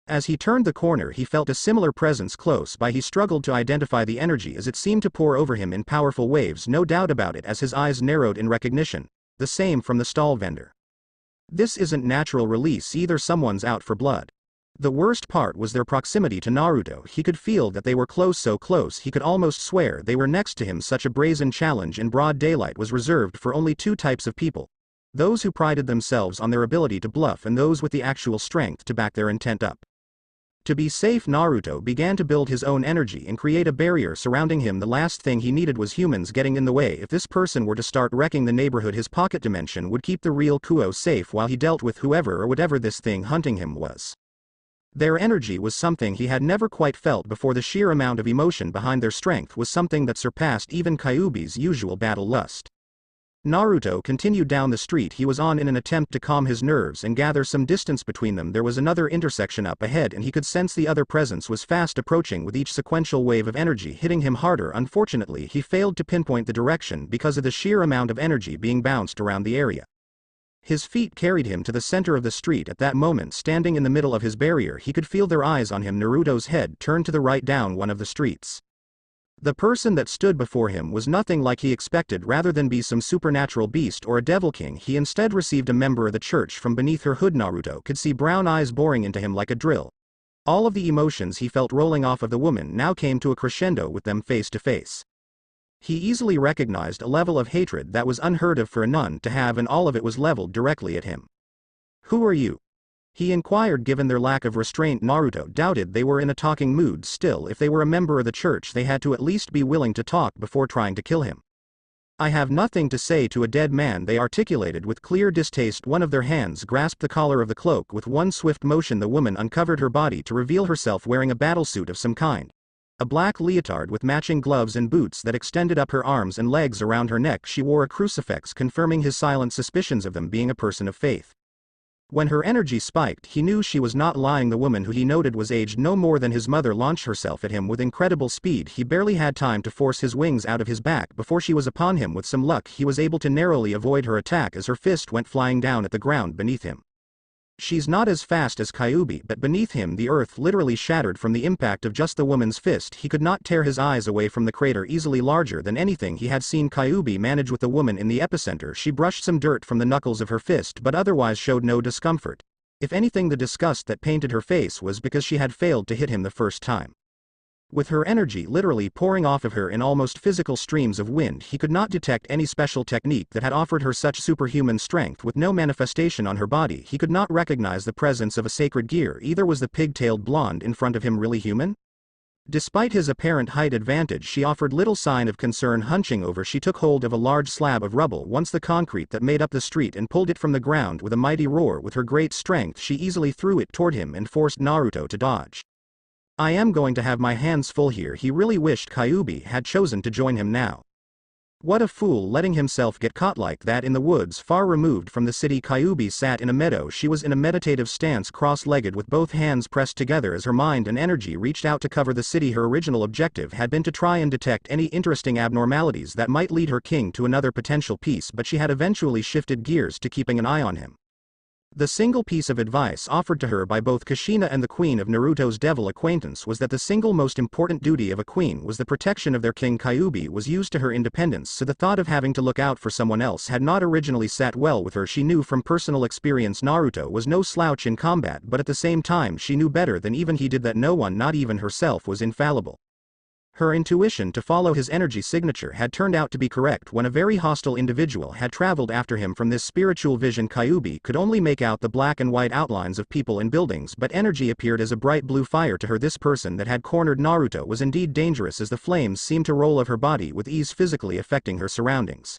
As he turned the corner, he felt a similar presence close by. He struggled to identify the energy as it seemed to pour over him in powerful waves. No doubt about it, as his eyes narrowed in recognition. The same from the stall vendor. This isn't natural release either. Someone's out for blood. The worst part was their proximity to Naruto. He could feel that they were close, so close he could almost swear they were next to him. Such a brazen challenge in broad daylight was reserved for only two types of people: those who prided themselves on their ability to bluff, and those with the actual strength to back their intent up. To be safe, Naruto began to build his own energy and create a barrier surrounding him. The last thing he needed was humans getting in the way. If this person were to start wrecking the neighborhood, his pocket dimension would keep the real Kuo safe while he dealt with whoever or whatever this thing hunting him was. Their energy was something he had never quite felt before. The sheer amount of emotion behind their strength was something that surpassed even Kyuubi's usual battle lust. Naruto continued down the street he was on in an attempt to calm his nerves and gather some distance between them. There was another intersection up ahead, and he could sense the other presence was fast approaching, with each sequential wave of energy hitting him harder. Unfortunately, he failed to pinpoint the direction because of the sheer amount of energy being bounced around the area. His feet carried him to the center of the street. At that moment, standing in the middle of his barrier, he could feel their eyes on him. Naruto's head turned to the right down one of the streets. The person that stood before him was nothing like he expected. Rather than be some supernatural beast or a devil king, he instead received a member of the church. From beneath her hood, Naruto could see brown eyes boring into him like a drill. All of the emotions he felt rolling off of the woman now came to a crescendo with them face to face. He easily recognized a level of hatred that was unheard of for a nun to have, and all of it was leveled directly at him. "Who are you?" he inquired. Given their lack of restraint, Naruto doubted they were in a talking mood. Still, if they were a member of the church, they had to at least be willing to talk before trying to kill him. "I have nothing to say to a dead man," they articulated with clear distaste. One of their hands grasped the collar of the cloak. With one swift motion, the woman uncovered her body to reveal herself wearing a battlesuit of some kind. A black leotard with matching gloves and boots that extended up her arms and legs. Around her neck she wore a crucifix, confirming his silent suspicions of them being a person of faith. When her energy spiked, he knew she was not lying. The woman, who he noted was aged no more than his mother, launched herself at him with incredible speed. He barely had time to force his wings out of his back before she was upon him. With some luck, he was able to narrowly avoid her attack as her fist went flying down at the ground beneath him. She's not as fast as Kyuubi, but beneath him the earth literally shattered from the impact of just the woman's fist. He could not tear his eyes away from the crater, easily larger than anything he had seen Kyuubi manage with the woman in the epicenter. She brushed some dirt from the knuckles of her fist but otherwise showed no discomfort. If anything, the disgust that painted her face was because she had failed to hit him the first time. With her energy literally pouring off of her in almost physical streams of wind, he could not detect any special technique that had offered her such superhuman strength. With no manifestation on her body, he could not recognize the presence of a sacred gear. Either was the pig-tailed blonde in front of him really human? Despite his apparent height advantage, she offered little sign of concern. Hunching over, she took hold of a large slab of rubble, once the concrete that made up the street, and pulled it from the ground with a mighty roar. With her great strength, she easily threw it toward him and forced Naruto to dodge. I am going to have my hands full here. He really wished Kyuubi had chosen to join him now. What a fool, letting himself get caught like that in the woods far removed from the city. Kyuubi sat in a meadow. She was in a meditative stance, cross-legged with both hands pressed together as her mind and energy reached out to cover the city. Her original objective had been to try and detect any interesting abnormalities that might lead her king to another potential peace, but she had eventually shifted gears to keeping an eye on him. The single piece of advice offered to her by both Kushina and the queen of Naruto's devil acquaintance was that the single most important duty of a queen was the protection of their king. Kyuubi was used to her independence, so the thought of having to look out for someone else had not originally sat well with her. She knew from personal experience Naruto was no slouch in combat, but at the same time she knew better than even he did that no one, not even herself, was infallible. Her intuition to follow his energy signature had turned out to be correct. When a very hostile individual had traveled after him from this spiritual vision, Kyuubi could only make out the black and white outlines of people and buildings, but energy appeared as a bright blue fire to her. This person that had cornered Naruto was indeed dangerous, as the flames seemed to roll of her body with ease, physically affecting her surroundings.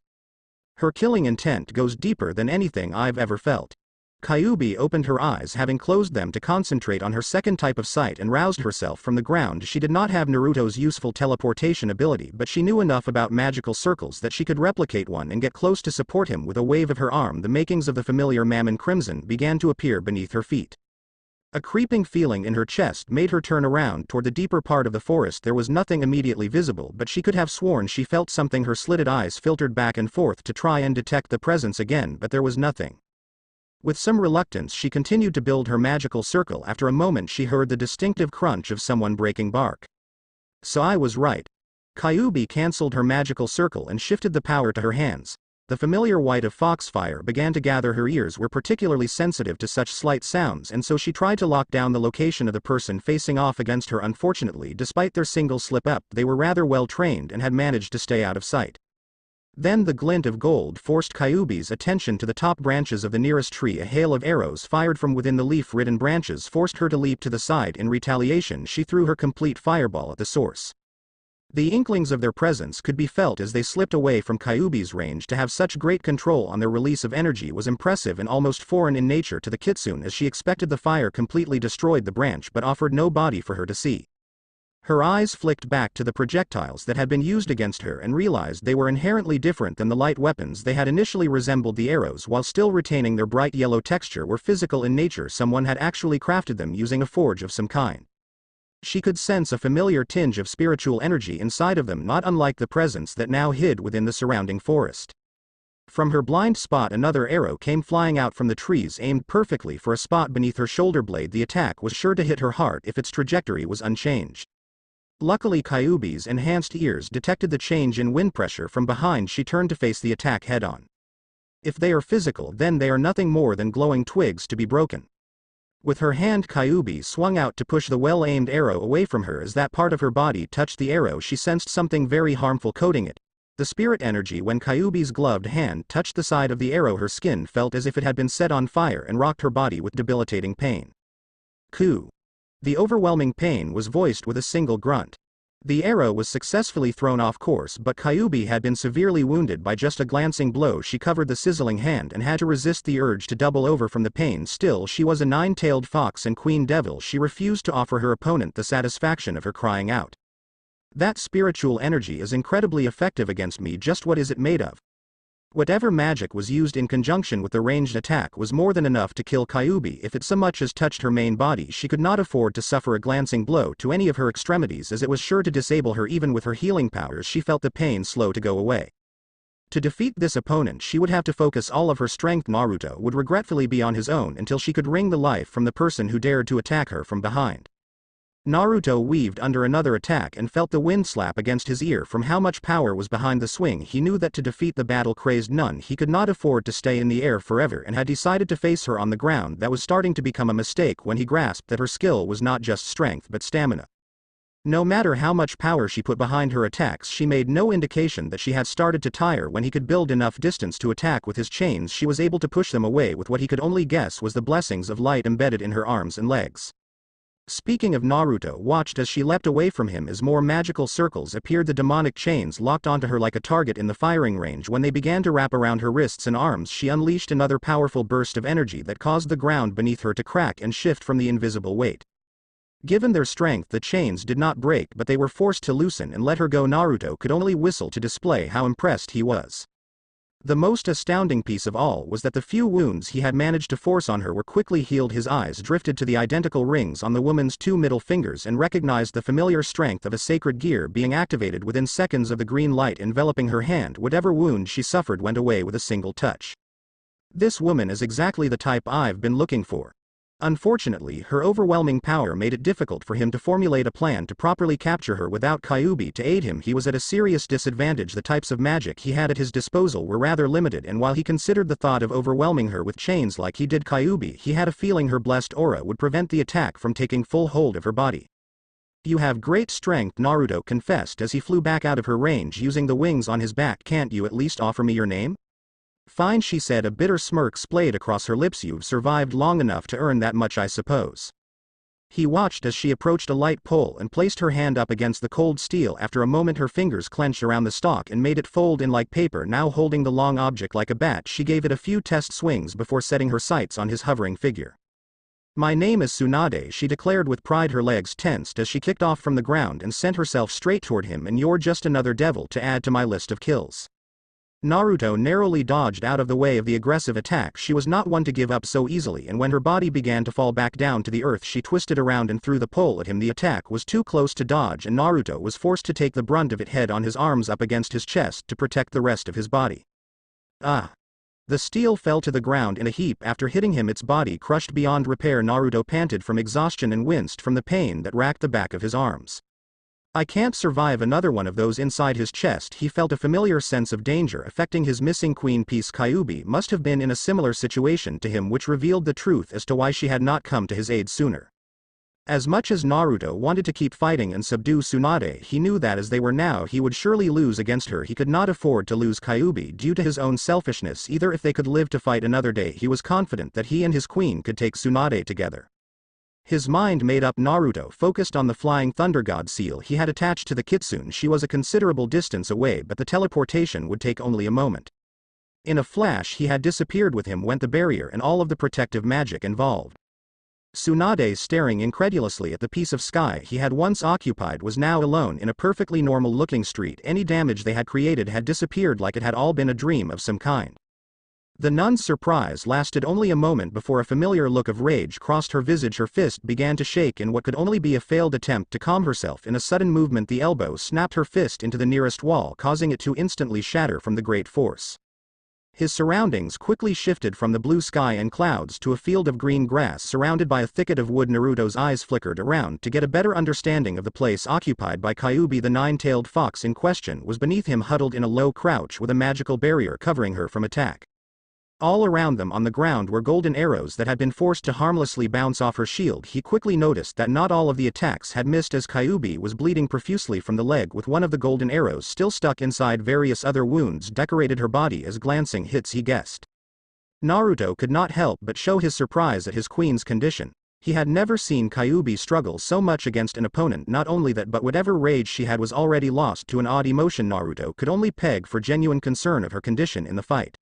Her killing intent goes deeper than anything I've ever felt. Kyuubi opened her eyes, having closed them to concentrate on her second type of sight, and roused herself from the ground. She did not have Naruto's useful teleportation ability, but she knew enough about magical circles that she could replicate one and get close to support him with a wave of her arm. The makings of the familiar Mammon Crimson began to appear beneath her feet. A creeping feeling in her chest made her turn around toward the deeper part of the forest. There was nothing immediately visible, but she could have sworn she felt something. Her slitted eyes filtered back and forth to try and detect the presence again, but there was nothing. With some reluctance, she continued to build her magical circle. After a moment, she heard the distinctive crunch of someone breaking bark. So I was right. Kyuubi cancelled her magical circle and shifted the power to her hands. The familiar white of foxfire began to gather. Her ears were particularly sensitive to such slight sounds, and so she tried to lock down the location of the person facing off against her. Unfortunately, despite their single slip-up, they were rather well trained and had managed to stay out of sight. Then the glint of gold forced Kyuubi's attention to the top branches of the nearest tree. A hail of arrows fired from within the leaf-ridden branches forced her to leap to the side. In retaliation, she threw her complete fireball at the source. The inklings of their presence could be felt as they slipped away from Kyuubi's range. To have such great control on their release of energy was impressive and almost foreign in nature to the kitsune, as she expected the fire completely destroyed the branch but offered no body for her to see. Her eyes flicked back to the projectiles that had been used against her and realized they were inherently different than the light weapons. They had initially resembled the arrows while still retaining their bright yellow texture, were physical in nature. Someone had actually crafted them using a forge of some kind. She could sense a familiar tinge of spiritual energy inside of them, not unlike the presence that now hid within the surrounding forest. From her blind spot, another arrow came flying out from the trees, aimed perfectly for a spot beneath her shoulder blade. The attack was sure to hit her heart if its trajectory was unchanged. Luckily, Kyuubi's enhanced ears detected the change in wind pressure from behind. She turned to face the attack head-on. If they are physical, then they are nothing more than glowing twigs to be broken. With her hand, Kyuubi swung out to push the well-aimed arrow away from her. As that part of her body touched the arrow, she sensed something very harmful coating it. The spirit energy. When Kyuubi's gloved hand touched the side of the arrow, her skin felt as if it had been set on fire and rocked her body with debilitating pain. Ku. The overwhelming pain was voiced with a single grunt. The arrow was successfully thrown off course, but Kyuubi had been severely wounded by just a glancing blow. She covered the sizzling hand and had to resist the urge to double over from the pain. Still, she was a nine-tailed fox and queen devil. She refused to offer her opponent the satisfaction of her crying out. That spiritual energy is incredibly effective against me. Just what is it made of? Whatever magic was used in conjunction with the ranged attack was more than enough to kill Kyuubi. If it so much as touched her main body, she could not afford to suffer a glancing blow to any of her extremities, as it was sure to disable her. Even with her healing powers, she felt the pain slow to go away. To defeat this opponent, she would have to focus all of her strength. Naruto would regretfully be on his own until she could wring the life from the person who dared to attack her from behind. Naruto weaved under another attack and felt the wind slap against his ear. From how much power was behind the swing, he knew that to defeat the battle-crazed nun, he could not afford to stay in the air forever and had decided to face her on the ground. That was starting to become a mistake when he grasped that her skill was not just strength but stamina. No matter how much power she put behind her attacks, she made no indication that she had started to tire. When he could build enough distance to attack with his chains, she was able to push them away with what he could only guess was the blessings of light embedded in her arms and legs. Speaking of, Naruto watched as she leapt away from him as more magical circles appeared. The demonic chains locked onto her like a target in the firing range. When they began to wrap around her wrists and arms, she unleashed another powerful burst of energy that caused the ground beneath her to crack and shift from the invisible weight. Given their strength, the chains did not break, but they were forced to loosen and let her go. Naruto could only whistle to display how impressed he was. The most astounding piece of all was that the few wounds he had managed to force on her were quickly healed. His eyes drifted to the identical rings on the woman's two middle fingers and recognized the familiar strength of a sacred gear being activated within seconds of the green light enveloping her hand. Whatever wound she suffered went away with a single touch. This woman is exactly the type I've been looking for. Unfortunately, her overwhelming power made it difficult for him to formulate a plan to properly capture her. Without Kyuubi to aid him, he was at a serious disadvantage. The types of magic he had at his disposal were rather limited, and while he considered the thought of overwhelming her with chains like he did Kyuubi, he had a feeling her blessed aura would prevent the attack from taking full hold of her body. "You have great strength," Naruto confessed as he flew back out of her range using the wings on his back. "Can't you at least offer me your name?" "Fine," she said, a bitter smirk splayed across her lips. "You've survived long enough to earn that much, I suppose." He watched as she approached a light pole and placed her hand up against the cold steel. After a moment, her fingers clenched around the stalk and made it fold in like paper. Now holding the long object like a bat, she gave it a few test swings before setting her sights on his hovering figure. "My name is Tsunade," she declared with pride. Her legs tensed as she kicked off from the ground and sent herself straight toward him. "And you're just another devil to add to my list of kills." Naruto narrowly dodged out of the way of the aggressive attack. She was not one to give up so easily, and when her body began to fall back down to the earth, she twisted around and threw the pole at him. The attack was too close to dodge, and Naruto was forced to take the brunt of it, head on, his arms up against his chest to protect the rest of his body. Ah! The steel fell to the ground in a heap after hitting him, its body crushed beyond repair. Naruto panted from exhaustion and winced from the pain that racked the back of his arms. "I can't survive another one of those." Inside his chest, he felt a familiar sense of danger affecting his missing queen piece. Kyuubi must have been in a similar situation to him, which revealed the truth as to why she had not come to his aid sooner. As much as Naruto wanted to keep fighting and subdue Tsunade, he knew that as they were now, he would surely lose against her. He could not afford to lose Kyuubi due to his own selfishness either. If they could live to fight another day, he was confident that he and his queen could take Tsunade together. His mind made up, Naruto focused on the flying thunder god seal he had attached to the kitsune. She was a considerable distance away, but the teleportation would take only a moment. In a flash, he had disappeared. With him went the barrier and all of the protective magic involved. Tsunade, staring incredulously at the piece of sky he had once occupied, was now alone in a perfectly normal-looking street. Any damage they had created had disappeared like it had all been a dream of some kind. The nun's surprise lasted only a moment before a familiar look of rage crossed her visage. Her fist began to shake in what could only be a failed attempt to calm herself. In a sudden movement, the elbow snapped her fist into the nearest wall, causing it to instantly shatter from the great force. His surroundings quickly shifted from the blue sky and clouds to a field of green grass surrounded by a thicket of wood. Naruto's eyes flickered around to get a better understanding of the place occupied by Kyuubi. The nine-tailed fox in question was beneath him, huddled in a low crouch with a magical barrier covering her from attack. All around them on the ground were golden arrows that had been forced to harmlessly bounce off her shield. He quickly noticed that not all of the attacks had missed, as Kyuubi was bleeding profusely from the leg, with one of the golden arrows still stuck inside. Various other wounds decorated her body as glancing hits, he guessed. Naruto could not help but show his surprise at his queen's condition. He had never seen Kyuubi struggle so much against an opponent. Not only that, but whatever rage she had was already lost to an odd emotion. Naruto could only peg for genuine concern of her condition in the fight.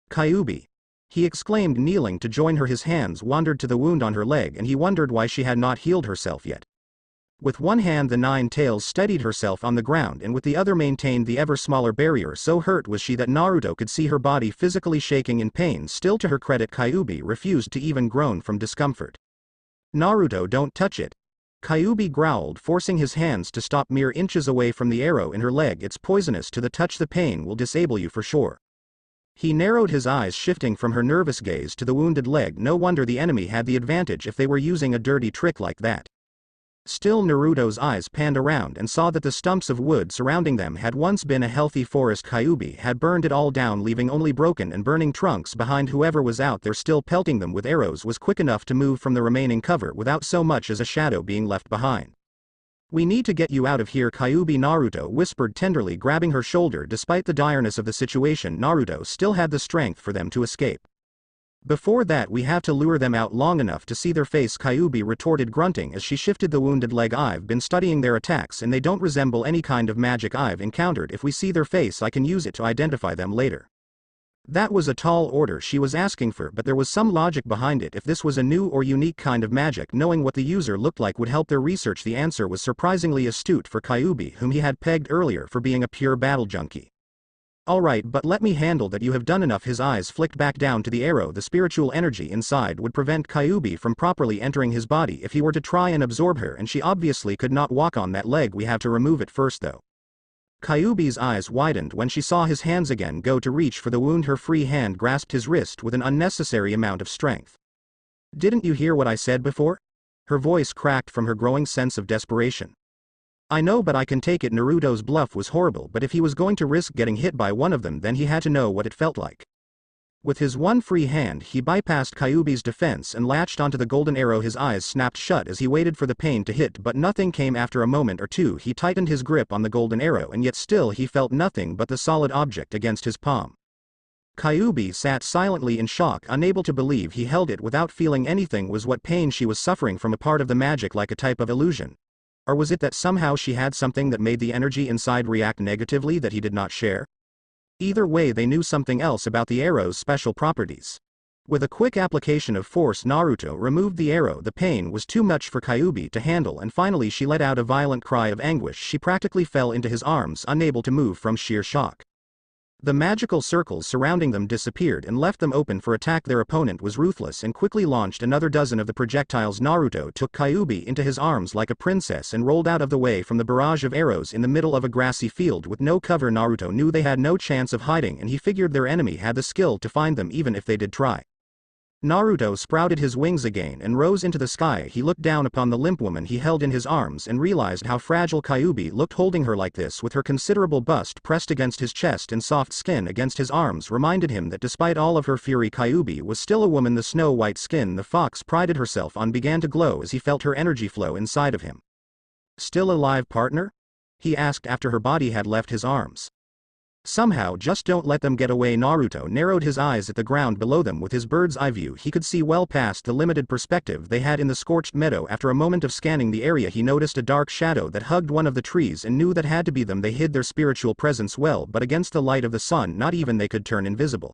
"Kyuubi!" he exclaimed, kneeling to join her. His hands wandered to the wound on her leg, and he wondered why she had not healed herself yet. With one hand the Nine-Tails steadied herself on the ground and with the other maintained the ever smaller barrier. So hurt was she that Naruto could see her body physically shaking in pain. Still, to her credit, Kyuubi refused to even groan from discomfort. "Naruto, don't touch it," Kyuubi growled, forcing his hands to stop mere inches away from the arrow in her leg. "It's poisonous to the touch. The pain will disable you for sure." He narrowed his eyes, shifting from her nervous gaze to the wounded leg. No wonder the enemy had the advantage if they were using a dirty trick like that. Still, Naruto's eyes panned around and saw that the stumps of wood surrounding them had once been a healthy forest. Kyuubi had burned it all down, leaving only broken and burning trunks behind. Whoever was out there still pelting them with arrows was quick enough to move from the remaining cover without so much as a shadow being left behind. "We need to get you out of here," Kyuubi, Naruto whispered tenderly, grabbing her shoulder. Despite the direness of the situation, Naruto still had the strength for them to escape. "Before that, we have to lure them out long enough to see their face," Kyuubi retorted, grunting as she shifted the wounded leg. "I've been studying their attacks and they don't resemble any kind of magic I've encountered. If we see their face, I can use it to identify them later." That was a tall order she was asking for, but there was some logic behind it. If this was a new or unique kind of magic, knowing what the user looked like would help their research. The answer was surprisingly astute for Kyuubi, whom he had pegged earlier for being a pure battle junkie. "Alright, but let me handle that. You have done enough." His eyes flicked back down to the arrow. The spiritual energy inside would prevent Kyuubi from properly entering his body if he were to try and absorb her, and she obviously could not walk on that leg. "We have to remove it first though." Kyuubi's eyes widened when she saw his hands again go to reach for the wound. Her free hand grasped his wrist with an unnecessary amount of strength. "Didn't you hear what I said before?" Her voice cracked from her growing sense of desperation. "I know, but I can take it." Naruto's bluff was horrible, but if he was going to risk getting hit by one of them, then he had to know what it felt like. With his one free hand, he bypassed Kyuubi's defense and latched onto the golden arrow. His eyes snapped shut as he waited for the pain to hit, but nothing came. After a moment or two, he tightened his grip on the golden arrow, and yet still he felt nothing but the solid object against his palm. Kyuubi sat silently in shock, unable to believe he held it without feeling anything. Was what pain she was suffering from a part of the magic, like a type of illusion? Or was it that somehow she had something that made the energy inside react negatively that he did not share? Either way, they knew something else about the arrow's special properties. With a quick application of force, Naruto removed the arrow. The pain was too much for Kyuubi to handle, and finally she let out a violent cry of anguish. She practically fell into his arms, unable to move from sheer shock. The magical circles surrounding them disappeared and left them open for attack. Their opponent was ruthless and quickly launched another dozen of the projectiles. Naruto took Kyuubi into his arms like a princess and rolled out of the way from the barrage of arrows in the middle of a grassy field with no cover. Naruto knew they had no chance of hiding, and he figured their enemy had the skill to find them even if they did try. Naruto sprouted his wings again and rose into the sky. He looked down upon the limp woman he held in his arms and realized how fragile Kyuubi looked. Holding her like this, with her considerable bust pressed against his chest and soft skin against his arms, reminded him that despite all of her fury, Kyuubi was still a woman. The snow-white skin the fox prided herself on began to glow as he felt her energy flow inside of him. "Still alive, partner?" he asked after her body had left his arms. "Somehow, just don't let them get away." Naruto narrowed his eyes at the ground below them. With his bird's eye view, he could see well past the limited perspective they had in the scorched meadow. After a moment of scanning the area, he noticed a dark shadow that hugged one of the trees and knew that had to be them. They hid their spiritual presence well, but against the light of the sun, not even they could turn invisible.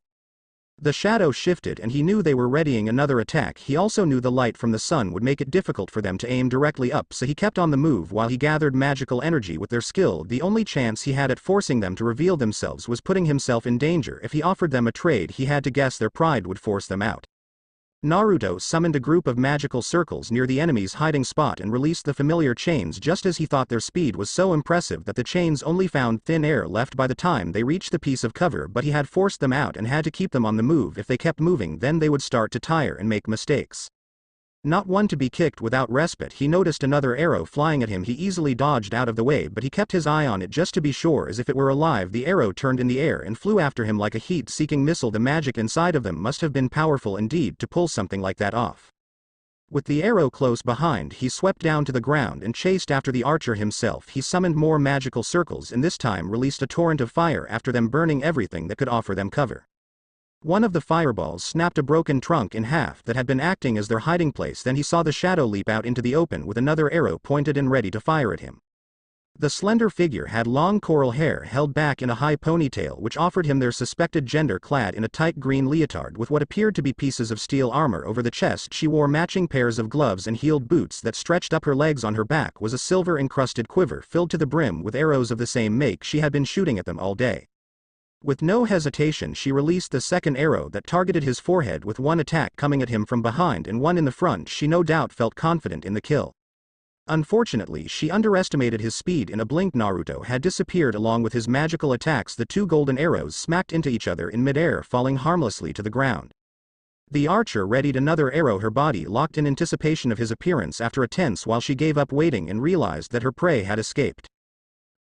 The shadow shifted and he knew they were readying another attack. He also knew the light from the sun would make it difficult for them to aim directly up, so he kept on the move while he gathered magical energy. With their skill, the only chance he had at forcing them to reveal themselves was putting himself in danger. If he offered them a trade, he had to guess their pride would force them out. Naruto summoned a group of magical circles near the enemy's hiding spot and released the familiar chains just as he thought. Their speed was so impressive that the chains only found thin air left by the time they reached the piece of cover, but he had forced them out and had to keep them on the move. If they kept moving, then they would start to tire and make mistakes. Not one to be kicked without respite, he noticed another arrow flying at him. He easily dodged out of the way, but he kept his eye on it just to be sure. As if it were alive, the arrow turned in the air and flew after him like a heat-seeking missile. The magic inside of them must have been powerful indeed to pull something like that off. With the arrow close behind, he swept down to the ground and chased after the archer himself. He summoned more magical circles and this time released a torrent of fire after them, burning everything that could offer them cover. One of the fireballs snapped a broken trunk in half that had been acting as their hiding place. Then he saw the shadow leap out into the open with another arrow pointed and ready to fire at him. The slender figure had long coral hair held back in a high ponytail which offered him their suspected gender. Clad in a tight green leotard with what appeared to be pieces of steel armor over the chest, she wore matching pairs of gloves and heeled boots that stretched up her legs. On her back was a silver-encrusted quiver filled to the brim with arrows of the same make she had been shooting at them all day. With no hesitation she released the second arrow that targeted his forehead, with one attack coming at him from behind and one in the front. She no doubt felt confident in the kill. Unfortunately, she underestimated his speed. In a blink Naruto had disappeared along with his magical attacks. The two golden arrows smacked into each other in midair, falling harmlessly to the ground. The archer readied another arrow, her body locked in anticipation of his appearance after a tense while she gave up waiting and realized that her prey had escaped.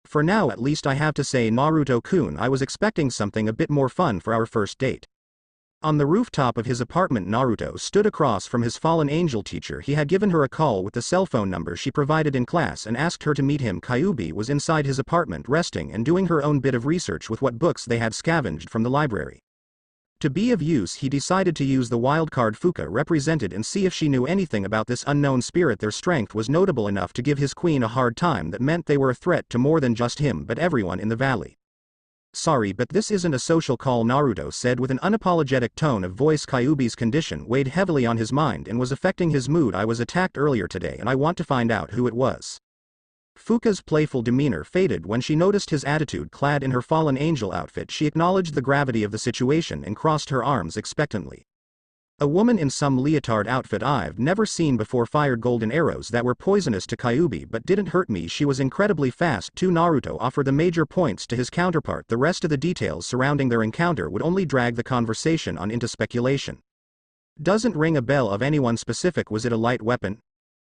For now at least I have to say, Naruto-kun, I was expecting something a bit more fun for our first date. On the rooftop of his apartment, Naruto stood across from his fallen angel teacher. He had given her a call with the cell phone number she provided in class and asked her to meet him. Kyuubi was inside his apartment resting and doing her own bit of research with what books they had scavenged from the library. To be of use, he decided to use the wildcard Fuka represented and see if she knew anything about this unknown spirit. Their strength was notable enough to give his queen a hard time. That meant they were a threat to more than just him but everyone in the valley. Sorry, but this isn't a social call, Naruto said with an unapologetic tone of voice. Kyuubi's condition weighed heavily on his mind and was affecting his mood. I was attacked earlier today and I want to find out who it was. Fuka's playful demeanor faded when she noticed his attitude. Clad in her fallen angel outfit, she acknowledged the gravity of the situation and crossed her arms expectantly. A woman in some leotard outfit I've never seen before fired golden arrows that were poisonous to Kyuubi but didn't hurt me. She was incredibly fast too. Naruto offered the major points to his counterpart. The rest of the details surrounding their encounter would only drag the conversation on into speculation. Doesn't ring a bell of anyone specific. Was it a light weapon?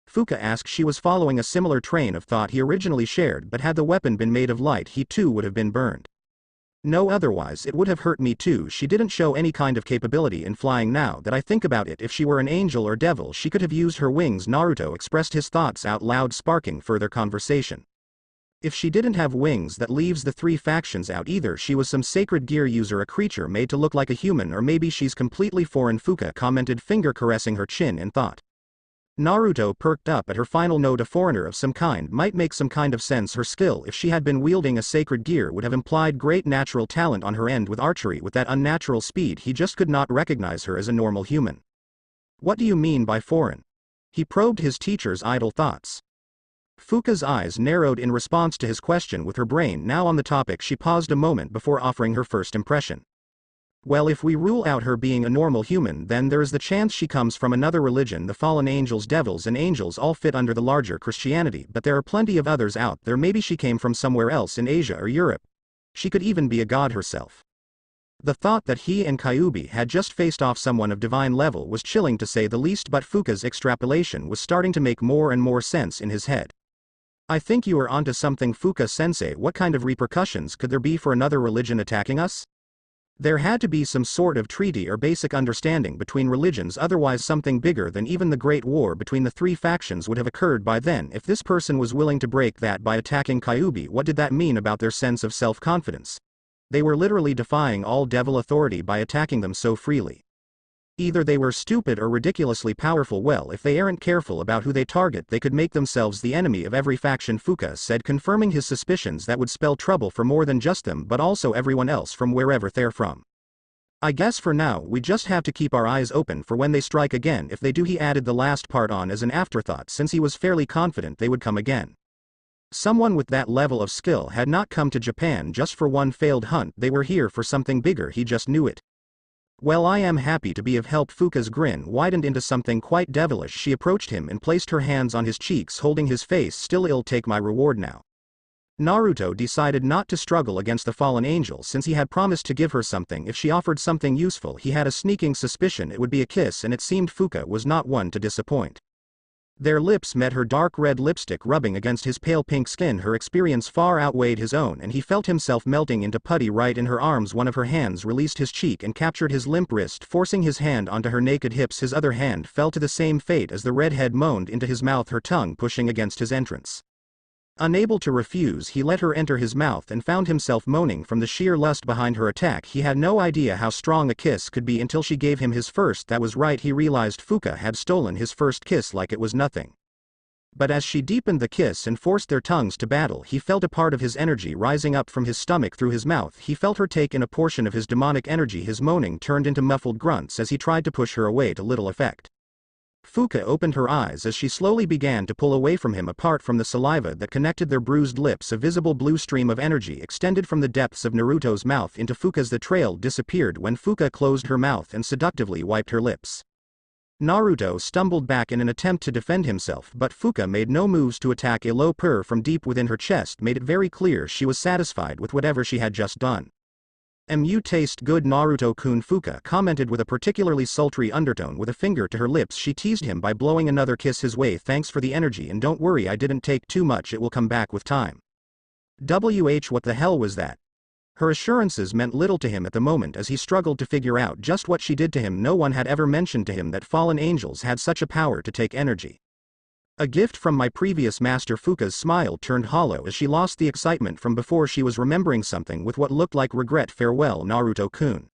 Fuka asked. She was following a similar train of thought he originally shared, but had the weapon been made of light he too would have been burned. No, otherwise it would have hurt me too. She didn't show any kind of capability in flying. Now that I think about it, if she were an angel or devil she could have used her wings. Naruto expressed his thoughts out loud, sparking further conversation. If she didn't have wings, that leaves the three factions out. Either she was some sacred gear user, a creature made to look like a human, or maybe she's completely foreign, Fuka commented, finger caressing her chin in thought. Naruto perked up at her final note. A foreigner of some kind might make some kind of sense. Her skill, if she had been wielding a sacred gear, would have implied great natural talent on her end with archery. With that unnatural speed, he just could not recognize her as a normal human. What do you mean by foreign? He probed his teacher's idle thoughts. Fuka's eyes narrowed in response to his question. With her brain now on the topic, she paused a moment before offering her first impression. Well, if we rule out her being a normal human, then there is the chance she comes from another religion. The fallen angels, devils and angels all fit under the larger Christianity, but there are plenty of others out there. Maybe she came from somewhere else in Asia or Europe. She could even be a god herself. The thought that he and Kyuubi had just faced off someone of divine level was chilling to say the least, but Fuka's extrapolation was starting to make more and more sense in his head. I think you are onto something, Fuka-sensei. What kind of repercussions could there be for another religion attacking us? There had to be some sort of treaty or basic understanding between religions, otherwise something bigger than even the Great War between the three factions would have occurred by then. If this person was willing to break that by attacking Kyuubi, what did that mean about their sense of self-confidence? They were literally defying all devil authority by attacking them so freely. Either they were stupid or ridiculously powerful. Well, if they aren't careful about who they target, they could make themselves the enemy of every faction, Fuka said, confirming his suspicions. That would spell trouble for more than just them, but also everyone else from wherever they're from. I guess for now we just have to keep our eyes open for when they strike again. If they do, he added the last part on as an afterthought, since he was fairly confident they would come again. Someone with that level of skill had not come to Japan just for one failed hunt. They were here for something bigger. He just knew it. Well, I am happy to be of help. Fuka's grin widened into something quite devilish. She approached him and placed her hands on his cheeks, holding his face still. I'll take my reward now. Naruto decided not to struggle against the fallen angel since he had promised to give her something if she offered something useful. He had a sneaking suspicion it would be a kiss, and it seemed Fuka was not one to disappoint. Their lips met, her dark red lipstick rubbing against his pale pink skin. Her experience far outweighed his own, and he felt himself melting into putty right in her arms. One of her hands released his cheek and captured his limp wrist, forcing his hand onto her naked hips. His other hand fell to the same fate as the redhead moaned into his mouth, her tongue pushing against his entrance. Unable to refuse, he let her enter his mouth and found himself moaning from the sheer lust behind her attack. He had no idea how strong a kiss could be until she gave him his first. That was right, he realized Fuka had stolen his first kiss like it was nothing. But as she deepened the kiss and forced their tongues to battle, he felt a part of his energy rising up from his stomach through his mouth. He felt her take in a portion of his demonic energy. His moaning turned into muffled grunts as he tried to push her away, to little effect. Fuka opened her eyes as she slowly began to pull away from him. Apart from the saliva that connected their bruised lips, a visible blue stream of energy extended from the depths of Naruto's mouth into Fuka's. The trail disappeared when Fuka closed her mouth and seductively wiped her lips. Naruto stumbled back in an attempt to defend himself, but Fuka made no moves to attack. A low purr from deep within her chest made it very clear she was satisfied with whatever she had just done. "You taste good, Naruto-kun," Fuka commented with a particularly sultry undertone. With a finger to her lips, she teased him by blowing another kiss his way. "Thanks for the energy, and don't worry, I didn't take too much, it will come back with time." What the hell was that? Her assurances meant little to him at the moment as he struggled to figure out just what she did to him. No one had ever mentioned to him that fallen angels had such a power to take energy. "A gift from my previous master." Fuka's smile turned hollow as she lost the excitement from before. She was remembering something with what looked like regret. "Farewell, Naruto-kun."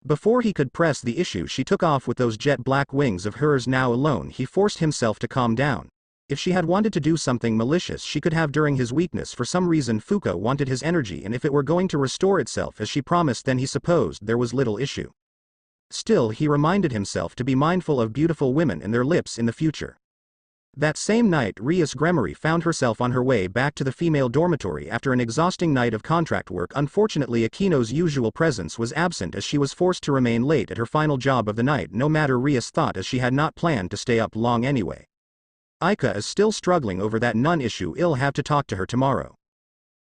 Before he could press the issue, she took off with those jet black wings of hers. Now alone, he forced himself to calm down. If she had wanted to do something malicious, she could have. During his weakness, for some reason Fuka wanted his energy, and if it were going to restore itself as she promised, then he supposed there was little issue. Still, he reminded himself to be mindful of beautiful women and their lips in the future. That same night, Rias Gremory found herself on her way back to the female dormitory after an exhausting night of contract work. Unfortunately, Akeno's usual presence was absent as she was forced to remain late at her final job of the night. No matter, Rias thought, as she had not planned to stay up long anyway. Aika is still struggling over that nun issue. I'll have to talk to her tomorrow.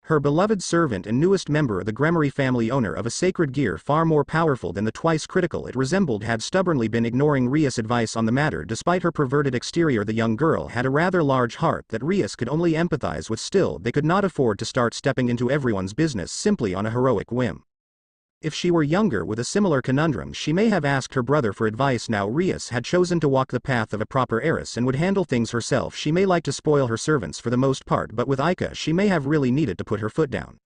Her beloved servant and newest member of the Gremory family, owner of a sacred gear far more powerful than the twice critical it resembled, had stubbornly been ignoring Rias' advice on the matter. Despite her perverted exterior, the young girl had a rather large heart that Rias could only empathize with. Still, they could not afford to start stepping into everyone's business simply on a heroic whim. If she were younger with a similar conundrum, she may have asked her brother for advice. Now Rias had chosen to walk the path of a proper heiress and would handle things herself. She may like to spoil her servants for the most part, but with Aika she may have really needed to put her foot down.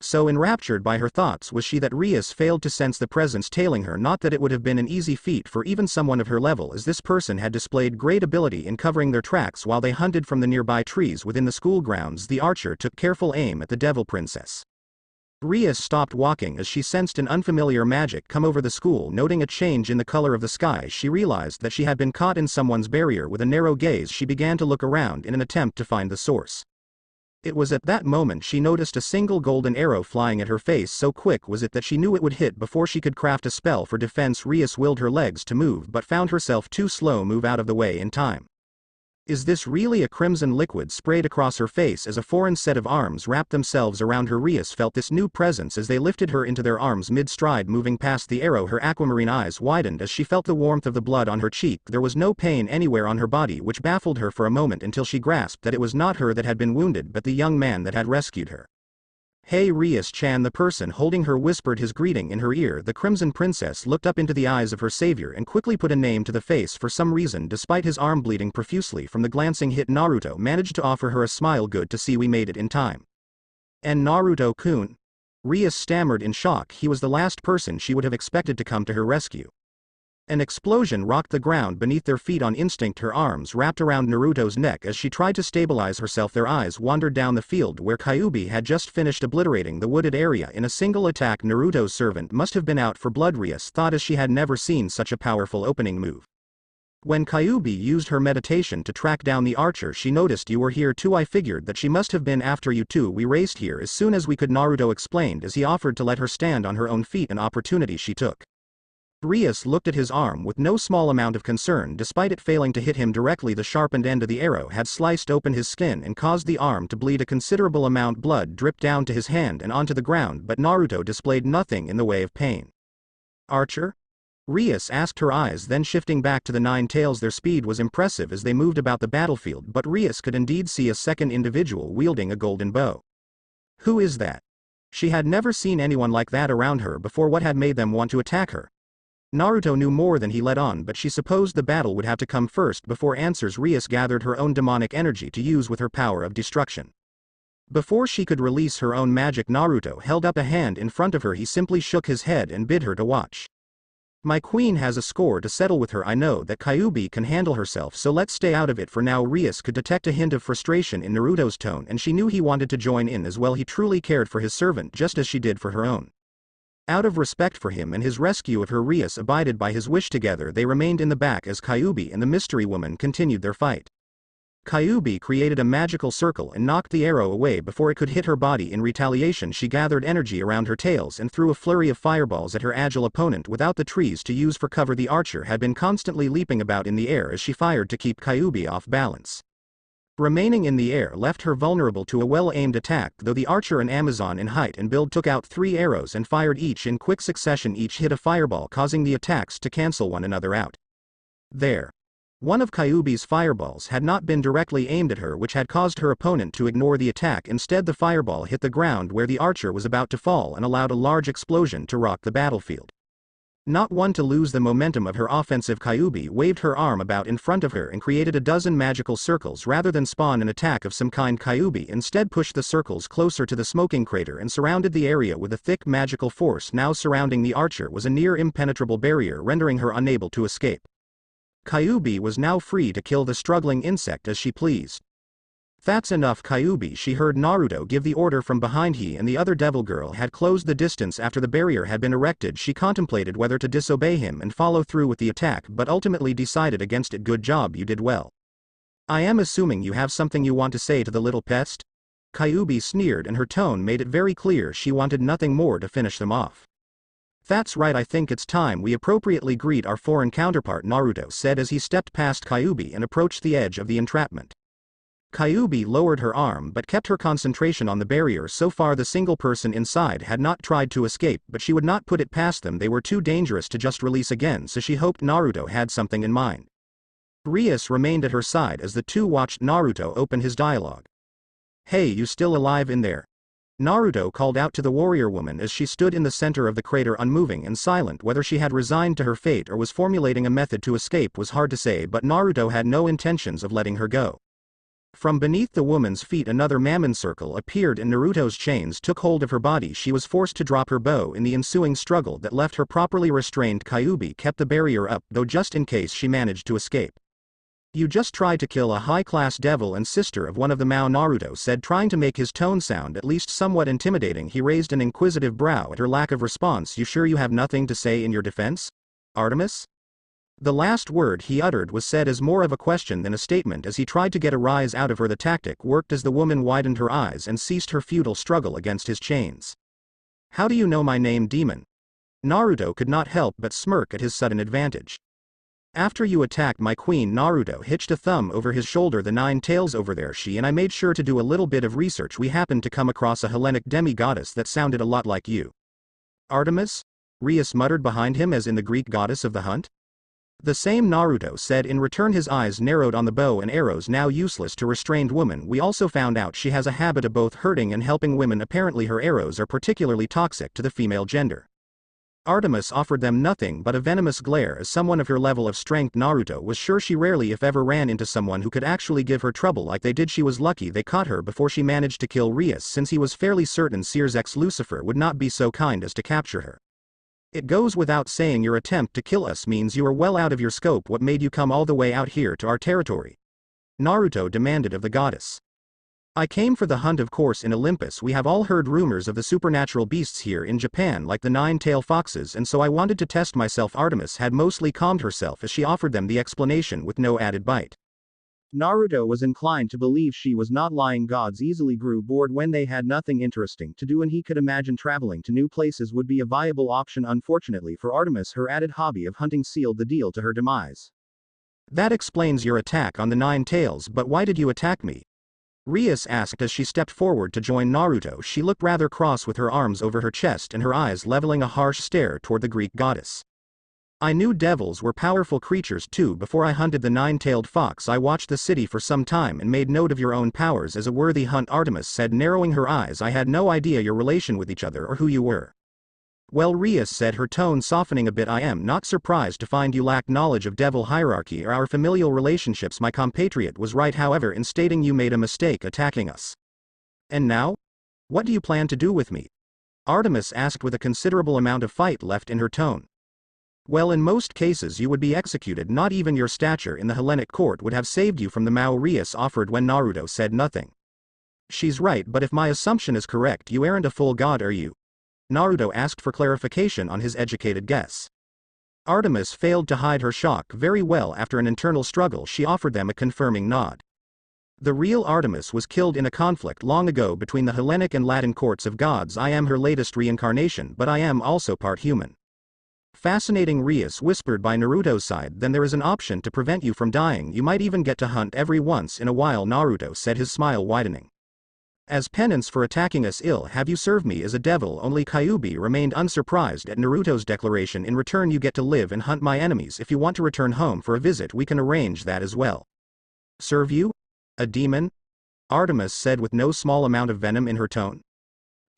So enraptured by her thoughts was she that Rias failed to sense the presence tailing her. Not that it would have been an easy feat for even someone of her level, as this person had displayed great ability in covering their tracks while they hunted from the nearby trees within the school grounds. The archer took careful aim at the devil princess. Rias stopped walking as she sensed an unfamiliar magic come over the school. Noting a change in the color of the sky, she realized that she had been caught in someone's barrier. With a narrow gaze, she began to look around in an attempt to find the source. It was at that moment she noticed a single golden arrow flying at her face. So quick was it that she knew it would hit before she could craft a spell for defense. Rias willed her legs to move but found herself too slow. Move out of the way in time. Is this really? A crimson liquid sprayed across her face as a foreign set of arms wrapped themselves around her. Rias felt this new presence as they lifted her into their arms mid-stride. Moving past the arrow, her aquamarine eyes widened as she felt the warmth of the blood on her cheek. There was no pain anywhere on her body, which baffled her for a moment until she grasped that it was not her that had been wounded but the young man that had rescued her. "Hey, Rias-chan," the person holding her whispered his greeting in her ear. The Crimson Princess looked up into the eyes of her savior and quickly put a name to the face. For some reason, despite his arm bleeding profusely from the glancing hit, Naruto managed to offer her a smile. "Good to see we made it in time." "And Naruto-kun?" Rias stammered in shock. He was the last person she would have expected to come to her rescue. An explosion rocked the ground beneath their feet. On instinct, her arms wrapped around Naruto's neck as she tried to stabilize herself. Their eyes wandered down the field where Kyuubi had just finished obliterating the wooded area in a single attack. Naruto's servant must have been out for blood, Rias thought as she had never seen such a powerful opening move. When Kyuubi used her meditation to track down the archer, she noticed you were here too. I figured that she must have been after you too. We raced here as soon as we could, Naruto explained as he offered to let her stand on her own feet, an opportunity she took. Rias looked at his arm with no small amount of concern. Despite it failing to hit him directly, the sharpened end of the arrow had sliced open his skin and caused the arm to bleed. A considerable amount blood dripped down to his hand and onto the ground, but Naruto displayed nothing in the way of pain. "Archer?" Rias asked, her eyes then shifting back to the Nine Tails. Their speed was impressive as they moved about the battlefield, but Rias could indeed see a second individual wielding a golden bow. "Who is that?" She had never seen anyone like that around her before. What had made them want to attack her? Naruto knew more than he let on, but she supposed the battle would have to come first before answers. Rias gathered her own demonic energy to use with her power of destruction. Before she could release her own magic, Naruto held up a hand in front of her. He simply shook his head and bid her to watch. My queen has a score to settle with her. I know that Kyuubi can handle herself, so let's stay out of it for now. Rias could detect a hint of frustration in Naruto's tone, and she knew he wanted to join in as well. He truly cared for his servant just as she did for her own. Out of respect for him and his rescue of her, Rias abided by his wish. Together they remained in the back as Kyuubi and the mystery woman continued their fight. Kyuubi created a magical circle and knocked the arrow away before it could hit her body. In retaliation, she gathered energy around her tails and threw a flurry of fireballs at her agile opponent without the trees to use for cover. The archer had been constantly leaping about in the air as she fired to keep Kyuubi off balance. Remaining in the air left her vulnerable to a well-aimed attack, though the archer, an Amazon in height and build, took out 3 arrows and fired each in quick succession. Each hit a fireball, causing the attacks to cancel one another out. There. One of Kyuubi's fireballs had not been directly aimed at her, which had caused her opponent to ignore the attack. Instead, the fireball hit the ground where the archer was about to fall and allowed a large explosion to rock the battlefield. Not one to lose the momentum of her offensive, Kyuubi waved her arm about in front of her and created a dozen magical circles. Rather than spawn an attack of some kind, Kyuubi instead pushed the circles closer to the smoking crater and surrounded the area with a thick magical force. Now surrounding the archer was a near impenetrable barrier, rendering her unable to escape. Kyuubi was now free to kill the struggling insect as she pleased. That's enough, Kyuubi, she heard Naruto give the order from behind. He and the other devil girl had closed the distance after the barrier had been erected. She contemplated whether to disobey him and follow through with the attack, but ultimately decided against it. Good job, you did well. I am assuming you have something you want to say to the little pest? Kyuubi sneered, and her tone made it very clear she wanted nothing more to finish them off. That's right, I think it's time we appropriately greet our foreign counterpart, Naruto said as he stepped past Kyuubi and approached the edge of the entrapment. Kyuubi lowered her arm but kept her concentration on the barrier. So far the single person inside had not tried to escape, but she would not put it past them. They were too dangerous to just release again, so she hoped Naruto had something in mind. Rias remained at her side as the two watched Naruto open his dialogue. Hey, you still alive in there? Naruto called out to the warrior woman as she stood in the center of the crater, unmoving and silent. Whether she had resigned to her fate or was formulating a method to escape was hard to say, but Naruto had no intentions of letting her go. From beneath the woman's feet another Mammon circle appeared and Naruto's chains took hold of her body. She was forced to drop her bow in the ensuing struggle that left her properly restrained. Kyuubi kept the barrier up, though just in case she managed to escape. You just tried to kill a high-class devil and sister of one of the Mao, Naruto said, trying to make his tone sound at least somewhat intimidating. He raised an inquisitive brow at her lack of response. You sure you have nothing to say in your defense, Artemis? The last word he uttered was said as more of a question than a statement as he tried to get a rise out of her. The tactic worked as the woman widened her eyes and ceased her futile struggle against his chains. How do you know my name, demon? Naruto could not help but smirk at his sudden advantage. After you attacked my queen, Naruto hitched a thumb over his shoulder. The 9 tails over there, she and I made sure to do a little bit of research. We happened to come across a Hellenic demi-goddess that sounded a lot like you. Artemis? Rias muttered behind him, as in the Greek goddess of the hunt? The same, Naruto said. In return his eyes narrowed on the bow and arrows now useless to restrained woman. We also found out she has a habit of both hurting and helping women. Apparently her arrows are particularly toxic to the female gender. Artemis offered them nothing but a venomous glare. As someone of her level of strength, Naruto was sure she rarely if ever ran into someone who could actually give her trouble like they did. She was lucky they caught her before she managed to kill Rias, since he was fairly certain Seer's ex Lucifer would not be so kind as to capture her. It goes without saying your attempt to kill us means you are well out of your scope. What made you come all the way out here to our territory? Naruto demanded of the goddess. I came for the hunt, of course. In Olympus we have all heard rumors of the supernatural beasts here in Japan, like the 9-tailed foxes, and so I wanted to test myself. Artemis had mostly calmed herself as she offered them the explanation with no added bite. Naruto was inclined to believe she was not lying. Gods easily grew bored when they had nothing interesting to do, and he could imagine traveling to new places would be a viable option. Unfortunately for Artemis, her added hobby of hunting sealed the deal to her demise. That explains your attack on the 9 tails, but why did you attack me? Rias asked as she stepped forward to join Naruto. She looked rather cross with her arms over her chest and her eyes leveling a harsh stare toward the Greek goddess. I knew devils were powerful creatures too before I hunted the 9-tailed fox. I watched the city for some time and made note of your own powers as a worthy hunt, Artemis said, narrowing her eyes. I had no idea your relation with each other or who you were. Well, Rias said, her tone softening a bit, I am not surprised to find you lack knowledge of devil hierarchy or our familial relationships. My compatriot was right, however, in stating you made a mistake attacking us. And now? What do you plan to do with me? Artemis asked with a considerable amount of fight left in her tone. Well, in most cases you would be executed. Not even your stature in the Hellenic court would have saved you from the Mao. Rias offered when Naruto said nothing. She's right, but if my assumption is correct, you aren't a full god, are you? Naruto asked for clarification on his educated guess. Artemis failed to hide her shock very well. After an internal struggle, she offered them a confirming nod. The real Artemis was killed in a conflict long ago between the Hellenic and Latin courts of gods. I am her latest reincarnation, but I am also part human. Fascinating, Rias whispered by Naruto's side. Then there is an option to prevent you from dying. You might even get to hunt every once in a while, Naruto said, his smile widening. As penance for attacking us, have you served me as a devil? Only Kyuubi remained unsurprised at Naruto's declaration. In return you get to live and hunt my enemies. If you want to return home for a visit, we can arrange that as well. Serve you? A demon? Artemis said with no small amount of venom in her tone.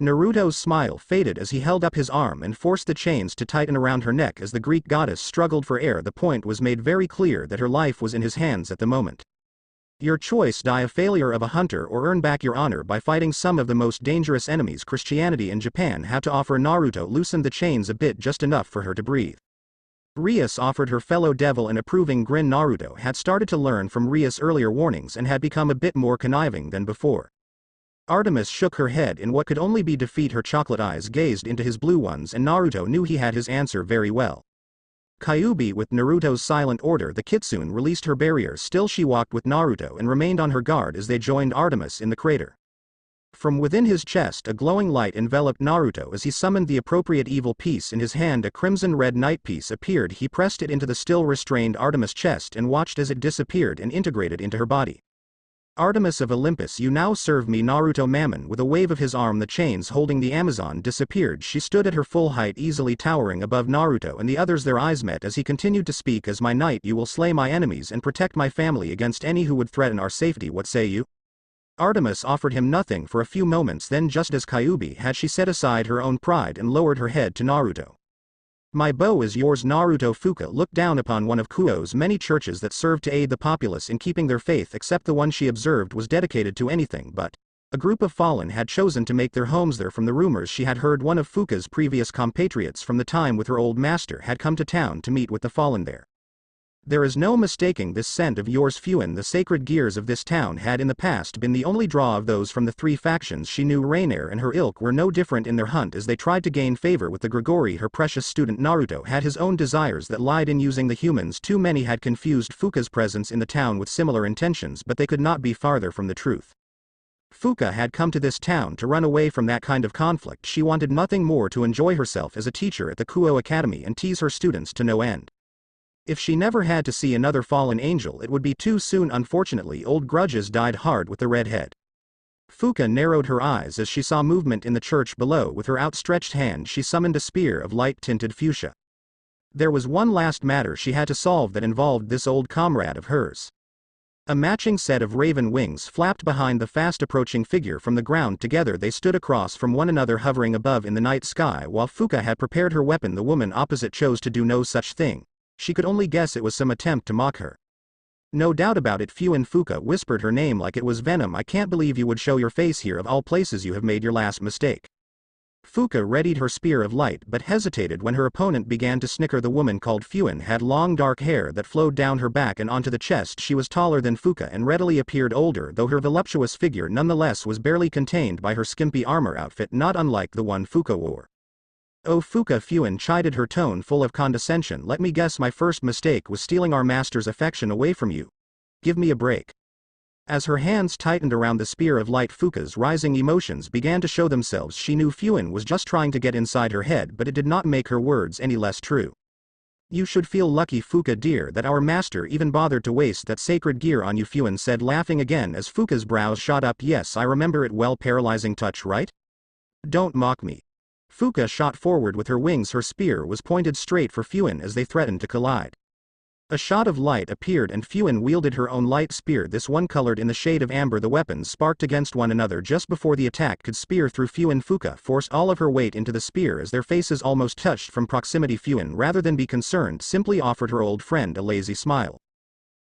Naruto's smile faded as he held up his arm and forced the chains to tighten around her neck as the Greek goddess struggled for air. The point was made very clear that her life was in his hands at the moment. Your choice: die a failure of a hunter or earn back your honor by fighting some of the most dangerous enemies Christianity and Japan have to offer. Naruto loosened the chains a bit, just enough for her to breathe. Rias offered her fellow devil an approving grin. Naruto had started to learn from Rias' earlier warnings and had become a bit more conniving than before. Artemis shook her head in what could only be defeat. Her chocolate eyes gazed into his blue ones, and Naruto knew he had his answer very well. Kyuubi, with Naruto's silent order, the kitsune released her barrier. Still she walked with Naruto and remained on her guard as they joined Artemis in the crater. From within his chest a glowing light enveloped Naruto as he summoned the appropriate evil piece in his hand. A crimson-red night piece appeared. He pressed it into the still restrained Artemis' chest and watched as it disappeared and integrated into her body. Artemis of Olympus, you now serve me. Naruto Mammon, with a wave of his arm, the chains holding the Amazon disappeared. She stood at her full height, easily towering above Naruto and the others. Their eyes met as he continued to speak. As my knight you will slay my enemies and protect my family against any who would threaten our safety. What say you? Artemis offered him nothing for a few moments, then, just as Kyuubi had, she set aside her own pride and lowered her head to Naruto. My bow is yours. Naruto. Fuka looked down upon one of Kuo's many churches that served to aid the populace in keeping their faith, except the one she observed was dedicated to anything but. A group of fallen had chosen to make their homes there. From the rumors she had heard, one of Fuka's previous compatriots from the time with her old master had come to town to meet with the fallen there. There is no mistaking this scent of yours, Fuin. The sacred gears of this town had in the past been the only draw of those from the three factions. She knew Rainier and her ilk were no different in their hunt as they tried to gain favor with the Grigori, her precious student. Naruto had his own desires that lied in using the humans. Too many had confused Fuka's presence in the town with similar intentions, but they could not be farther from the truth. Fuka had come to this town to run away from that kind of conflict. She wanted nothing more to enjoy herself as a teacher at the Kuo Academy and tease her students to no end. If she never had to see another fallen angel, it would be too soon. Unfortunately, old grudges died hard with the redhead. Fuka narrowed her eyes as she saw movement in the church below. With her outstretched hand she summoned a spear of light-tinted fuchsia. There was one last matter she had to solve that involved this old comrade of hers. A matching set of raven wings flapped behind the fast-approaching figure from the ground. Together they stood across from one another, hovering above in the night sky. While Fuka had prepared her weapon, the woman opposite chose to do no such thing. She could only guess it was some attempt to mock her. No doubt about it. Fuin. Fuka whispered her name like it was venom. I can't believe you would show your face here. Of all places, you have made your last mistake. Fuka readied her spear of light but hesitated when her opponent began to snicker. The woman called Fuin had long dark hair that flowed down her back and onto the chest. She was taller than Fuka and readily appeared older, though her voluptuous figure nonetheless was barely contained by her skimpy armor outfit, not unlike the one Fuka wore. Oh, Fuka, Fuin chided, her tone full of condescension. Let me guess, my first mistake was stealing our master's affection away from you. Give me a break. As her hands tightened around the spear of light, Fuka's rising emotions began to show themselves. She knew Fuin was just trying to get inside her head, but it did not make her words any less true. You should feel lucky, Fuka dear, that our master even bothered to waste that sacred gear on you, Fuin said, laughing again as Fuka's brows shot up. Yes, I remember it well. Paralyzing touch, right? Don't mock me. Fuka shot forward with her wings. Her spear was pointed straight for Fuin as they threatened to collide. A shot of light appeared and Fuin wielded her own light spear, this one colored in the shade of amber. The weapons sparked against one another just before the attack could spear through Fuin. Fuka forced all of her weight into the spear as their faces almost touched from proximity. Fuin, rather than be concerned, simply offered her old friend a lazy smile.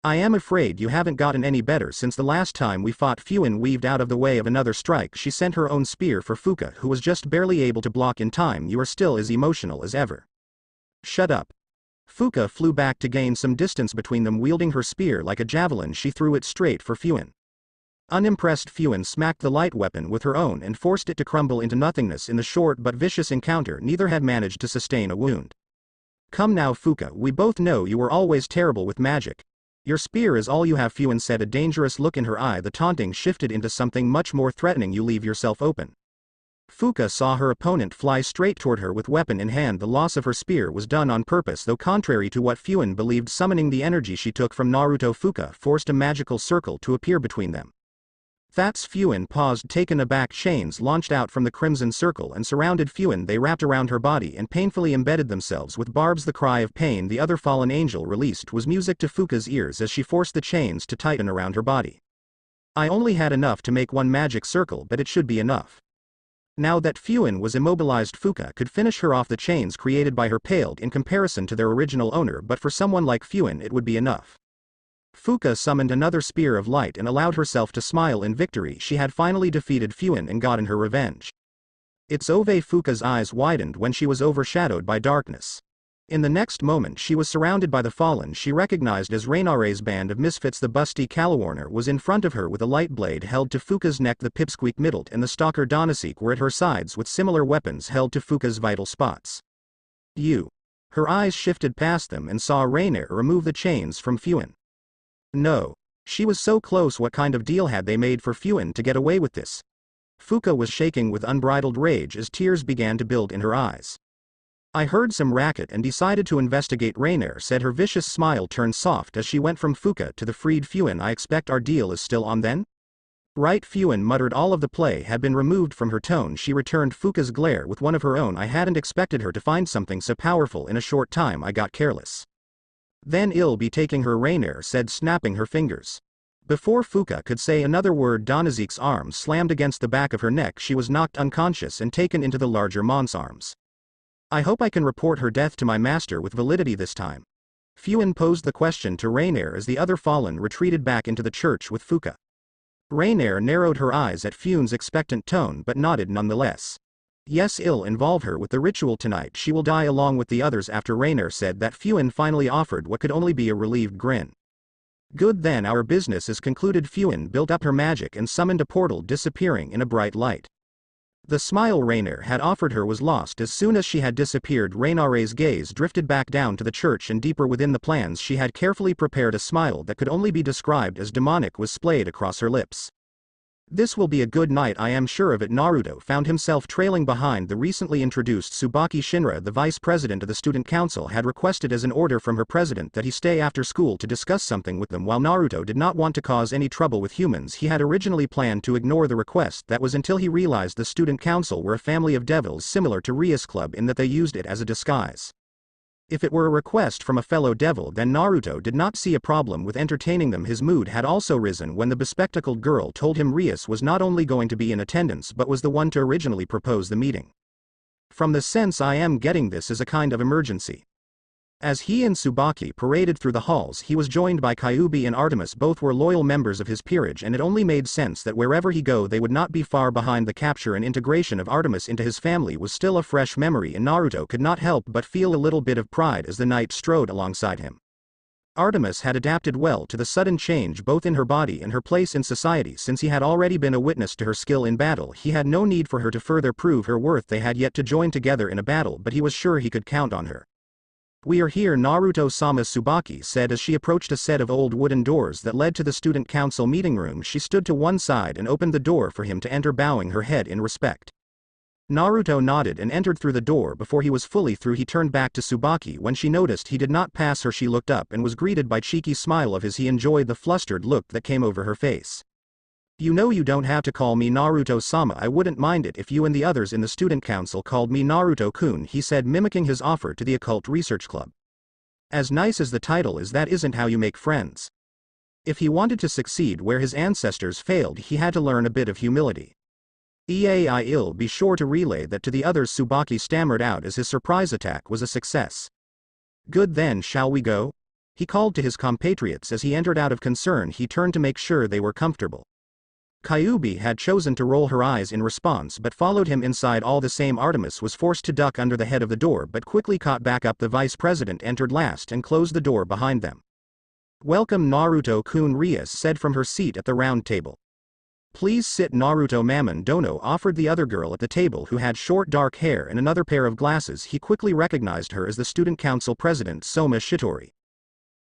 I am afraid you haven't gotten any better since the last time we fought. Fuin weaved out of the way of another strike. She sent her own spear for Fuka, who was just barely able to block in time. You are still as emotional as ever. Shut up. Fuka flew back to gain some distance between them, wielding her spear like a javelin. She threw it straight for Fuin. Unimpressed, Fuin smacked the light weapon with her own and forced it to crumble into nothingness. In the short but vicious encounter, neither had managed to sustain a wound. "Come now, Fuka, we both know you were always terrible with magic. Your spear is all you have," Fuin said, a dangerous look in her eye. The taunting shifted into something much more threatening. "You leave yourself open." Fuka saw her opponent fly straight toward her with weapon in hand. The loss of her spear was done on purpose, though contrary to what Fuin believed. Summoning the energy she took from Naruto, Fuka forced a magical circle to appear between them. That's Fuin paused, taken aback. Chains launched out from the crimson circle and surrounded Fuin. They wrapped around her body and painfully embedded themselves with barbs. The cry of pain the other fallen angel released was music to Fuka's ears as she forced the chains to tighten around her body. "I only had enough to make one magic circle, but it should be enough." Now that Fuin was immobilized, Fuka could finish her off. The chains created by her paled in comparison to their original owner, but for someone like Fuin it would be enough. Fuka summoned another spear of light and allowed herself to smile in victory. She had finally defeated Fuin and gotten her revenge. "It's Ove." Fuka's eyes widened when she was overshadowed by darkness. In the next moment she was surrounded by the fallen she recognized as Reinare's band of misfits. The busty Calawarner was in front of her with a light blade held to Fuka's neck. The pipsqueak Middlet and the stalker Donasek were at her sides with similar weapons held to Fuka's vital spots. "You." Her eyes shifted past them and saw Reiner remove the chains from Fuin. No. She was so close. What kind of deal had they made for Fuin to get away with this? Fuka was shaking with unbridled rage as tears began to build in her eyes. "I heard some racket and decided to investigate," Reiner said. Her vicious smile turned soft as she went from Fuka to the freed Fuin. "I expect our deal is still on then?" "Right," Fuin muttered. All of the play had been removed from her tone. She returned Fuka's glare with one of her own. "I hadn't expected her to find something so powerful in a short time. I got careless." "Then I'll be taking her," Reiner said, snapping her fingers. Before Fuka could say another word, Donasek's arm slammed against the back of her neck. She was knocked unconscious and taken into the larger Mon's arms. "I hope I can report her death to my master with validity this time." Fuin posed the question to Reiner as the other fallen retreated back into the church with Fuka. Reiner narrowed her eyes at Fuin's expectant tone but nodded nonetheless. "Yes, I'll involve her with the ritual tonight. She will die along with the others." After Reiner said that, Fuin finally offered what could only be a relieved grin. "Good, then our business is concluded." Fuin built up her magic and summoned a portal, disappearing in a bright light. The smile Reiner had offered her was lost as soon as she had disappeared. Reinare's gaze drifted back down to the church and deeper within the plans she had carefully prepared. A smile that could only be described as demonic was splayed across her lips. "This will be a good night, I am sure of it." Naruto found himself trailing behind the recently introduced Tsubaki. Shinra, the vice president of the student council, had requested as an order from her president that he stay after school to discuss something with them. While Naruto did not want to cause any trouble with humans, he had originally planned to ignore the request. That was until he realized the student council were a family of devils similar to Rias Club in that they used it as a disguise. If it were a request from a fellow devil, then Naruto did not see a problem with entertaining them. His mood had also risen when the bespectacled girl told him Rias was not only going to be in attendance but was the one to originally propose the meeting. "From the sense I am getting, this is a kind of emergency." As he and Tsubaki paraded through the halls, he was joined by Kyuubi and Artemis. Both were loyal members of his peerage, and it only made sense that wherever he go they would not be far behind. The capture and integration of Artemis into his family was still a fresh memory, and Naruto could not help but feel a little bit of pride as the knight strode alongside him. Artemis had adapted well to the sudden change both in her body and her place in society. Since he had already been a witness to her skill in battle, he had no need for her to further prove her worth. They had yet to join together in a battle, but he was sure he could count on her. "We are here, Naruto-sama," Tsubaki said as she approached a set of old wooden doors that led to the student council meeting room. She stood to one side and opened the door for him to enter, bowing her head in respect. Naruto nodded and entered through the door. Before he was fully through, he turned back to Tsubaki. When she noticed he did not pass her, she looked up and was greeted by a cheeky smile of his. He enjoyed the flustered look that came over her face. "You know you don't have to call me Naruto-sama. I wouldn't mind it if you and the others in the student council called me Naruto-kun," he said, mimicking his offer to the occult research club. "As nice as the title is, that isn't how you make friends." If he wanted to succeed where his ancestors failed, he had to learn a bit of humility. "I'll be sure to relay that to the others," Tsubaki stammered out as his surprise attack was a success. "Good, then shall we go?" he called to his compatriots as he entered. Out of concern, he turned to make sure they were comfortable. Kyuubi had chosen to roll her eyes in response but followed him inside. All the same, Artemis was forced to duck under the head of the door but quickly caught back up. The vice president entered last and closed the door behind them. "Welcome Naruto-kun," Rias said from her seat at the round table. "Please sit." Naruto Mammon Dono offered the other girl at the table, who had short dark hair and another pair of glasses. He quickly recognized her as the student council president Soma Shitori.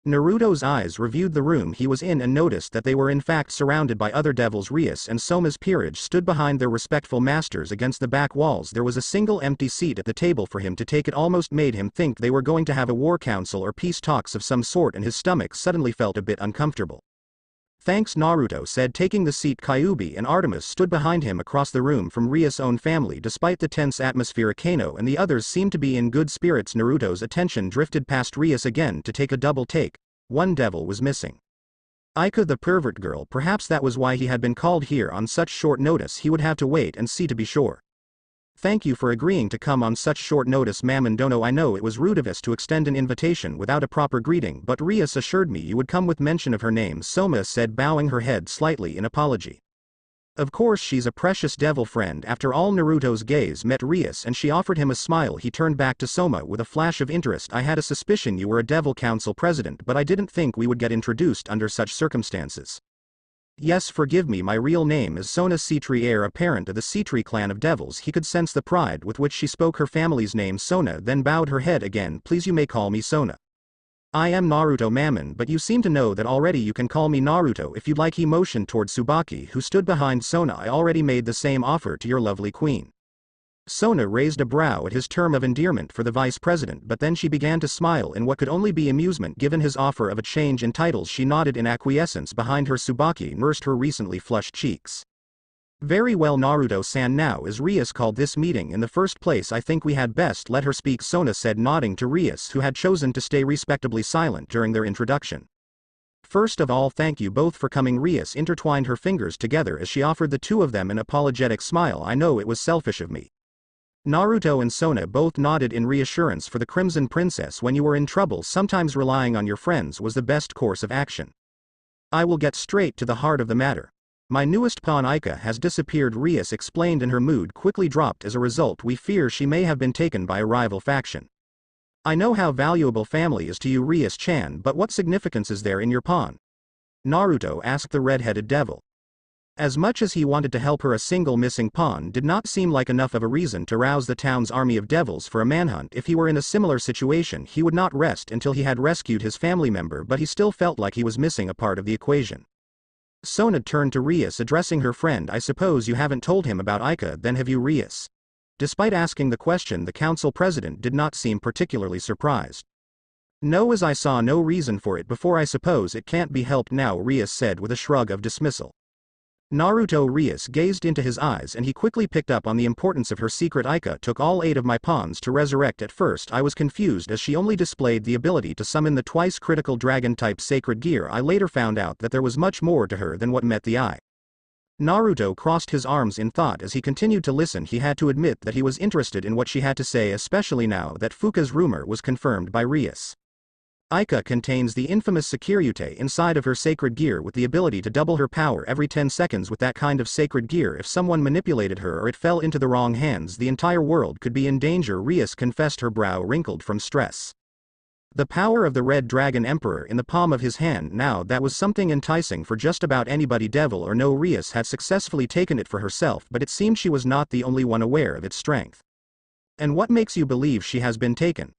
Naruto's eyes reviewed the room he was in and noticed that they were in fact surrounded by other devils. Rias and Soma's peerage stood behind their respectful masters against the back walls. There was a single empty seat at the table for him to take. It almost made him think they were going to have a war council or peace talks of some sort, and his stomach suddenly felt a bit uncomfortable. "Thanks," Naruto said, taking the seat. Kyuubi and Artemis stood behind him across the room from Rias' own family. Despite the tense atmosphere, Akeno and the others seemed to be in good spirits. Naruto's attention drifted past Rias again to take a double take. One devil was missing. Aika, the pervert girl. Perhaps that was why he had been called here on such short notice. He would have to wait and see to be sure. "Thank you for agreeing to come on such short notice, Mammon Dono. I know it was rude of us to extend an invitation without a proper greeting, but Rias assured me you would come." With mention of her name, Soma said, bowing her head slightly in apology. "Of course, she's a precious devil friend." After all, Naruto's gaze met Rias and she offered him a smile. He turned back to Soma with a flash of interest. "I had a suspicion you were a devil council president, but I didn't think we would get introduced under such circumstances." "Yes, forgive me, my real name is Sona Citri, heir apparent of the Citri clan of devils." He could sense the pride with which she spoke her family's name. Sona then bowed her head again. "Please, you may call me Sona. I am Naruto Mammon, but you seem to know that already. You can call me Naruto if you'd like." He motioned toward Tsubaki, who stood behind Sona. "I already made the same offer to your lovely queen." Sona raised a brow at his term of endearment for the vice president, but then she began to smile in what could only be amusement given his offer of a change in titles. She nodded in acquiescence. Behind her, Tsubaki nursed her recently flushed cheeks. "Very well, Naruto-san. Now, as Rias called this meeting in the first place, I think we had best let her speak," Sona said, nodding to Rias, who had chosen to stay respectably silent during their introduction. "First of all, thank you both for coming." Rias intertwined her fingers together as she offered the two of them an apologetic smile. "I know it was selfish of me." Naruto and Sona both nodded in reassurance. "For the Crimson Princess, when you were in trouble, sometimes relying on your friends was the best course of action. I will get straight to the heart of the matter. My newest pawn Aika has disappeared," Rias explained, and her mood quickly dropped. "As a result, we fear she may have been taken by a rival faction. I know how valuable family is to you, Rias-chan, but what significance is there in your pawn?" Naruto asked the red-headed devil. As much as he wanted to help her, a single missing pawn did not seem like enough of a reason to rouse the town's army of devils for a manhunt. If he were in a similar situation, he would not rest until he had rescued his family member, but he still felt like he was missing a part of the equation. Sona turned to Rias, addressing her friend. "I suppose you haven't told him about Aika, then, have you, Rias?" Despite asking the question, the council president did not seem particularly surprised. "No, as I saw no reason for it before. I suppose it can't be helped now," Rias said with a shrug of dismissal. Naruto Rias gazed into his eyes and he quickly picked up on the importance of her secret. "Aika took all 8 of my pawns to resurrect. At first I was confused as she only displayed the ability to summon the twice critical dragon-type sacred gear. I later found out that there was much more to her than what met the eye." Naruto crossed his arms in thought as he continued to listen. He had to admit that he was interested in what she had to say, especially now that Fuka's rumor was confirmed by Rias. Aika contains the infamous Sekiryute inside of her sacred gear, with the ability to double her power every 10 seconds. With that kind of sacred gear, if someone manipulated her or it fell into the wrong hands, the entire world could be in danger. Rias confessed, her brow wrinkled from stress. The power of the Red Dragon Emperor in the palm of his hand now, that was something enticing for just about anybody, devil or no. Rias had successfully taken it for herself, but it seemed she was not the only one aware of its strength. "And what makes you believe she has been taken?"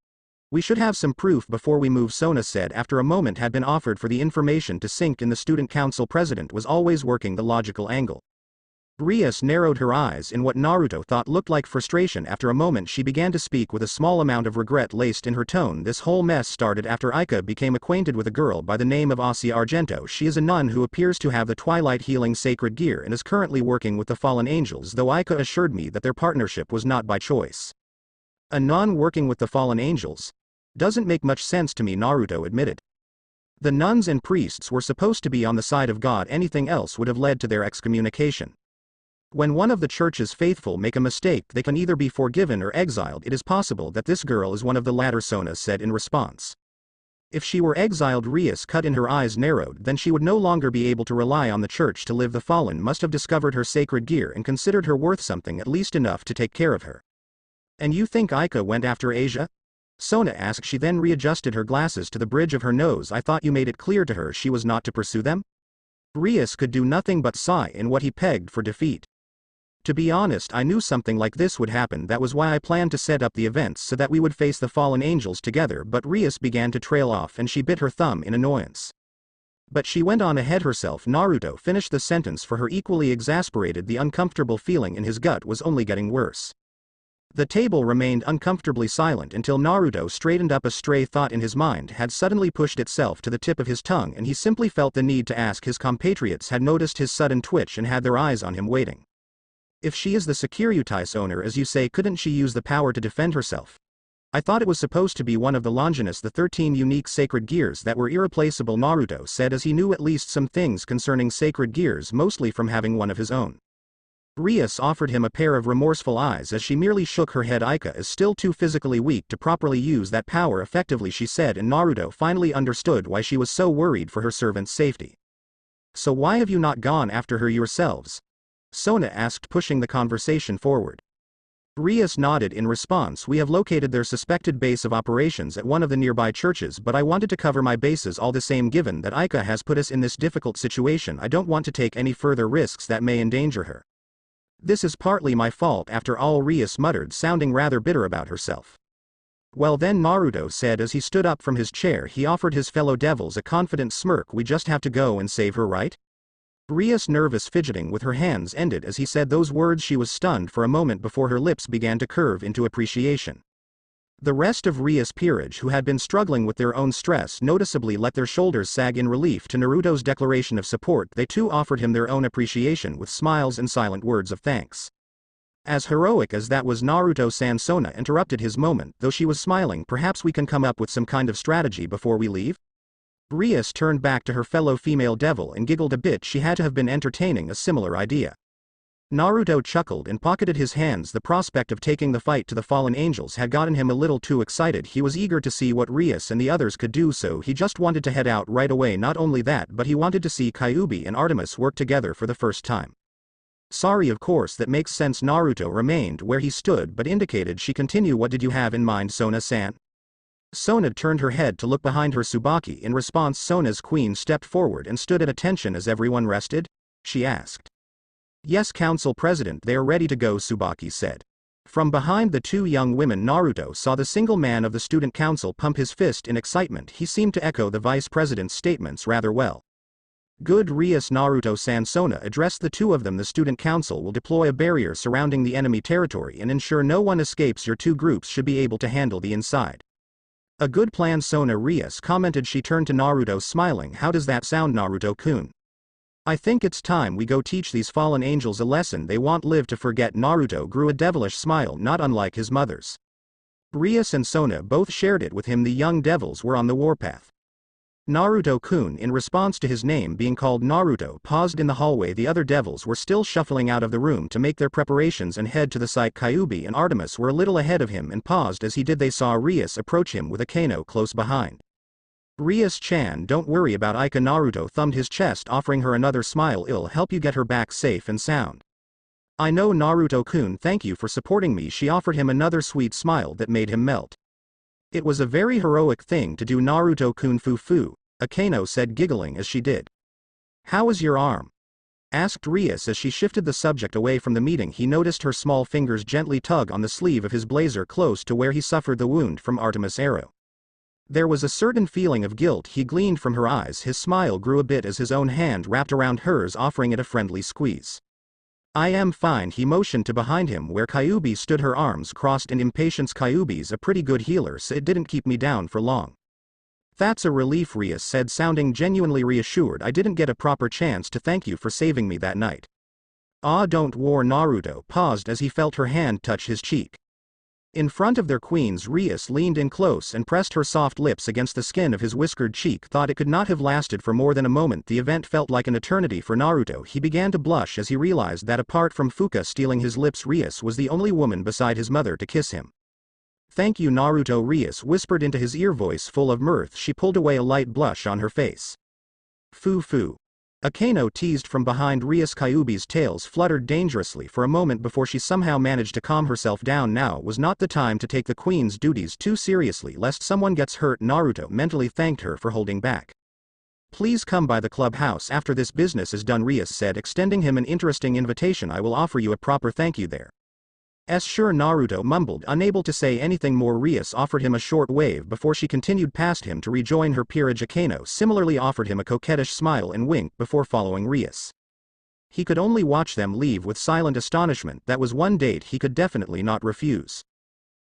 "We should have some proof before we move," Sona said after a moment had been offered for the information to sink in. The student council president was always working the logical angle. Rias narrowed her eyes in what Naruto thought looked like frustration. After a moment she began to speak with a small amount of regret laced in her tone. "This whole mess started after Aika became acquainted with a girl by the name of Asi Argento. She is a nun who appears to have the Twilight Healing Sacred Gear and is currently working with the Fallen Angels, though Aika assured me that their partnership was not by choice." "A nun working with the Fallen Angels? Doesn't make much sense to me," Naruto admitted. "The nuns and priests were supposed to be on the side of God. Anything else would have led to their excommunication. When one of the church's faithful make a mistake, they can either be forgiven or exiled. It is possible that this girl is one of the latter," Sona said in response. If she were exiled, Rias cut in her eyes narrowed, then she would no longer be able to rely on the church to live. The fallen must have discovered her sacred gear and considered her worth something, at least enough to take care of her. And you think Aika went after Asia? Sona asked. She then readjusted her glasses to the bridge of her nose. I thought you made it clear to her she was not to pursue them? Rias could do nothing but sigh in what he pegged for defeat. To be honest, I knew something like this would happen. That was why I planned to set up the events so that we would face the fallen angels together. But Rias began to trail off and she bit her thumb in annoyance. But she went on ahead herself. Naruto finished the sentence for her, equally exasperated. The uncomfortable feeling in his gut was only getting worse. The table remained uncomfortably silent until Naruto straightened up. A stray thought in his mind had suddenly pushed itself to the tip of his tongue, and he simply felt the need to ask. His compatriots had noticed his sudden twitch and had their eyes on him waiting. If she is the Securitas owner as you say, couldn't she use the power to defend herself? I thought it was supposed to be one of the Longinus, the 13 unique sacred gears that were irreplaceable, Naruto said as he knew at least some things concerning sacred gears, mostly from having one of his own. Rias offered him a pair of remorseful eyes as she merely shook her head. Aika is still too physically weak to properly use that power effectively, she said, and Naruto finally understood why she was so worried for her servant's safety. So why have you not gone after her yourselves? Sona asked, pushing the conversation forward. Rias nodded in response. We have located their suspected base of operations at one of the nearby churches, but I wanted to cover my bases all the same. Given that Aika has put us in this difficult situation, I don't want to take any further risks that may endanger her. This is partly my fault after all, Rias muttered, sounding rather bitter about herself. Well then, Naruto said as he stood up from his chair. He offered his fellow devils a confident smirk. We just have to go and save her, right? Rias' nervous fidgeting with her hands ended as he said those words. She was stunned for a moment before her lips began to curve into appreciation. The rest of Rias' peerage, who had been struggling with their own stress, noticeably let their shoulders sag in relief to Naruto's declaration of support. They too offered him their own appreciation with smiles and silent words of thanks. As heroic as that was, Naruto-san, Sona interrupted his moment, though she was smiling. Perhaps we can come up with some kind of strategy before we leave? Rias turned back to her fellow female devil and giggled a bit. She had to have been entertaining a similar idea. Naruto chuckled and pocketed his hands. The prospect of taking the fight to the fallen angels had gotten him a little too excited. He was eager to see what Rias and the others could do, so he just wanted to head out right away. Not only that, but he wanted to see Kyuubi and Artemis work together for the first time. Sorry, of course, that makes sense. Naruto remained where he stood but indicated she continue. What did you have in mind, Sona-san? Sona turned her head to look behind her. Tsubaki. In response, Sona's queen stepped forward and stood at attention. As everyone rested? She asked. Yes, Council President, they are ready to go, Tsubaki said. From behind the two young women, Naruto saw the single man of the student council pump his fist in excitement. He seemed to echo the vice president's statements rather well. Good, Rias. Naruto-san, Sona addressed the two of them. The student council will deploy a barrier surrounding the enemy territory and ensure no one escapes. Your two groups should be able to handle the inside. A good plan, Sona, Rias commented. She turned to Naruto, smiling. How does that sound, Naruto-kun? I think it's time we go teach these fallen angels a lesson they won't live to forget. Naruto grew a devilish smile not unlike his mother's. Rias and Sona both shared it with him. The young devils were on the warpath. Naruto-kun, in response to his name being called, Naruto paused in the hallway. The other devils were still shuffling out of the room to make their preparations and head to the site. Kyuubi and Artemis were a little ahead of him and paused as he did. They saw Rias approach him with akeno close behind. Rias-chan, don't worry about Aika. Naruto thumbed his chest, offering her another smile. I'll help you get her back safe and sound. I know, Naruto-kun, thank you for supporting me. She offered him another sweet smile that made him melt. It was a very heroic thing to do, Naruto-kun. Fu, Akeno said, giggling as she did. How is your arm? Asked Rias as she shifted the subject away from the meeting. He noticed her small fingers gently tug on the sleeve of his blazer close to where he suffered the wound from Artemis' arrow. There was a certain feeling of guilt he gleaned from her eyes. His smile grew a bit as his own hand wrapped around hers, offering it a friendly squeeze. I am fine. He motioned to behind him where Kyuubi stood, her arms crossed in impatience. Kyuubi's a pretty good healer, so it didn't keep me down for long. That's a relief, Rias said, sounding genuinely reassured. I didn't get a proper chance to thank you for saving me that night. Ah, don't worry. Naruto paused as he felt her hand touch his cheek. In front of their queens, Rias leaned in close and pressed her soft lips against the skin of his whiskered cheek. Thought it could not have lasted for more than a moment. The event felt like an eternity for Naruto. He began to blush as he realized that apart from Fuka stealing his lips, Rias was the only woman beside his mother to kiss him. Thank you Naruto, Rias whispered into his ear, voice full of mirth. She pulled away a light blush on her face. Foo. Akeno teased from behind Rias. Kyuubi's tails fluttered dangerously for a moment before she somehow managed to calm herself down. Now was not the time to take the queen's duties too seriously lest someone gets hurt. Naruto mentally thanked her for holding back. Please come by the clubhouse after this business is done, Rias said, extending him an interesting invitation. I will offer you a proper thank you there. Sure, Naruto mumbled, unable to say anything more. Rias offered him a short wave before she continued past him to rejoin her peerage. Akeno similarly offered him a coquettish smile and wink before following Rias. He could only watch them leave with silent astonishment. That was one date he could definitely not refuse.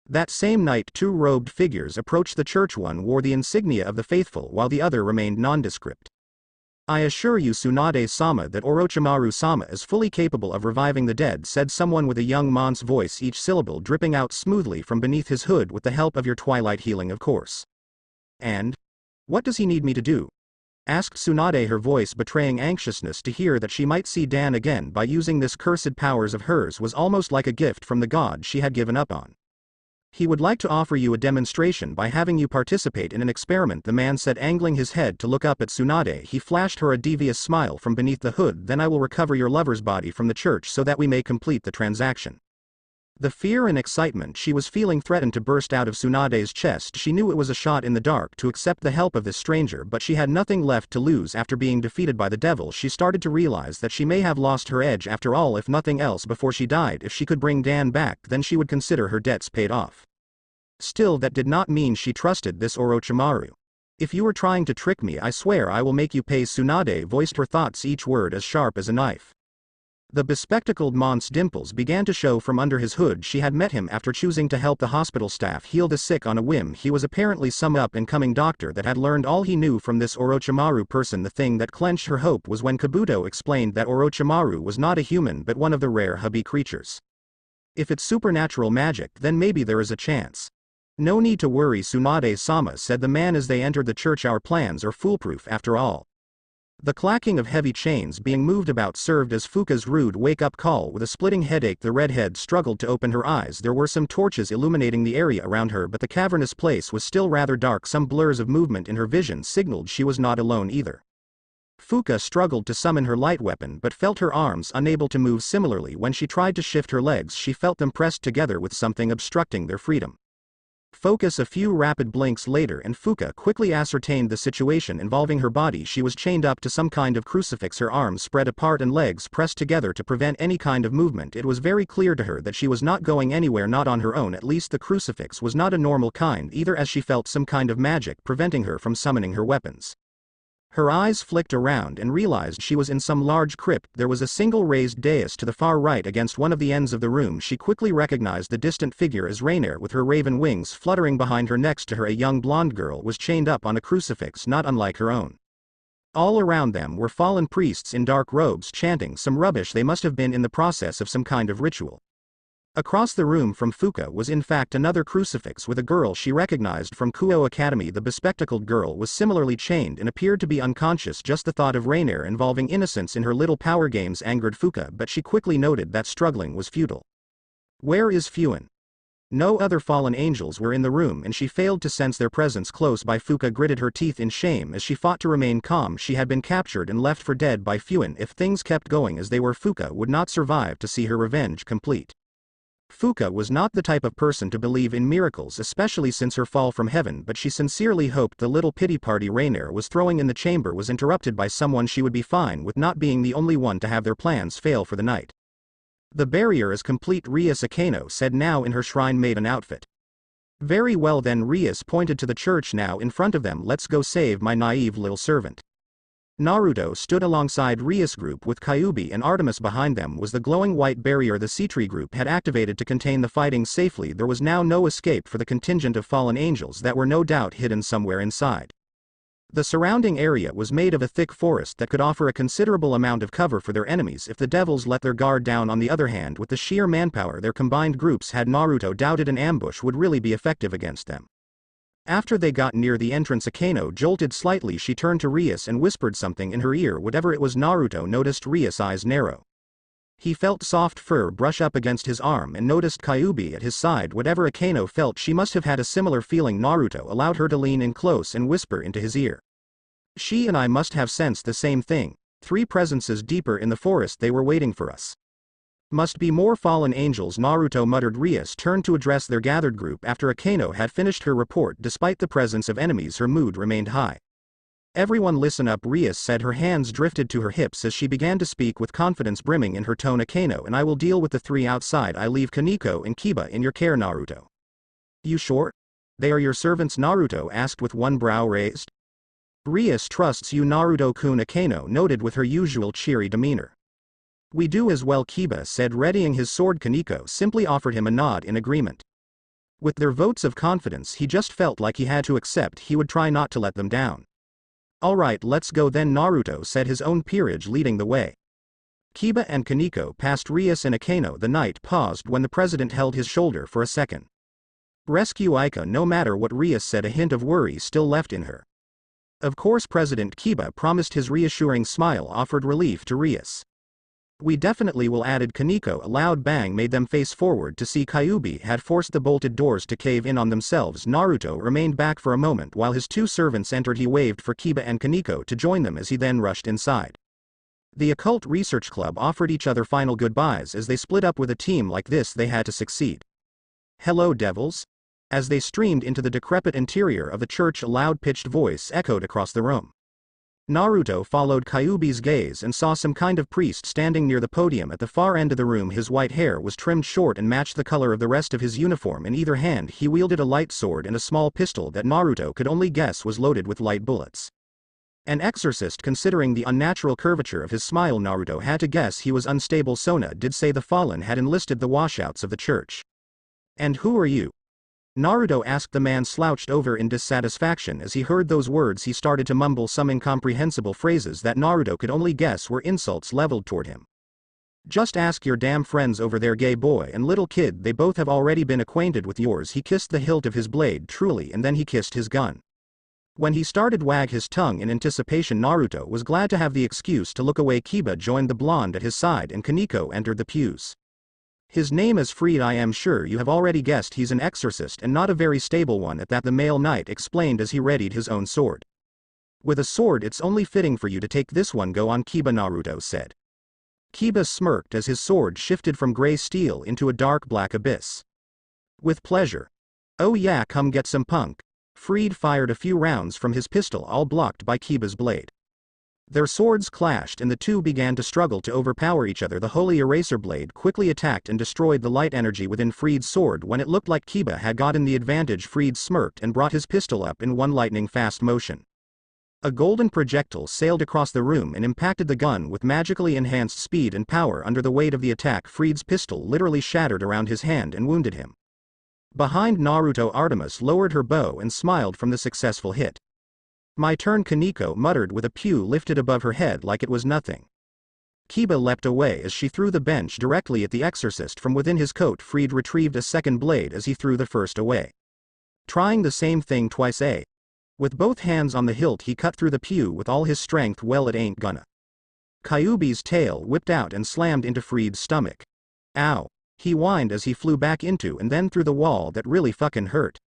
That same night, two robed figures approached the church. One wore the insignia of the faithful while the other remained nondescript. I assure you Tsunade-sama that Orochimaru-sama is fully capable of reviving the dead, said someone with a young man's voice, each syllable dripping out smoothly from beneath his hood. With the help of your twilight healing, of course. And? What does he need me to do? Asked Tsunade, her voice betraying anxiousness. To hear that she might see Dan again by using this cursed powers of hers was almost like a gift from the god she had given up on. He would like to offer you a demonstration by having you participate in an experiment, the man said, angling his head to look up at Tsunade. He flashed her a devious smile from beneath the hood. Then I will recover your lover's body from the church so that we may complete the transaction. The fear and excitement she was feeling threatened to burst out of Tsunade's chest. She knew it was a shot in the dark to accept the help of this stranger, but she had nothing left to lose. After being defeated by the devil, she started to realize that she may have lost her edge after all, if nothing else before she died. If she could bring Dan back, then she would consider her debts paid off. Still, that did not mean she trusted this Orochimaru. If you are trying to trick me, I swear I will make you pay. Tsunade voiced her thoughts, each word as sharp as a knife. The bespectacled man's dimples began to show from under his hood. She had met him after choosing to help the hospital staff heal the sick on a whim. He was apparently some up-and-coming doctor that had learned all he knew from this Orochimaru person. The thing that clenched her hope was when Kabuto explained that Orochimaru was not a human but one of the rare Hubby creatures. If it's supernatural magic, then maybe there is a chance. No need to worry, Tsunade-sama said the man as they entered the church. Our plans are foolproof after all. The clacking of heavy chains being moved about served as Fuka's rude wake-up call. With a splitting headache, the redhead struggled to open her eyes. There were some torches illuminating the area around her, but the cavernous place was still rather dark. Some blurs of movement in her vision signaled she was not alone either. Fuka struggled to summon her light weapon but felt her arms unable to move. Similarly, when she tried to shift her legs, she felt them pressed together with something obstructing their freedom. Focus. A few rapid blinks later and Fuka quickly ascertained the situation involving her body. She was chained up to some kind of crucifix, her arms spread apart and legs pressed together to prevent any kind of movement. It was very clear to her that she was not going anywhere, not on her own. At least the crucifix was not a normal kind either, as she felt some kind of magic preventing her from summoning her weapons. Her eyes flicked around and realized she was in some large crypt. There was a single raised dais to the far right against one of the ends of the room. She quickly recognized the distant figure as Rainier, with her raven wings fluttering behind her. Next to her, a young blonde girl was chained up on a crucifix not unlike her own. All around them were fallen priests in dark robes chanting some rubbish. They must have been in the process of some kind of ritual. Across the room from Fuka was in fact another crucifix with a girl she recognized from Kuo Academy. The bespectacled girl was similarly chained and appeared to be unconscious. Just the thought of Rainier involving innocence in her little power games angered Fuka, but she quickly noted that struggling was futile. Where is Fuin? No other fallen angels were in the room and she failed to sense their presence close by. Fuka gritted her teeth in shame as she fought to remain calm. She had been captured and left for dead by Fuin. If things kept going as they were, Fuka would not survive to see her revenge complete. Fuka was not the type of person to believe in miracles, especially since her fall from heaven, but she sincerely hoped the little pity party Rainier was throwing in the chamber was interrupted by someone she would be fine with not being the only one to have their plans fail for the night. The barrier is complete, Rias Akeno said, now in her shrine maiden outfit. Very well then, Rias pointed to the church now in front of them. Let's go save my naive little servant. Naruto stood alongside Rias' group with Kyuubi and Artemis behind them. Was the glowing white barrier the Citri group had activated to contain the fighting safely. There was now no escape for the contingent of fallen angels that were no doubt hidden somewhere inside. The surrounding area was made of a thick forest that could offer a considerable amount of cover for their enemies if the devils let their guard down. On the other hand, with the sheer manpower their combined groups had, Naruto doubted an ambush would really be effective against them. After they got near the entrance, Akeno jolted slightly. She turned to Rias and whispered something in her ear. Whatever it was, Naruto noticed Rias' eyes narrow. He felt soft fur brush up against his arm and noticed Kyuubi at his side. Whatever Akeno felt, she must have had a similar feeling. Naruto allowed her to lean in close and whisper into his ear. She and I must have sensed the same thing. 3 presences deeper in the forest, they were waiting for us. Must be more fallen angels, Naruto muttered. Rias turned to address their gathered group after Akeno had finished her report. Despite the presence of enemies, her mood remained high. Everyone listen up, Rias said. Her hands drifted to her hips as she began to speak with confidence brimming in her tone. Akeno and I will deal with the 3 outside. I leave Kaneko and Kiba in your care, Naruto. You sure? They are your servants, Naruto asked with one brow raised. Rias trusts you, Naruto-kun, Akeno noted with her usual cheery demeanor. We do as well, Kiba said, readying his sword. Kaneko simply offered him a nod in agreement. With their votes of confidence, he just felt like he had to accept. He would try not to let them down. Alright, let's go then, Naruto said, his own peerage leading the way. Kiba and Kaneko passed Rias and Akeno. The knight paused when the president held his shoulder for a second. Rescue Aika. No matter what Rias said, a hint of worry still left in her. Of course, President Kiba promised. His reassuring smile offered relief to Rias. We definitely will, added Kaneko. A loud bang made them face forward to see Kyuubi had forced the bolted doors to cave in on themselves. Naruto remained back for a moment while his 2 servants entered. He waved for Kiba and Kaneko to join them as he then rushed inside. The Occult Research Club offered each other final goodbyes as they split up. With a team like this, they had to succeed. Hello, devils. As they streamed into the decrepit interior of the church, a loud pitched voice echoed across the room. Naruto followed Kyuubi's gaze and saw some kind of priest standing near the podium at the far end of the room. His white hair was trimmed short and matched the color of the rest of his uniform. In either hand he wielded a light sword and a small pistol that Naruto could only guess was loaded with light bullets. An exorcist. Considering the unnatural curvature of his smile, Naruto had to guess he was unstable. Sona did say the fallen had enlisted the washouts of the church. And who are you? Naruto asked. The man slouched over in dissatisfaction. As he heard those words, he started to mumble some incomprehensible phrases that Naruto could only guess were insults leveled toward him. Just ask your damn friends over there, gay boy and little kid, they both have already been acquainted with yours. He kissed the hilt of his blade truly, and then he kissed his gun. When he started to wag his tongue in anticipation, Naruto was glad to have the excuse to look away. Kiba joined the blonde at his side and Kaneko entered the pews. His name is Freed. I am sure you have already guessed he's an exorcist, and not a very stable one at that, the male knight explained as he readied his own sword. With a sword, it's only fitting for you to take this one. Go on, Kiba, Naruto said. Kiba smirked as his sword shifted from gray steel into a dark black abyss. With pleasure. Oh yeah, come get some, punk. Freed fired a few rounds from his pistol, all blocked by Kiba's blade. Their swords clashed and the two began to struggle to overpower each other. The holy eraser blade quickly attacked and destroyed the light energy within Freed's sword. When it looked like Kiba had gotten the advantage, Freed smirked and brought his pistol up in one lightning-fast motion. A golden projectile sailed across the room and impacted the gun with magically enhanced speed and power. Under the weight of the attack, Freed's pistol literally shattered around his hand and wounded him. Behind Naruto, Artemis lowered her bow and smiled from the successful hit. My turn, Kaneko muttered with a pew lifted above her head like it was nothing. Kiba leapt away as she threw the bench directly at the exorcist from within his coat. Freed retrieved a second blade as he threw the first away. Trying the same thing twice, eh? With both hands on the hilt he cut through the pew with all his strength. Well, it ain't gonna. Kyuubi's tail whipped out and slammed into Freed's stomach. Ow. He whined as he flew back into and then through the wall. That really fucking hurt.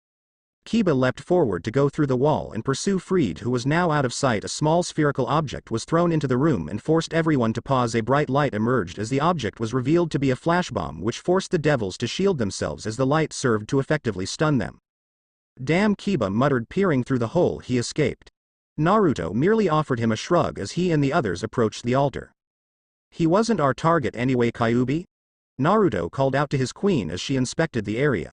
Kiba leapt forward to go through the wall and pursue Freed, who was now out of sight. A small spherical object was thrown into the room and forced everyone to pause. A bright light emerged as the object was revealed to be a flash bomb, which forced the devils to shield themselves as the light served to effectively stun them. Damn, Kiba muttered, peering through the hole. He escaped. Naruto merely offered him a shrug as he and the others approached the altar. He wasn't our target anyway, Kyuubi? Naruto called out to his queen as she inspected the area.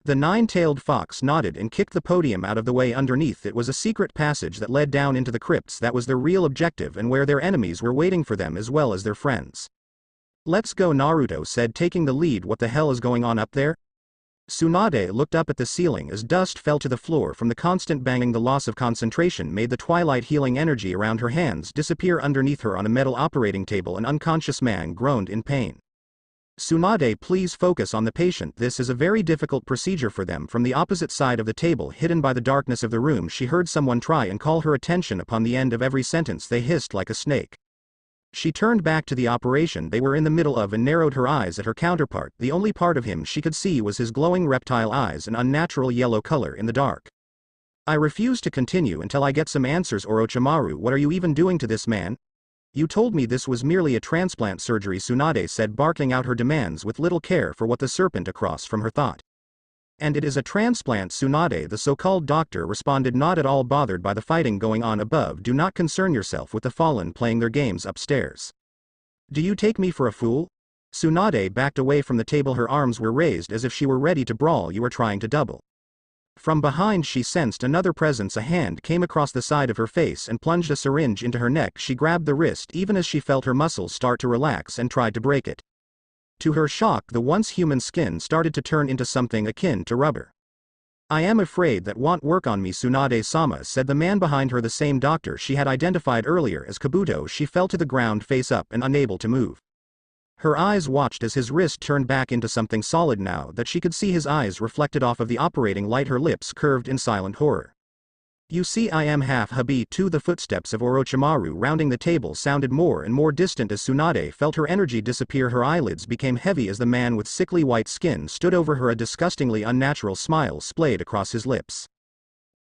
The nine-tailed fox nodded and kicked the podium out of the way. Underneath it was a secret passage that led down into the crypts. That was their real objective and where their enemies were waiting for them as well as their friends. Let's go, Naruto said, taking the lead. What the hell is going on up there? Tsunade looked up at the ceiling as dust fell to the floor from the constant banging. The loss of concentration made the twilight healing energy around her hands disappear underneath her. On a metal operating table, an unconscious man groaned in pain. Tsunade, please focus on the patient. This is a very difficult procedure for them. From the opposite side of the table, hidden by the darkness of the room, she heard someone try and call her attention. Upon the end of every sentence they hissed like a snake. She turned back to the operation they were in the middle of and narrowed her eyes at her counterpart. The only part of him she could see was his glowing reptile eyes and unnatural yellow color in the dark. I refuse to continue until I get some answers. Orochimaru, what are you even doing to this man? You told me this was merely a transplant surgery, Tsunade said, barking out her demands with little care for what the serpent across from her thought. And it is a transplant, Tsunade, the so-called doctor responded, not at all bothered by the fighting going on above. Do not concern yourself with the fallen playing their games upstairs. Do you take me for a fool? Tsunade backed away from the table, her arms were raised as if she were ready to brawl. You are trying to double. From behind she sensed another presence. A hand came across the side of her face and plunged a syringe into her neck. She grabbed the wrist even as she felt her muscles start to relax and tried to break it. To her shock, the once human skin started to turn into something akin to rubber. I am afraid that won't work on me, Tsunade-sama, said the man behind her, the same doctor she had identified earlier as Kabuto. She fell to the ground face up and unable to move. Her eyes watched as his wrist turned back into something solid. Now that she could see his eyes reflected off of the operating light, her lips curved in silent horror. You see, I am half Habi too. The footsteps of Orochimaru rounding the table sounded more and more distant as Tsunade felt her energy disappear. Her eyelids became heavy as the man with sickly white skin stood over her. A disgustingly unnatural smile splayed across his lips.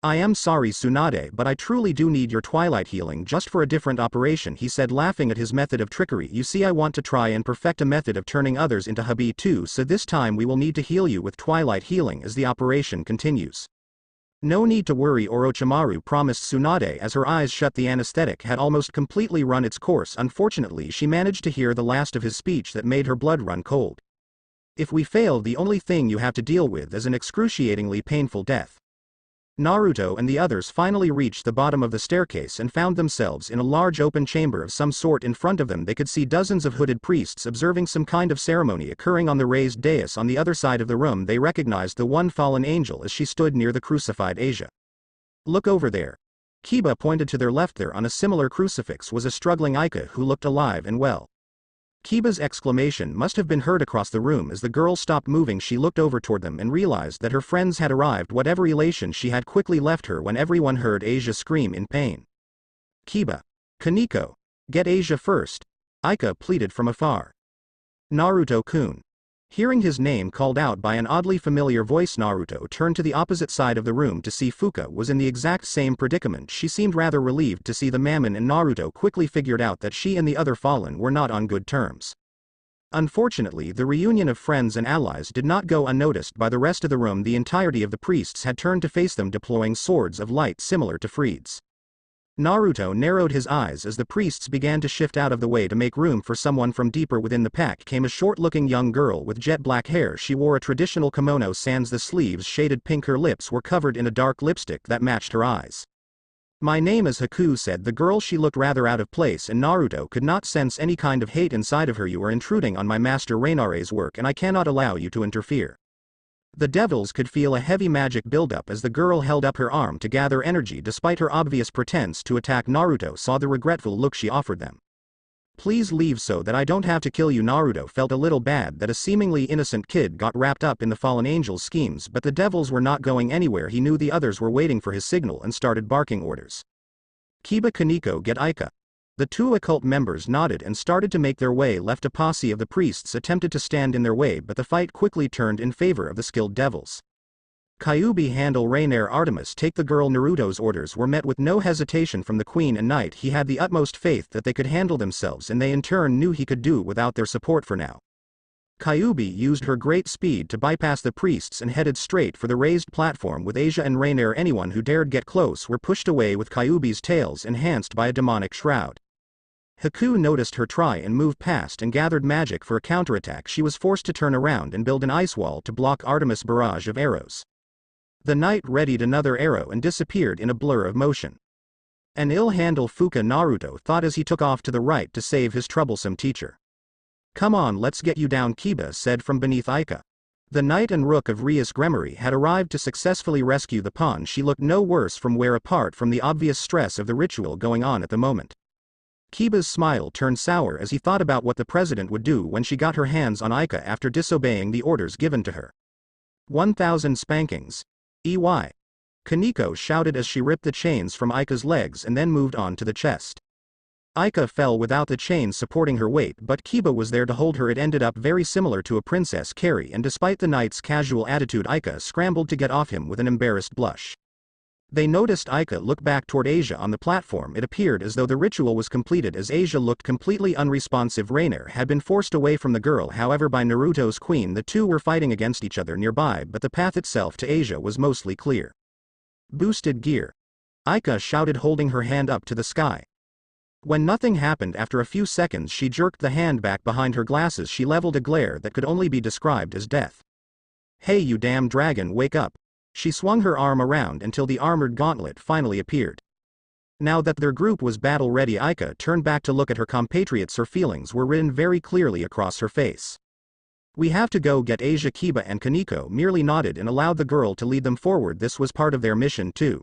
I am sorry, Tsunade, but I truly do need your twilight healing just for a different operation, he said, laughing at his method of trickery. You see, I want to try and perfect a method of turning others into Habi too, so this time we will need to heal you with twilight healing as the operation continues. No need to worry, Orochimaru promised Tsunade as her eyes shut. The anesthetic had almost completely run its course. Unfortunately, she managed to hear the last of his speech that made her blood run cold. If we fail, the only thing you have to deal with is an excruciatingly painful death. Naruto and the others finally reached the bottom of the staircase and found themselves in a large open chamber of some sort. In front of them they could see dozens of hooded priests observing some kind of ceremony occurring on the raised dais. On the other side of the room they recognized the one fallen angel as she stood near the crucified Asia. Look over there. Kiba pointed to their left. There on a similar crucifix was a struggling Ika who looked alive and well. Kiba's exclamation must have been heard across the room as the girl stopped moving. She looked over toward them and realized that her friends had arrived. Whatever elation she had quickly left her when everyone heard Asia scream in pain. Kiba. Kaneko. Get Asia first. Ika pleaded from afar. Naruto-kun. Hearing his name called out by an oddly familiar voice, Naruto turned to the opposite side of the room to see Fuka was in the exact same predicament. She seemed rather relieved to see the Mammon, and Naruto quickly figured out that she and the other fallen were not on good terms. Unfortunately, the reunion of friends and allies did not go unnoticed by the rest of the room. The entirety of the priests had turned to face them, deploying swords of light similar to Freed's. Naruto narrowed his eyes as the priests began to shift out of the way to make room for someone from deeper within the pack. Came a short-looking young girl with jet black hair. She wore a traditional kimono sans the sleeves shaded pink. Her lips were covered in a dark lipstick that matched her eyes. My name is Haku, said the girl. She looked rather out of place and Naruto could not sense any kind of hate inside of her. You are intruding on my master Reinare's work and I cannot allow you to interfere. The devils could feel a heavy magic buildup as the girl held up her arm to gather energy. Despite her obvious pretense to attack, Naruto saw the regretful look she offered them. Please leave so that I don't have to kill you. Naruto felt a little bad that a seemingly innocent kid got wrapped up in the fallen angel's schemes, but the devils were not going anywhere. He knew the others were waiting for his signal and started barking orders. Kiba, Kaneko, get Ika. The two occult members nodded and started to make their way left. A posse of the priests attempted to stand in their way, but the fight quickly turned in favor of the skilled devils. Kyuubi, handle Rainier. Artemis, take the girl. Naruto's orders were met with no hesitation from the queen and knight. He had the utmost faith that they could handle themselves and they in turn knew he could do without their support for now. Kyuubi used her great speed to bypass the priests and headed straight for the raised platform with Asia and Rainier. Anyone who dared get close were pushed away with Kyuubi's tails enhanced by a demonic shroud. Haku noticed her try and move past and gathered magic for a counterattack. She was forced to turn around and build an ice wall to block Artemis' barrage of arrows. The knight readied another arrow and disappeared in a blur of motion. An ill-handled Fuka, Naruto thought as he took off to the right to save his troublesome teacher. Come on, let's get you down, Kiba said from beneath Ika. The knight and rook of Rias Gremory had arrived to successfully rescue the pawn. She looked no worse from wear apart from the obvious stress of the ritual going on at the moment. Kiba's smile turned sour as he thought about what the president would do when she got her hands on Ika after disobeying the orders given to her. 1,000 spankings. EY. Kaneko shouted as she ripped the chains from Ika's legs and then moved on to the chest. Aika fell without the chains supporting her weight, but Kiba was there to hold her. It ended up very similar to a Princess Carrie, and despite the knight's casual attitude, Aika scrambled to get off him with an embarrassed blush. They noticed Aika look back toward Asia on the platform. It appeared as though the ritual was completed, as Asia looked completely unresponsive. Rainer had been forced away from the girl, however, by Naruto's queen. The two were fighting against each other nearby, but the path itself to Asia was mostly clear. Boosted gear. Aika shouted, holding her hand up to the sky. When nothing happened, after a few seconds she jerked the hand back behind her glasses. She leveled a glare that could only be described as death. "Hey you damn dragon, wake up." She swung her arm around until the armored gauntlet finally appeared. Now that their group was battle ready, Aika turned back to look at her compatriots. Her feelings were written very clearly across her face. "We have to go get Asia." Kiba and Kaneko merely nodded and allowed the girl to lead them forward. This was part of their mission too.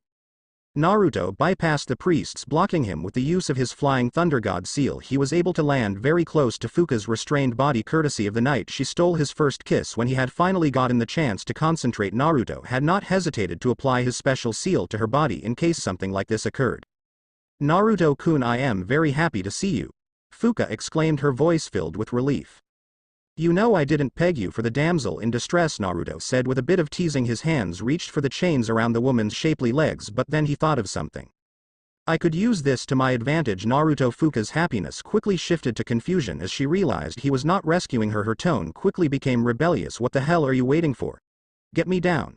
Naruto bypassed the priests, blocking him with the use of his flying Thunder God seal. He was able to land very close to Fuka's restrained body courtesy of the night. She stole his first kiss when he had finally gotten the chance to concentrate. Naruto had not hesitated to apply his special seal to her body in case something like this occurred. "Naruto-kun, I am very happy to see you," Fuka exclaimed, her voice filled with relief. "You know I didn't peg you for the damsel in distress," Naruto said with a bit of teasing. His hands reached for the chains around the woman's shapely legs, but then he thought of something. "I could use this to my advantage." Fuka's happiness quickly shifted to confusion as she realized he was not rescuing her. Her tone quickly became rebellious. "What the hell are you waiting for? Get me down."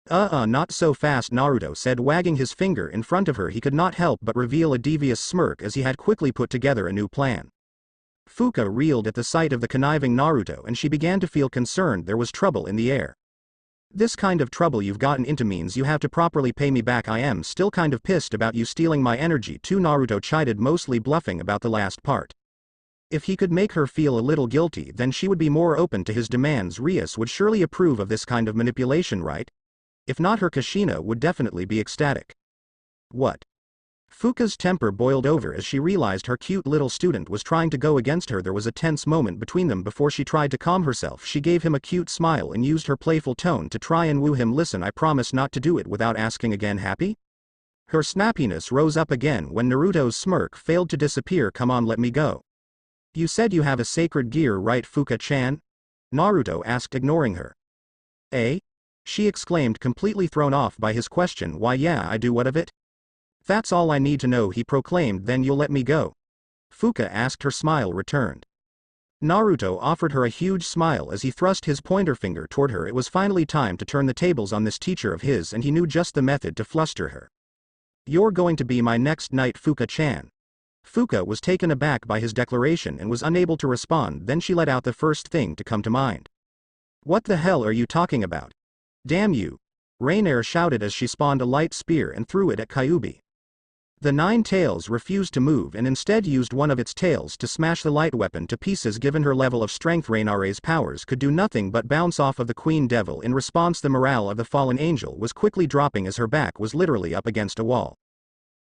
Not so fast," Naruto said, wagging his finger in front of her. He could not help but reveal a devious smirk as he had quickly put together a new plan. Fuka reeled at the sight of the conniving Naruto, and she began to feel concerned. There was trouble in the air. "This kind of trouble you've gotten into means you have to properly pay me back. I am still kind of pissed about you stealing my energy too," Naruto chided, mostly bluffing about the last part. If he could make her feel a little guilty, then she would be more open to his demands. Rias would surely approve of this kind of manipulation, right? If not, her Kushina would definitely be ecstatic. "What?" Fuka's temper boiled over as she realized her cute little student was trying to go against her. There was a tense moment between them before she tried to calm herself. She gave him a cute smile and used her playful tone to try and woo him. "Listen, I promise not to do it without asking again. Happy?" Her snappiness rose up again when Naruto's smirk failed to disappear. "Come on, let me go." "You said you have a sacred gear, right, Fuka-chan?" Naruto asked, ignoring her. "Eh?" she exclaimed, completely thrown off by his question. "Why yeah, I do. What of it?" "That's all I need to know," he proclaimed. "Then you'll let me go?" Fuka asked. Her smile returned. Naruto offered her a huge smile as he thrust his pointer finger toward her. It was finally time to turn the tables on this teacher of his, and he knew just the method to fluster her. "You're going to be my next knight, Fuka-chan." Fuka was taken aback by his declaration and was unable to respond. Then she let out the first thing to come to mind. "What the hell are you talking about? Damn you!" Rainer shouted as she spawned a light spear and threw it at Kyuubi. The nine tails refused to move and instead used one of its tails to smash the light weapon to pieces. Given her level of strength, Rainar's powers could do nothing but bounce off of the Queen Devil. In response, the morale of the fallen angel was quickly dropping as her back was literally up against a wall.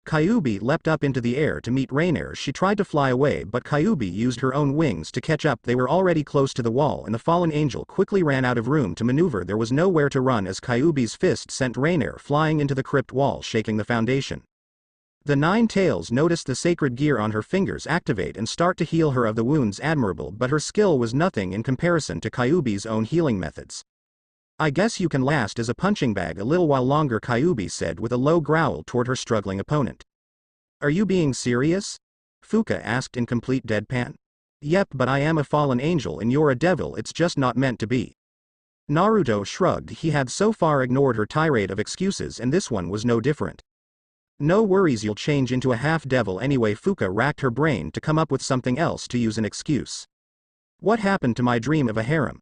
Kyuubi leapt up into the air to meet Rainer. She tried to fly away, but Kyuubi used her own wings to catch up. They were already close to the wall, and the fallen angel quickly ran out of room to maneuver. There was nowhere to run as Kyuubi's fist sent Rainer flying into the crypt wall, shaking the foundation. The nine tails noticed the sacred gear on her fingers activate and start to heal her of the wounds. Admirable, but her skill was nothing in comparison to Kyuubi's own healing methods. "I guess you can last as a punching bag a little while longer," Kyuubi said with a low growl toward her struggling opponent. "Are you being serious?" Fuka asked in complete deadpan. "Yep, but I am a fallen angel and you're a devil. It's just not meant to be." Naruto shrugged. He had so far ignored her tirade of excuses, and this one was no different. "No worries, you'll change into a half-devil anyway." Fuka racked her brain to come up with something else to use an excuse. "What happened to my dream of a harem?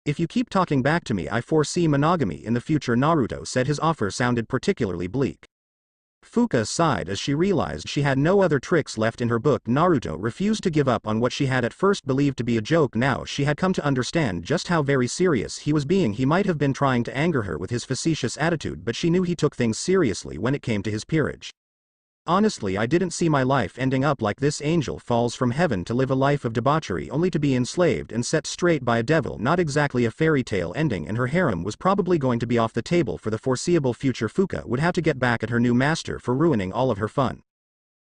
If you keep talking back to me, I foresee monogamy in the future." Naruto said. His offer sounded particularly bleak. Fuka sighed as she realized she had no other tricks left in her book. Naruto refused to give up on what she had at first believed to be a joke. Now she had come to understand just how very serious he was being. He might have been trying to anger her with his facetious attitude, but she knew he took things seriously when it came to his peerage. "Honestly, I didn't see my life ending up like this. Angel falls from heaven to live a life of debauchery only to be enslaved and set straight by a devil. Not exactly a fairy tale ending, and her harem was probably going to be off the table for the foreseeable future. Fuka would have to get back at her new master for ruining all of her fun.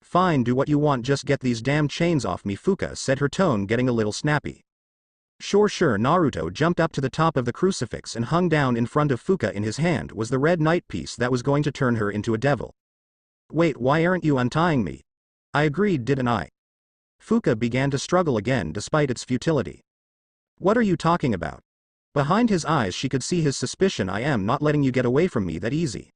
Fine, do what you want, just get these damn chains off me, Fuka said, her tone getting a little snappy. Sure. Naruto jumped up to the top of the crucifix and hung down in front of Fuka. In his hand was the red knight piece that was going to turn her into a devil. Wait, why aren't you untying me? I agreed, didn't I? Fuka began to struggle again despite its futility. What are you talking about? Behind his eyes she could see his suspicion. I am not letting you get away from me that easy.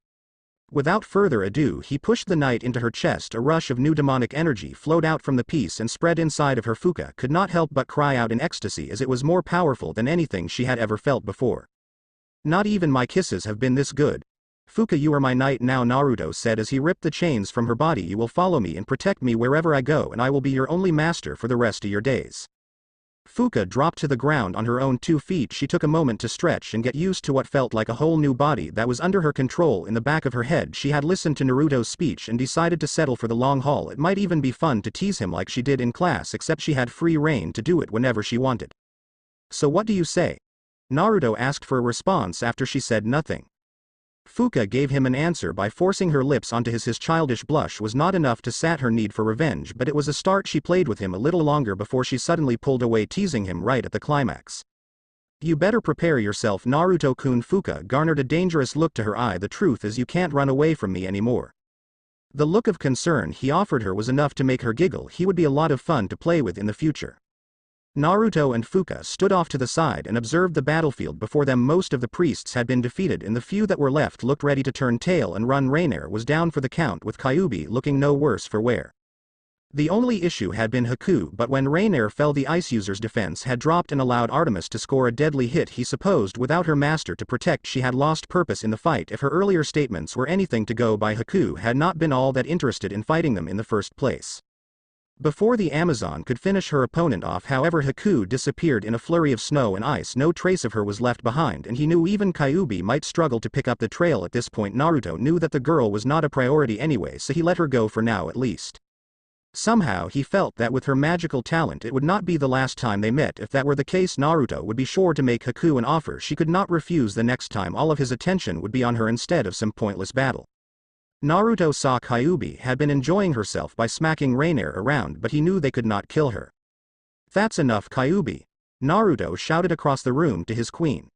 Without further ado he pushed the knight into her chest. A rush of new demonic energy flowed out from the piece and spread inside of her. Fuka could not help but cry out in ecstasy as it was more powerful than anything she had ever felt before. Not even my kisses have been this good. Fuka, you are my knight now, Naruto said as he ripped the chains from her body. You will follow me and protect me wherever I go, and I will be your only master for the rest of your days. Fuka dropped to the ground on her own 2 feet. She took a moment to stretch and get used to what felt like a whole new body that was under her control. In the back of her head she had listened to Naruto's speech and decided to settle for the long haul. It might even be fun to tease him like she did in class, except she had free reign to do it whenever she wanted. So what do you say? Naruto asked for a response after she said nothing. Fuka gave him an answer by forcing her lips onto his. His childish blush was not enough to sat her need for revenge, but it was a start. She played with him a little longer before she suddenly pulled away, teasing him right at the climax. You better prepare yourself, Naruto-kun. Fuka garnered a dangerous look to her eye. The truth is, you can't run away from me anymore. The look of concern he offered her was enough to make her giggle. He would be a lot of fun to play with in the future. Naruto and Fuka stood off to the side and observed the battlefield before them. Most of the priests had been defeated and the few that were left looked ready to turn tail and run. Rainer was down for the count, with Kyuubi looking no worse for wear. The only issue had been Haku, but when Rainer fell the ice user's defense had dropped and allowed Artemis to score a deadly hit. He supposed without her master to protect she had lost purpose in the fight. If her earlier statements were anything to go by, Haku had not been all that interested in fighting them in the first place. Before the Amazon could finish her opponent off, however, Haku disappeared in a flurry of snow and ice. No trace of her was left behind, and he knew even Kyuubi might struggle to pick up the trail at this point. Naruto knew that the girl was not a priority anyway, so he let her go for now at least. Somehow he felt that with her magical talent it would not be the last time they met. If that were the case, Naruto would be sure to make Haku an offer she could not refuse. The next time all of his attention would be on her instead of some pointless battle. Naruto saw Kyuubi had been enjoying herself by smacking Rainer around, but he knew they could not kill her. That's enough, Kyuubi. Naruto shouted across the room to his queen.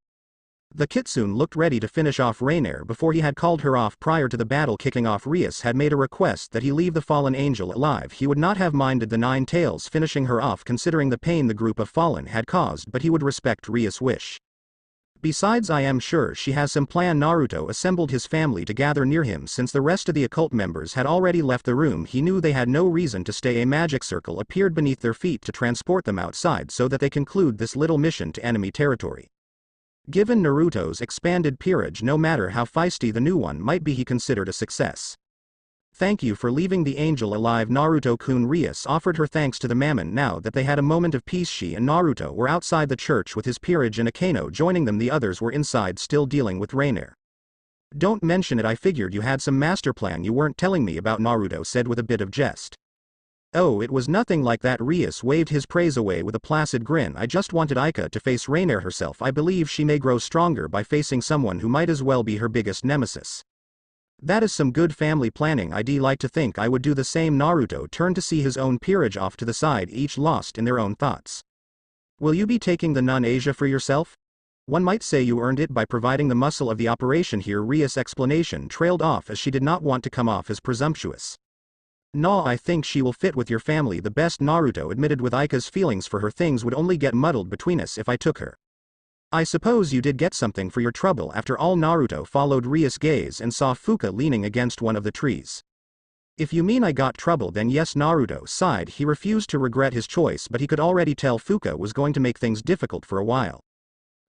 The kitsune looked ready to finish off Rainer before he had called her off. Prior to the battle kicking off, Rias had made a request that he leave the fallen angel alive. He would not have minded the 9 tails finishing her off considering the pain the group of fallen had caused, but he would respect Rias' wish. Besides, I am sure she has some plan. Naruto assembled his family to gather near him. Since the rest of the occult members had already left the room, he knew they had no reason to stay. A magic circle appeared beneath their feet to transport them outside so that they conclude this little mission to enemy territory. Given Naruto's expanded peerage, no matter how feisty the new one might be, he considered a success. Thank you for leaving the angel alive, Naruto-kun. Rias offered her thanks to the Mammon. Now that they had a moment of peace, she and Naruto were outside the church with his peerage and Akeno joining them. The others were inside still dealing with Rainer. Don't mention it, I figured you had some master plan you weren't telling me about, Naruto said with a bit of jest. Oh, it was nothing like that. Rias waved his praise away with a placid grin. I just wanted Aika to face Rainer herself. I believe she may grow stronger by facing someone who might as well be her biggest nemesis. That is some good family planning. I'd like to think I would do the same. Naruto turned to see his own peerage off to the side, each lost in their own thoughts. Will you be taking the nun Asia for yourself? One might say you earned it by providing the muscle of the operation here. Rias' explanation trailed off as she did not want to come off as presumptuous. No, I think she will fit with your family the best, Naruto admitted with Aika's feelings for her. Things would only get muddled between us if I took her. I suppose you did get something for your trouble after all. Naruto followed Rias' gaze and saw Fuka leaning against one of the trees. If you mean I got trouble, then yes, Naruto sighed. He refused to regret his choice, but he could already tell Fuka was going to make things difficult for a while.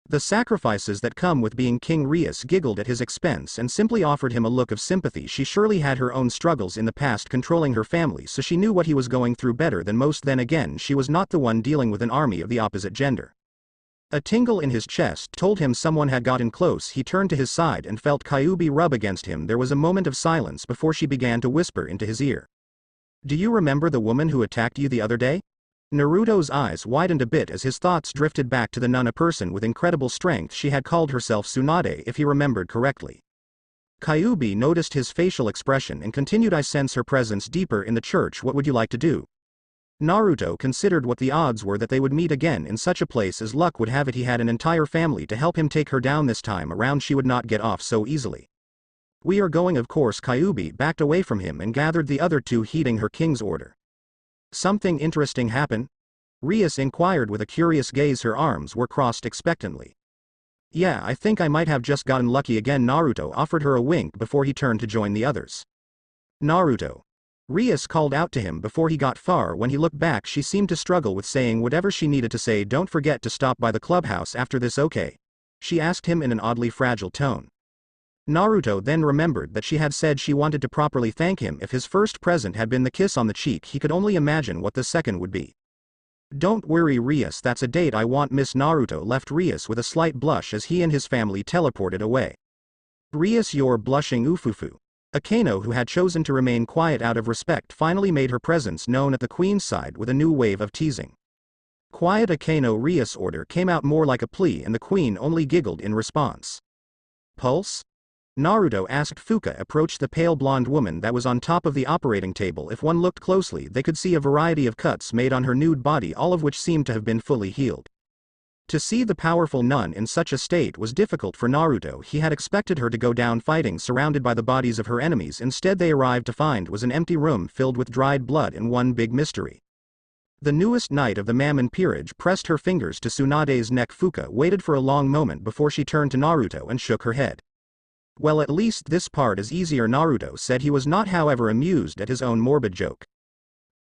The sacrifices that come with being king. Rias giggled at his expense and simply offered him a look of sympathy. She surely had her own struggles in the past controlling her family, so she knew what he was going through better than most. Then again, she was not the one dealing with an army of the opposite gender. A tingle in his chest told him someone had gotten close. He turned to his side and felt Kyuubi rub against him. There was a moment of silence before she began to whisper into his ear. Do you remember the woman who attacked you the other day? Naruto's eyes widened a bit as his thoughts drifted back to the nun, a person with incredible strength. She had called herself Tsunade if he remembered correctly. Kyuubi noticed his facial expression and continued, I sense her presence deeper in the church, what would you like to do? Naruto considered what the odds were that they would meet again in such a place. As luck would have it, he had an entire family to help him take her down. This time around she would not get off so easily. We are going, of course. Kyuubi backed away from him and gathered the other two, heeding her king's order. Something interesting happen? Rias inquired with a curious gaze. Her arms were crossed expectantly. Yeah, I think I might have just gotten lucky again. Naruto offered her a wink before he turned to join the others. Naruto. Rias called out to him before he got far. When he looked back, she seemed to struggle with saying whatever she needed to say. Don't forget to stop by the clubhouse after this, okay? She asked him in an oddly fragile tone. Naruto then remembered that she had said she wanted to properly thank him. If his first present had been the kiss on the cheek, he could only imagine what the second would be. Don't worry, Rias, that's a date I want. Miss Naruto left Rias with a slight blush as he and his family teleported away. Rias, you're blushing, ufufu. Akeno, who had chosen to remain quiet out of respect, finally made her presence known at the queen's side with a new wave of teasing. Quiet, Akeno. Rias' order came out more like a plea and the queen only giggled in response. Pulse? Naruto asked. Fuka approached the pale blonde woman that was on top of the operating table. If one looked closely, they could see a variety of cuts made on her nude body, all of which seemed to have been fully healed. To see the powerful nun in such a state was difficult for Naruto. He had expected her to go down fighting surrounded by the bodies of her enemies. Instead, they arrived to find was an empty room filled with dried blood and one big mystery. The newest knight of the Mammon peerage pressed her fingers to Tsunade's neck. Fuka waited for a long moment before she turned to Naruto and shook her head. Well, at least this part is easier, Naruto said. He was not, however, amused at his own morbid joke.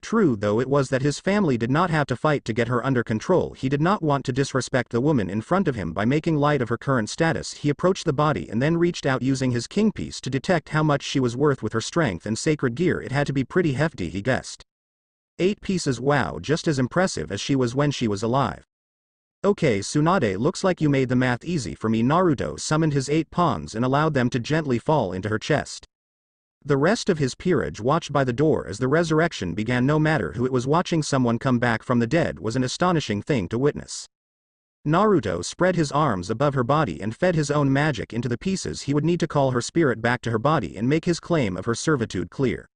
True though it was that his family did not have to fight to get her under control, he did not want to disrespect the woman in front of him by making light of her current status. He approached the body and then reached out using his king piece to detect how much she was worth. With her strength and sacred gear, it had to be pretty hefty, he guessed. 8 pieces. Wow, just as impressive as she was when she was alive. Okay, Tsunade, looks like you made the math easy for me. Naruto summoned his 8 pawns and allowed them to gently fall into her chest. The rest of his peerage watched by the door as the resurrection began. No matter who it was, watching someone come back from the dead was an astonishing thing to witness. Naruto spread his arms above her body and fed his own magic into the pieces. He would need to call her spirit back to her body and make his claim of her servitude clear.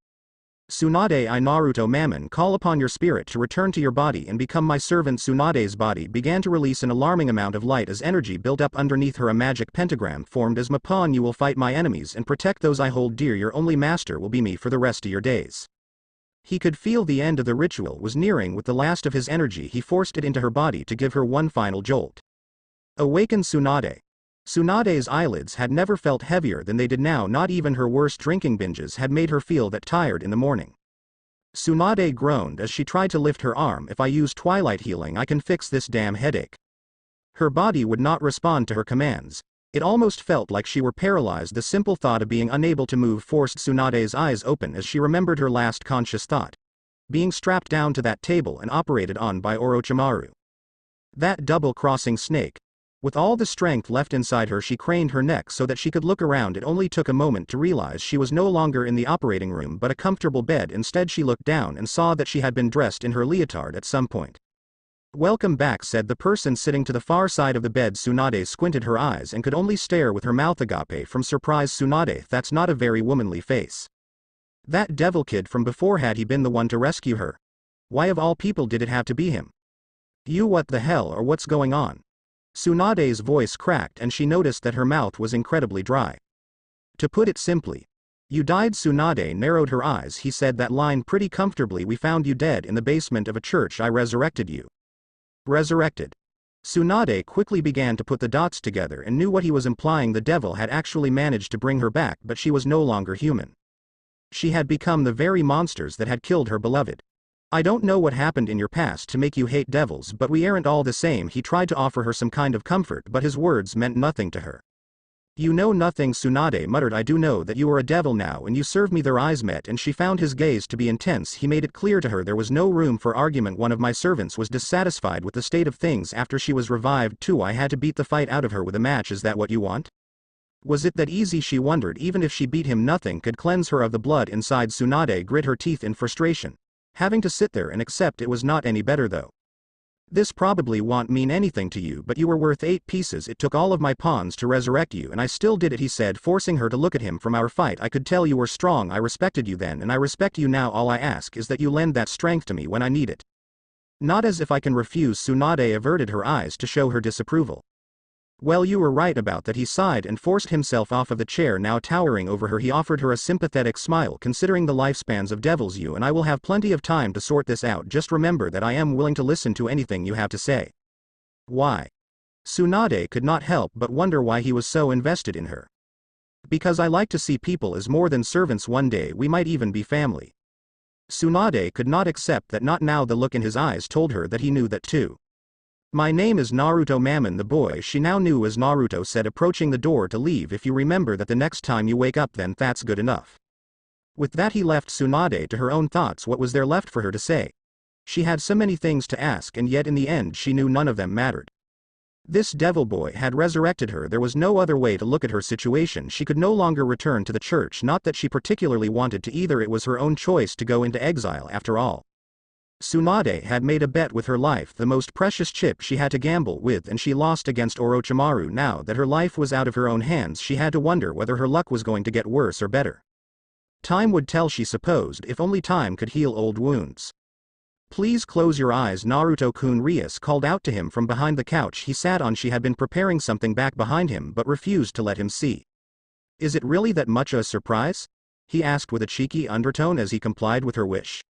Tsunade, I, Naruto, Mammon, call upon your spirit to return to your body and become my servant. Tsunade's body began to release an alarming amount of light as energy built up underneath her. A magic pentagram formed as Mappon. You will fight my enemies and protect those I hold dear. Your only master will be me for the rest of your days. He could feel the end of the ritual was nearing. With the last of his energy, he forced it into her body to give her one final jolt. Awaken, Tsunade. Tsunade's eyelids had never felt heavier than they did now. Not even her worst drinking binges had made her feel that tired in the morning. Tsunade groaned as she tried to lift her arm. If I use twilight healing, I can fix this damn headache. Her body would not respond to her commands. It almost felt like she were paralyzed. The simple thought of being unable to move forced Tsunade's eyes open as she remembered her last conscious thought. Being strapped down to that table and operated on by Orochimaru. That double-crossing snake. With all the strength left inside her, she craned her neck so that she could look around. It only took a moment to realize she was no longer in the operating room but a comfortable bed. Instead, she looked down and saw that she had been dressed in her leotard at some point. Welcome back, said the person sitting to the far side of the bed. Tsunade squinted her eyes and could only stare with her mouth agape from surprise. Tsunade, that's not a very womanly face. That devil kid from before, had he been the one to rescue her? Why of all people did it have to be him? You, what the hell, or what's going on? Tsunade's voice cracked and she noticed that her mouth was incredibly dry. To put it simply, you died. Tsunade narrowed her eyes. He said that line pretty comfortably. We found you dead in the basement of a church. I resurrected you. Resurrected? Tsunade quickly began to put the dots together and knew what he was implying. The devil had actually managed to bring her back, but she was no longer human. She had become the very monsters that had killed her beloved. I don't know what happened in your past to make you hate devils, but we aren't all the same. He tried to offer her some kind of comfort, but his words meant nothing to her. You know nothing, Tsunade muttered. I do know that you are a devil now and you serve me. Their eyes met and she found his gaze to be intense. He made it clear to her there was no room for argument. One of my servants was dissatisfied with the state of things after she was revived too. I had to beat the fight out of her with a match. Is that what you want? Was it that easy? She wondered. Even if she beat him, nothing could cleanse her of the blood inside. Tsunade grit her teeth in frustration. Having to sit there and accept it was not any better though. This probably won't mean anything to you, but you were worth 8 pieces. It took all of my pawns to resurrect you and I still did it, he said, forcing her to look at him. From our fight I could tell you were strong. I respected you then and I respect you now. All I ask is that you lend that strength to me when I need it. Not as if I can refuse. Tsunade averted her eyes to show her disapproval. Well, you were right about that, he sighed and forced himself off of the chair. Now towering over her, he offered her a sympathetic smile. Considering the lifespans of devils, you and I will have plenty of time to sort this out. Just remember that I am willing to listen to anything you have to say. Why? Tsunade could not help but wonder why he was so invested in her. Because I like to see people as more than servants. One day we might even be family. Tsunade could not accept that. Not now. The look in his eyes told her that he knew that too. My name is Naruto. Mammon, the boy she now knew as Naruto, said, approaching the door to leave. If you remember that the next time you wake up, then that's good enough. With that he left Tsunade to her own thoughts. What was there left for her to say? She had so many things to ask, and yet in the end she knew none of them mattered. This devil boy had resurrected her. There was no other way to look at her situation. She could no longer return to the church, not that she particularly wanted to either. It was her own choice to go into exile after all. Tsunade had made a bet with her life, the most precious chip she had to gamble with, and she lost against Orochimaru. Now that her life was out of her own hands, she had to wonder whether her luck was going to get worse or better. Time would tell, she supposed, if only time could heal old wounds. Please close your eyes, Naruto-kun, Rias called out to him from behind the couch he sat on. She had been preparing something back behind him but refused to let him see. Is it really that much a surprise? He asked with a cheeky undertone as he complied with her wish.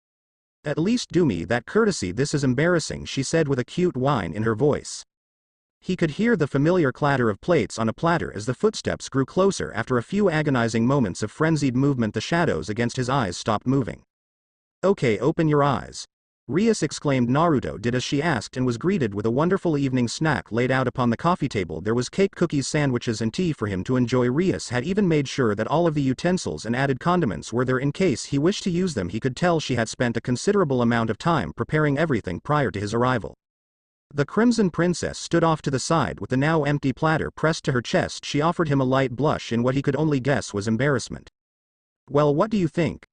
At least do me that courtesy. This is embarrassing, she said with a cute whine in her voice. He could hear the familiar clatter of plates on a platter as the footsteps grew closer. After a few agonizing moments of frenzied movement, the shadows against his eyes stopped moving. Okay, open your eyes, Rias exclaimed. Naruto did as she asked and was greeted with a wonderful evening snack laid out upon the coffee table. There was cake, cookies, sandwiches and tea for him to enjoy. Rias had even made sure that all of the utensils and added condiments were there in case he wished to use them. He could tell she had spent a considerable amount of time preparing everything prior to his arrival. The Crimson Princess stood off to the side with the now empty platter pressed to her chest. She offered him a light blush in what he could only guess was embarrassment. Well, what do you think?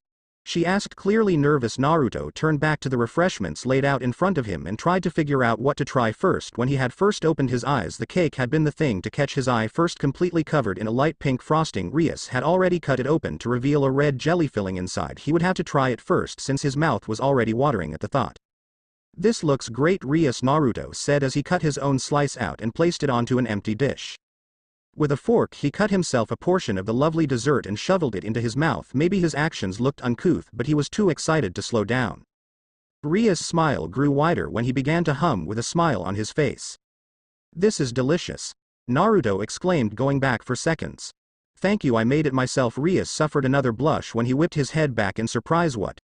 She asked, clearly nervous. Naruto turned back to the refreshments laid out in front of him and tried to figure out what to try first. When he had first opened his eyes, the cake had been the thing to catch his eye first. Completely covered in a light pink frosting, Rias had already cut it open to reveal a red jelly filling inside. He would have to try it first since his mouth was already watering at the thought. This looks great, Rias, Naruto said as he cut his own slice out and placed it onto an empty dish. With a fork he cut himself a portion of the lovely dessert and shoveled it into his mouth. Maybe his actions looked uncouth, but he was too excited to slow down. Rias' smile grew wider when he began to hum with a smile on his face. This is delicious, Naruto exclaimed, going back for seconds. Thank you, I made it myself. Rias suffered another blush when he whipped his head back in surprise. What?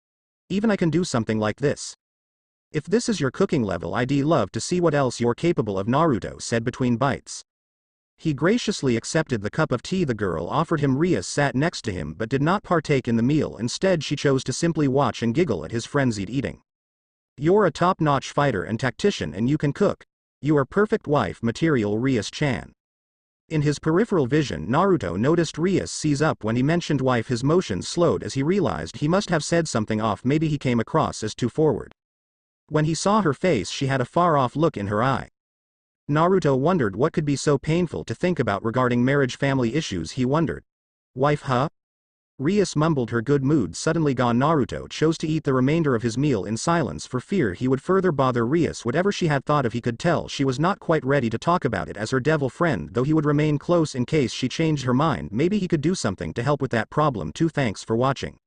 Even I can do something like this? If this is your cooking level, I'd love to see what else you're capable of, Naruto said between bites. He graciously accepted the cup of tea the girl offered him. Rias sat next to him but did not partake in the meal. Instead, she chose to simply watch and giggle at his frenzied eating. You're a top-notch fighter and tactician, and you can cook. You are perfect wife material, Rias-chan. In his peripheral vision, Naruto noticed Rias seize up when he mentioned wife. His motions slowed as he realized he must have said something off. Maybe he came across as too forward. When he saw her face, she had a far-off look in her eye. Naruto wondered what could be so painful to think about regarding marriage, family issues. He wondered. Wife, huh? Rias mumbled, her good mood suddenly gone. Naruto chose to eat the remainder of his meal in silence for fear he would further bother Rias. Whatever she had thought of, he could tell she was not quite ready to talk about it as her devil friend, though he would remain close in case she changed her mind. Maybe he could do something to help with that problem too. Thanks for watching.